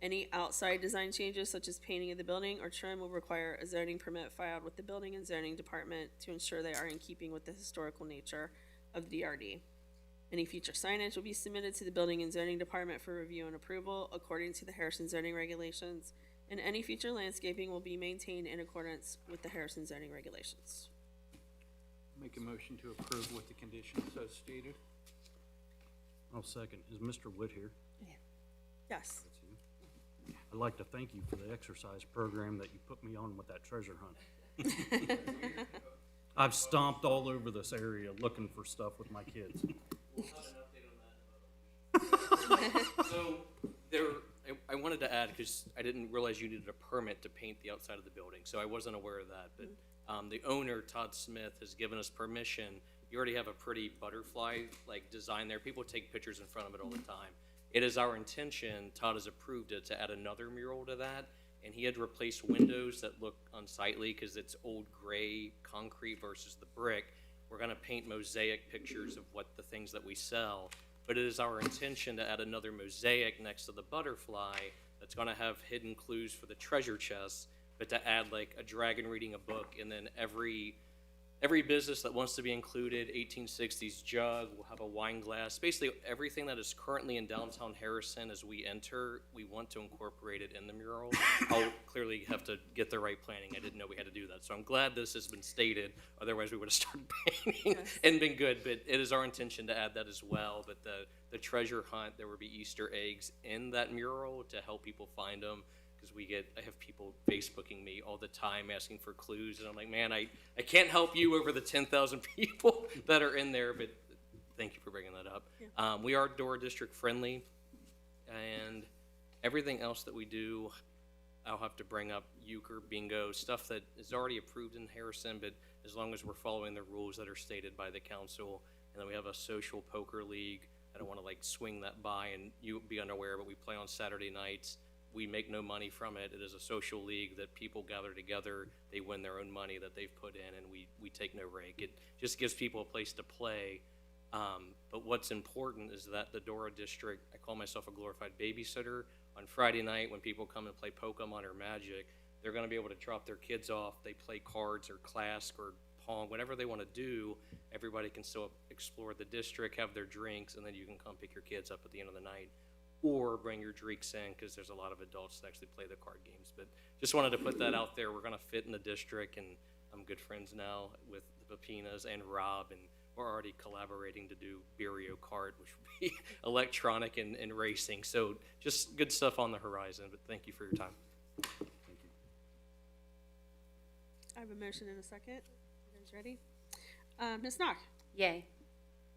Any outside design changes, such as painting of the building or trim, will require a zoning permit filed with the Building and Zoning Department to ensure they are in keeping with the historical nature of the DRD. Any future signage will be submitted to the Building and Zoning Department for review and approval according to the Harrison zoning regulations, and any future landscaping will be maintained in accordance with the Harrison zoning regulations. Make a motion to approve with the conditions as stated. I'll second. Is Mr. Wood here? Yes. That's you. I'd like to thank you for the exercise program that you put me on with that treasure hunt. I've stomped all over this area looking for stuff with my kids. So there, I wanted to add, because I didn't realize you needed a permit to paint the outside of the building, so I wasn't aware of that, but the owner, Todd Smith, has given us permission. You already have a pretty butterfly like design there. People take pictures in front of it all the time. It is our intention, Todd has approved it, to add another mural to that, and he had to replace windows that look unsightly because it's old gray concrete versus the brick. We're gonna paint mosaic pictures of what the things that we sell, but it is our intention to add another mosaic next to the butterfly that's gonna have hidden clues for the treasure chests, but to add like a dragon reading a book, and then every business that wants to be included, 1860s jug, will have a wine glass. Basically, everything that is currently in downtown Harrison as we enter, we want to incorporate it in the mural. I'll clearly have to get the right planning. I didn't know we had to do that. So I'm glad this has been stated. Otherwise, we would have started painting and been good. But it is our intention to add that as well. But the treasure hunt, there will be Easter eggs in that mural to help people find them. Because I have people Facebooking me all the time asking for clues, and I'm like, man, I can't help you over the 10,000 people that are in there, but thank you for bringing that up. Yeah. We are Dora District friendly, and everything else that we do, I'll have to bring up euchre, bingo, stuff that is already approved in Harrison, but as long as we're following the rules that are stated by the council. And then we have a social poker league. I don't want to like swing that by and you be unaware, but we play on Saturday nights. We make no money from it. It is a social league that people gather together. They win their own money that they've put in, and we take no rake. It just gives people a place to play. But what's important is that the Dora District, I call myself a glorified babysitter. On Friday night, when people come and play Pokemon or Magic, they're going to be able to drop their kids off. They play cards or Clask or Pong, whatever they want to do. Everybody can still explore the district, have their drinks, and then you can come pick your kids up at the end of the night. Or bring your drinks in, because there's a lot of adults that actually play the card games. But just wanted to put that out there. We're going to fit in the district, and I'm good friends now with the Papinas and Rob, and we're already collaborating to do Beerio Kart, which would be electronic and racing. So just good stuff on the horizon, but thank you for your time. Thank you. I have a motion and a second. You guys ready? Ms. Knock? Yay.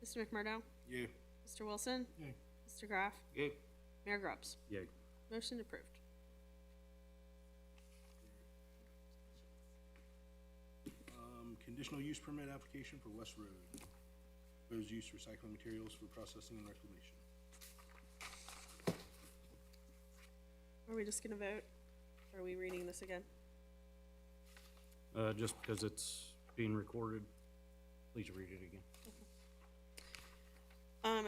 Mr. McMurdo? Yeah. Mr. Wilson? Yay. Mr. Graff? Yay. Mayor Grubbs? Yay. Motion approved. Conditional use permit application for West Road. Proposed use recycling materials for processing and reclamation. Are we just gonna vote? Or are we reading this again? Just because it's being recorded, please read it again.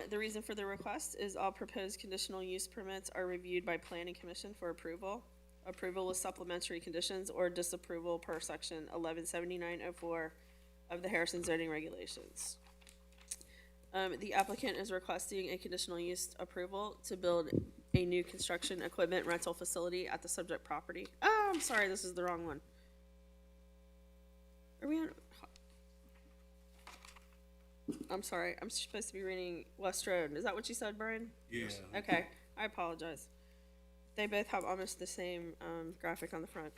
The reason for the request is all proposed conditional use permits are reviewed by Planning Commission for approval. Approval with supplementary conditions or disapproval per section 117904 of the Harrison zoning regulations. The applicant is requesting a conditional use approval to build a new construction equipment rental facility at the subject property. Oh, I'm sorry, this is the wrong one. Are we on? I'm sorry, I'm supposed to be reading West Road. Is that what you said, Brian? Yeah. Okay, I apologize. They both have almost the same graphic on the front.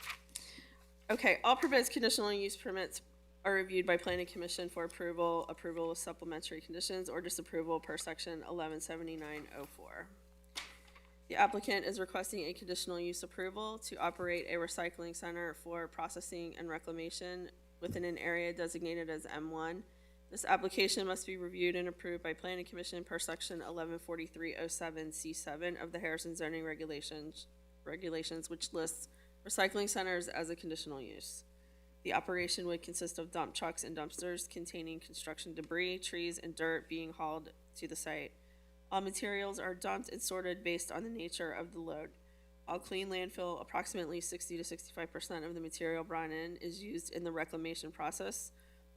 Okay, all proposed conditional use permits are reviewed by Planning Commission for approval, approval with supplementary conditions, or disapproval per section 117904. The applicant is requesting a conditional use approval to operate a recycling center for processing and reclamation within an area designated as M1. This application must be reviewed and approved by Planning Commission per section 114307C7 of the Harrison zoning regulations, which lists recycling centers as a conditional use. The operation would consist of dump trucks and dumpsters containing construction debris, trees, and dirt being hauled to the site. All materials are dumped and sorted based on the nature of the load. All clean landfill, approximately 60 to 65% of the material brought in, is used in the reclamation process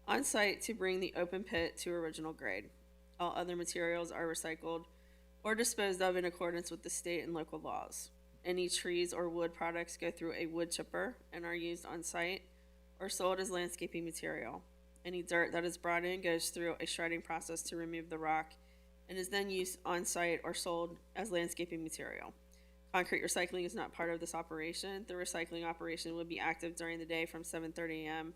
on site to bring the open pit to original grade. All other materials are recycled or disposed of in accordance with the state and local laws. Any trees or wood products go through a wood chipper and are used on site or sold as landscaping material. Any dirt that is brought in goes through a shredding process to remove the rock and is then used on-site or sold as landscaping material. Concrete recycling is not part of this operation. The recycling operation would be active during the day from 7:30 a.m.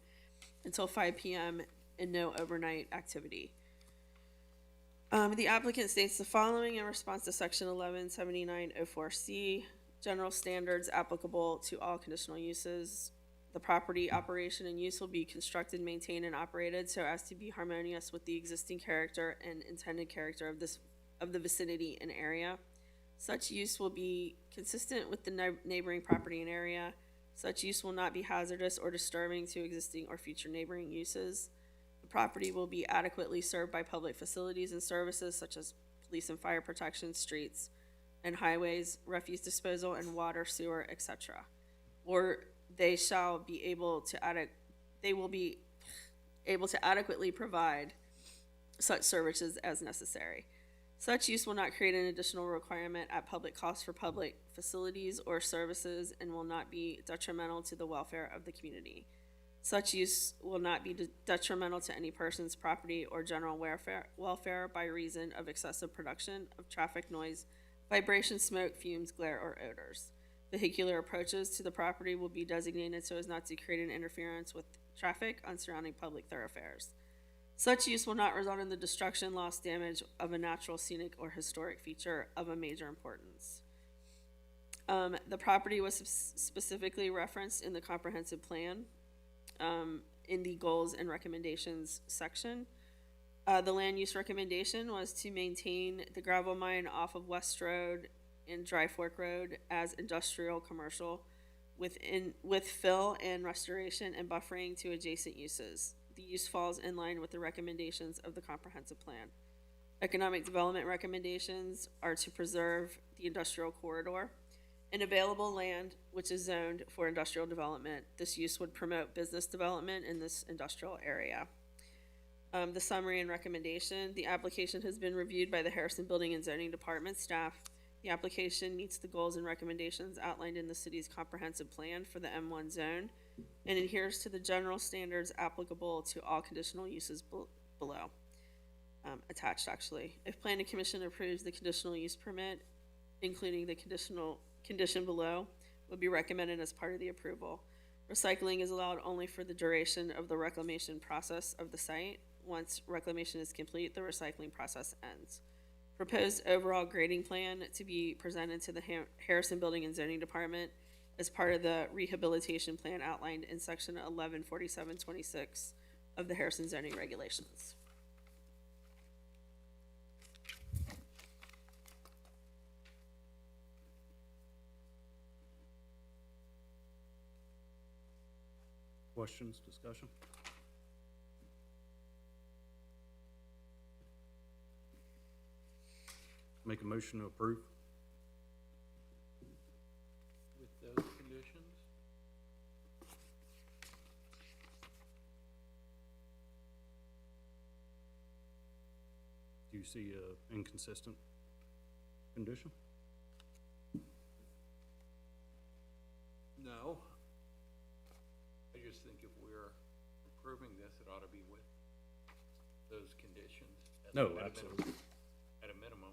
until 5 p.m. and no overnight activity. The applicant states the following in response to section 117904C, general standards applicable to all conditional uses. The property operation and use will be constructed, maintained, and operated so as to be harmonious with the existing character and intended character of the vicinity and area. Such use will be consistent with the neighboring property and area. Such use will not be hazardous or disturbing to existing or future neighboring uses. The property will be adequately served by public facilities and services such as police and fire protection, streets and highways, refuse disposal, and water, sewer, etc. Or they will be able to adequately provide such services as necessary. Such use will not create an additional requirement at public cost for public facilities or services and will not be detrimental to the welfare of the community. Such use will not be detrimental to any person's property or general welfare by reason of excessive production of traffic noise, vibration, smoke, fumes, glare, or odors. Vehicular approaches to the property will be designated so as not to create an interference with traffic on surrounding public thoroughfares. Such use will not result in the destruction, loss, damage of a natural, scenic, or historic feature of a major importance. The property was specifically referenced in the comprehensive plan in the goals and recommendations section. The land use recommendation was to maintain the gravel mine off of West Road and Dry Fork Road as industrial commercial with fill and restoration and buffering to adjacent uses. The use falls in line with the recommendations of the comprehensive plan. Economic development recommendations are to preserve the industrial corridor and available land which is zoned for industrial development. This use would promote business development in this industrial area. The summary and recommendation: the application has been reviewed by the Harrison Building and Zoning Department staff. The application meets the goals and recommendations outlined in the city's comprehensive plan for the M1 zone and adheres to the general standards applicable to all conditional uses below. Attached, actually. If Planning Commission approves the conditional use permit, including the condition below, would be recommended as part of the approval. Recycling is allowed only for the duration of the reclamation process of the site. Once reclamation is complete, the recycling process ends. Proposed overall grading plan to be presented to the Harrison Building and Zoning Department as part of the rehabilitation plan outlined in section 114726 of the Harrison zoning regulations. Questions, discussion? Make a motion to approve. With those conditions? Do you see a inconsistent condition? No. I just think if we're approving this, it ought to be with those conditions. No, at a absolutely. minimum. At a minimum.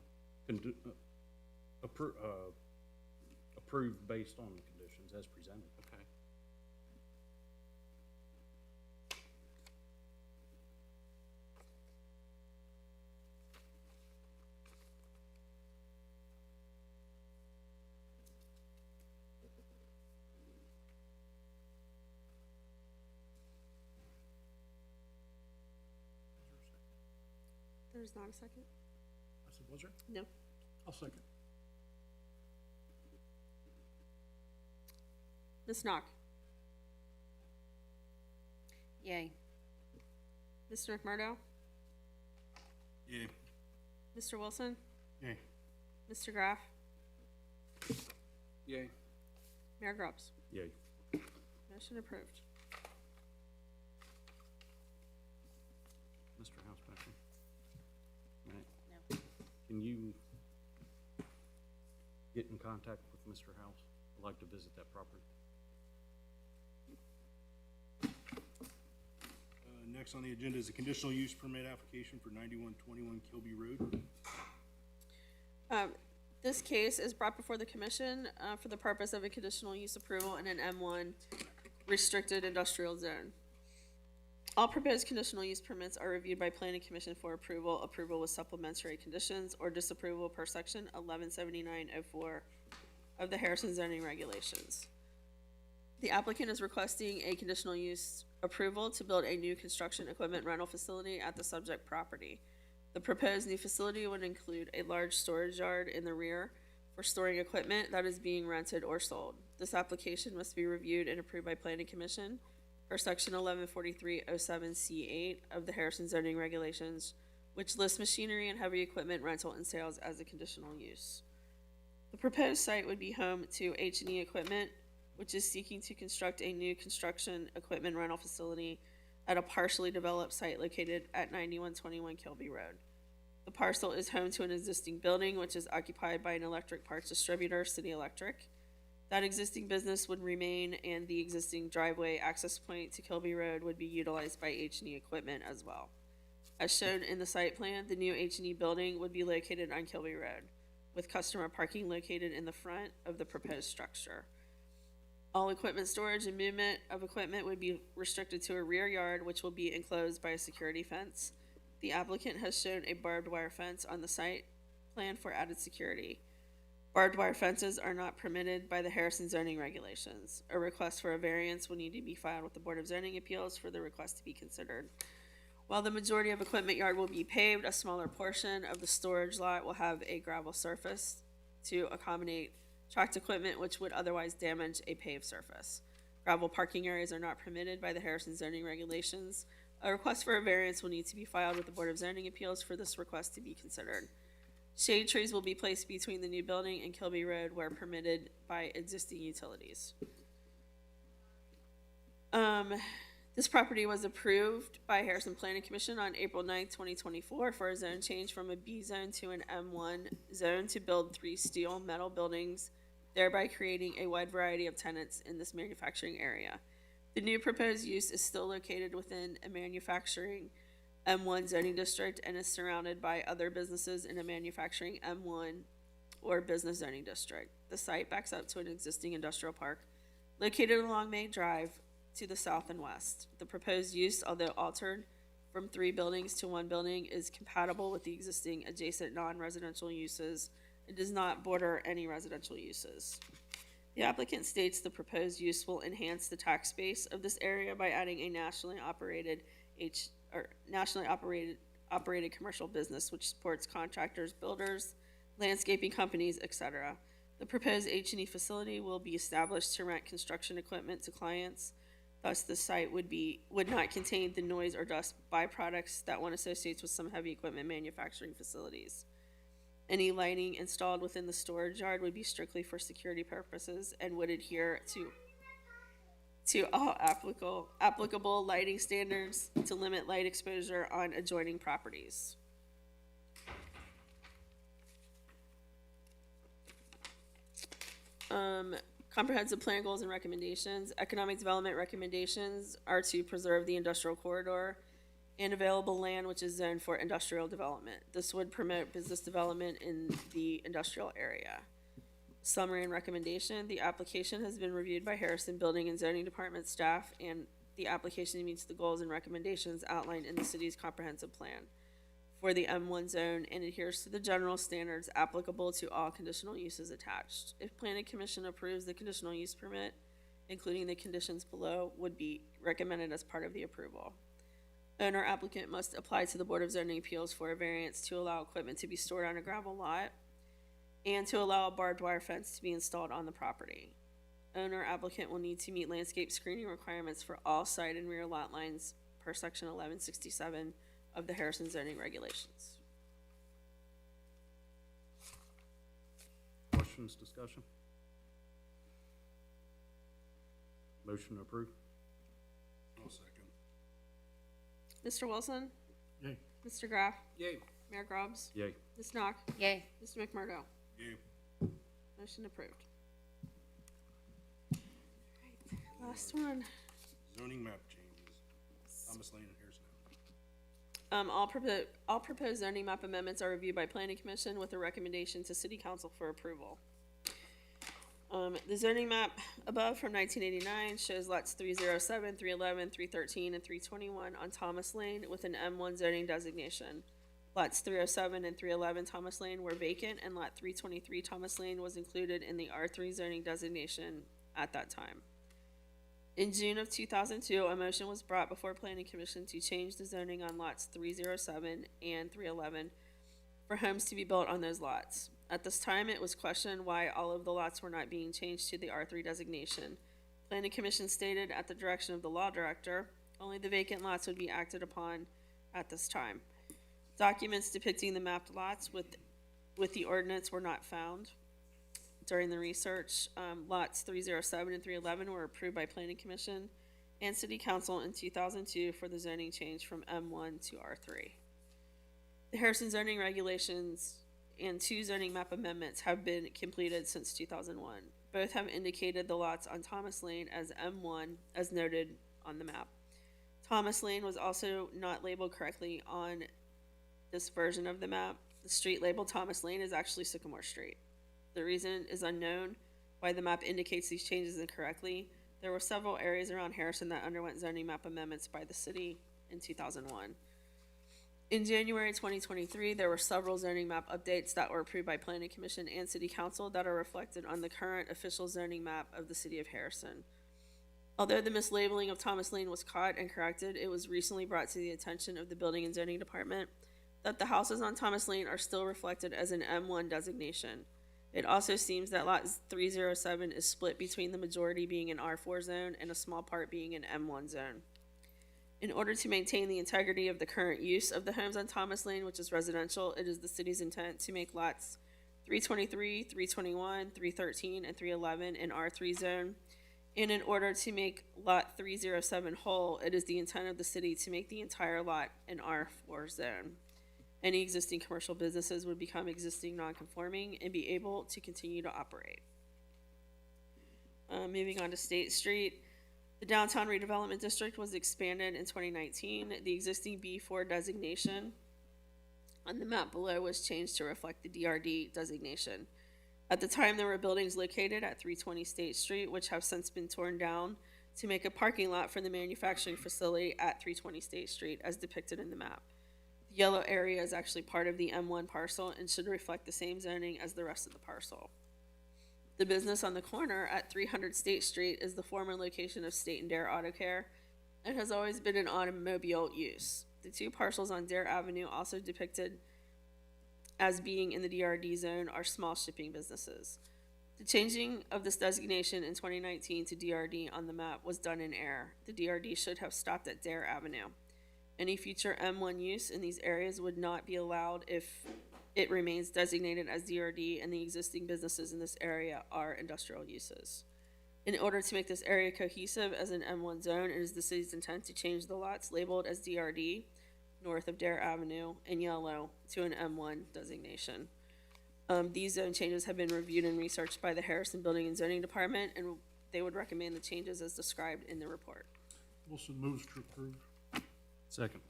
Approved based on the conditions as presented. Okay. There's not a second? I said, was there? No. I'll second. Ms. Knock? Yay. Mr. McMurdo? Yay. Mr. Wilson? Yay. Mr. Graff? Yay. Mayor Grubbs? Yay. Motion approved. Mr. House back here. Right. No. Can you get in contact with Mr. House? I'd like to visit that property. Next on the agenda is a conditional use permit application for 9121 Kilby Road. This case is brought before the commission for the purpose of a conditional use approval in an M1 restricted industrial zone. All proposed conditional use permits are reviewed by planning commission for approval, approval with supplementary conditions, or disapproval per section 117904 of the Harrison zoning regulations. The applicant is requesting a conditional use approval to build a new construction equipment rental facility at the subject property. The proposed new facility would include a large storage yard in the rear for storing equipment that is being rented or sold. This application must be reviewed and approved by planning commission per section 114307C8 of the Harrison zoning regulations, which lists machinery and heavy equipment rental and sales as a conditional use. The proposed site would be home to H&E Equipment, which is seeking to construct a new construction equipment rental facility at a partially developed site located at 9121 Kilby Road. The parcel is home to an existing building, which is occupied by an electric parts distributor, City Electric. That existing business would remain, and the existing driveway access point to Kilby Road would be utilized by H&E Equipment as well. As shown in the site plan, the new H&E building would be located on Kilby Road, with customer parking located in the front of the proposed structure. All equipment storage and movement of equipment would be restricted to a rear yard, which will be enclosed by a security fence. The applicant has shown a barbed wire fence on the site plan for added security. Barbed wire fences are not permitted by the Harrison zoning regulations. A request for a variance will need to be filed with the Board of Zoning Appeals for the request to be considered. While the majority of equipment yard will be paved, a smaller portion of the storage lot will have a gravel surface to accommodate tracked equipment which would otherwise damage a paved surface. Gravel parking areas are not permitted by the Harrison zoning regulations. A request for a variance will need to be filed with the Board of Zoning Appeals for this request to be considered. Shade trees will be placed between the new building and Kilby Road where permitted by existing utilities. This property was approved by Harrison Planning Commission on April 9th, 2024 for a zone change from a B zone to an M1 zone to build 3 steel metal buildings, thereby creating a wide variety of tenants in this manufacturing area. The new proposed use is still located within a manufacturing M1 zoning district and is surrounded by other businesses in a manufacturing M1 or business zoning district. The site backs up to an existing industrial park located along Main Drive to the south and west. The proposed use, although altered from 3 buildings to 1 building, is compatible with the existing adjacent non-residential uses and does not border any residential uses. The applicant states the proposed use will enhance the tax base of this area by adding a nationally operated commercial business which supports contractors, builders, landscaping companies, etc. The proposed H&E facility will be established to rent construction equipment to clients. Thus, the site would not contain the noise or dust byproducts that one associates with some heavy equipment manufacturing facilities. Any lighting installed within the storage yard would be strictly for security purposes and would adhere to all applicable lighting standards to limit light exposure on adjoining properties. Comprehensive plan goals and recommendations. Economic development recommendations are to preserve the industrial corridor and available land which is zoned for industrial development. This would promote business development in the industrial area. Summary and recommendation. The application has been reviewed by Harrison Building and Zoning Department staff, and the application meets the goals and recommendations outlined in the city's comprehensive plan for the M1 zone and adheres to the general standards applicable to all conditional uses attached. If Planning Commission approves the conditional use permit, including the conditions below, would be recommended as part of the approval. Owner applicant must apply to the Board of Zoning Appeals for a variance to allow equipment to be stored on a gravel lot and to allow a barbed wire fence to be installed on the property. Owner applicant will need to meet landscape screening requirements for all side and rear lot lines per section 1167 of the Harrison zoning regulations. Questions, discussion? Motion approved. I'll second. Mr. Wilson? Yay. Mr. Graff? Yay. Mayor Grubbs? Yay. Ms. Knock? Yay. Mr. McMurdo? Yay. Motion approved. Alright, last one. Zoning map changes. Thomas Lane and Harrison Avenue. All proposed zoning map amendments are reviewed by planning commission with a recommendation to city council for approval. The zoning map above from 1989 shows lots 307, 311, 313, and 321 on Thomas Lane with an M1 zoning designation. Lots 307 and 311 Thomas Lane were vacant, and lot 323 Thomas Lane was included in the R3 zoning designation at that time. In June of 2002, a motion was brought before Planning Commission to change the zoning on lots 307 and 311 for homes to be built on those lots. At this time, it was questioned why all of the lots were not being changed to the R3 designation. Planning Commission stated at the direction of the law director, only the vacant lots would be acted upon at this time. Documents depicting the mapped lots with the ordinance were not found during the research. Lots 307 and 311 were approved by Planning Commission and City Council in 2002 for the zoning change from M1 to R3. The Harrison zoning regulations and 2 zoning map amendments have been completed since 2001. Both have indicated the lots on Thomas Lane as M1 as noted on the map. Thomas Lane was also not labeled correctly on this version of the map. The street labeled Thomas Lane is actually Sycamore Street. The reason is unknown why the map indicates these changes incorrectly. There were several areas around Harrison that underwent zoning map amendments by the city in 2001. In January 2023, there were several zoning map updates that were approved by Planning Commission and City Council that are reflected on the current official zoning map of the city of Harrison. Although the mislabeling of Thomas Lane was caught and corrected, it was recently brought to the attention of the Building and Zoning Department that the houses on Thomas Lane are still reflected as an M1 designation. It also seems that lot 307 is split between the majority being an R4 zone and a small part being an M1 zone. In order to maintain the integrity of the current use of the homes on Thomas Lane, which is residential, it is the city's intent to make lots 323, 321, 313, and 311 an R3 zone. And in order to make lot 307 whole, it is the intent of the city to make the entire lot an R4 zone. Any existing commercial businesses would become existing non-conforming and be able to continue to operate. Moving on to State Street. The Downtown Redevelopment District was expanded in 2019. The existing B4 designation on the map below was changed to reflect the DRD designation. At the time, there were buildings located at 320 State Street, which have since been torn down to make a parking lot for the manufacturing facility at 320 State Street, as depicted in the map. The yellow area is actually part of the M1 parcel and should reflect the same zoning as the rest of the parcel. The business on the corner at 300 State Street is the former location of State and Dare Auto Care and has always been an automobile use. The 2 parcels on Dare Avenue, also depicted as being in the DRD zone, are small shipping businesses. The changing of this designation in 2019 to DRD on the map was done in error. The DRD should have stopped at Dare Avenue. Any future M1 use in these areas would not be allowed if it remains designated as DRD and the existing businesses in this area are industrial uses. In order to make this area cohesive as an M1 zone, it is the city's intent to change the lots labeled as DRD north of Dare Avenue in yellow to an M1 designation. These zone changes have been reviewed and researched by the Harrison Building and Zoning Department, and they would recommend the changes as described in the report. Wilson moves to approve. Second.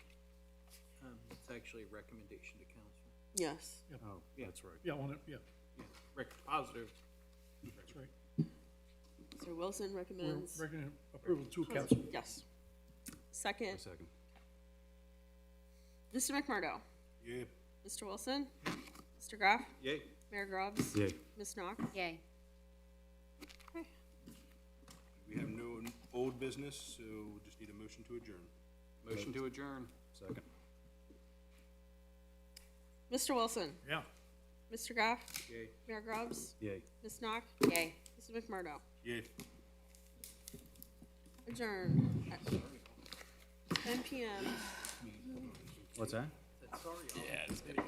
It's actually a recommendation to council. Yes. Yep. Oh, that's right. Yeah, on it, yeah, Positive. that's right. So Wilson We're recommends. recommending approval to council. Yes. Second, Second. Mr. McMurdo. Yeah. Mr. Wilson. Mr. Graff. Yay. Mayor Grubbs. Yay. Ms. Knock. Yay. We have no old business, so we just need a motion to adjourn. Motion to adjourn. Second. Mr. Wilson. Yeah. Mr. Graff. Yay. Mayor Grubbs. Yay. Ms. Knock. Yay. Mr. McMurdo. Yeah. Adjourn at 10 p.m. What's that? Sorry. Yeah, it's getting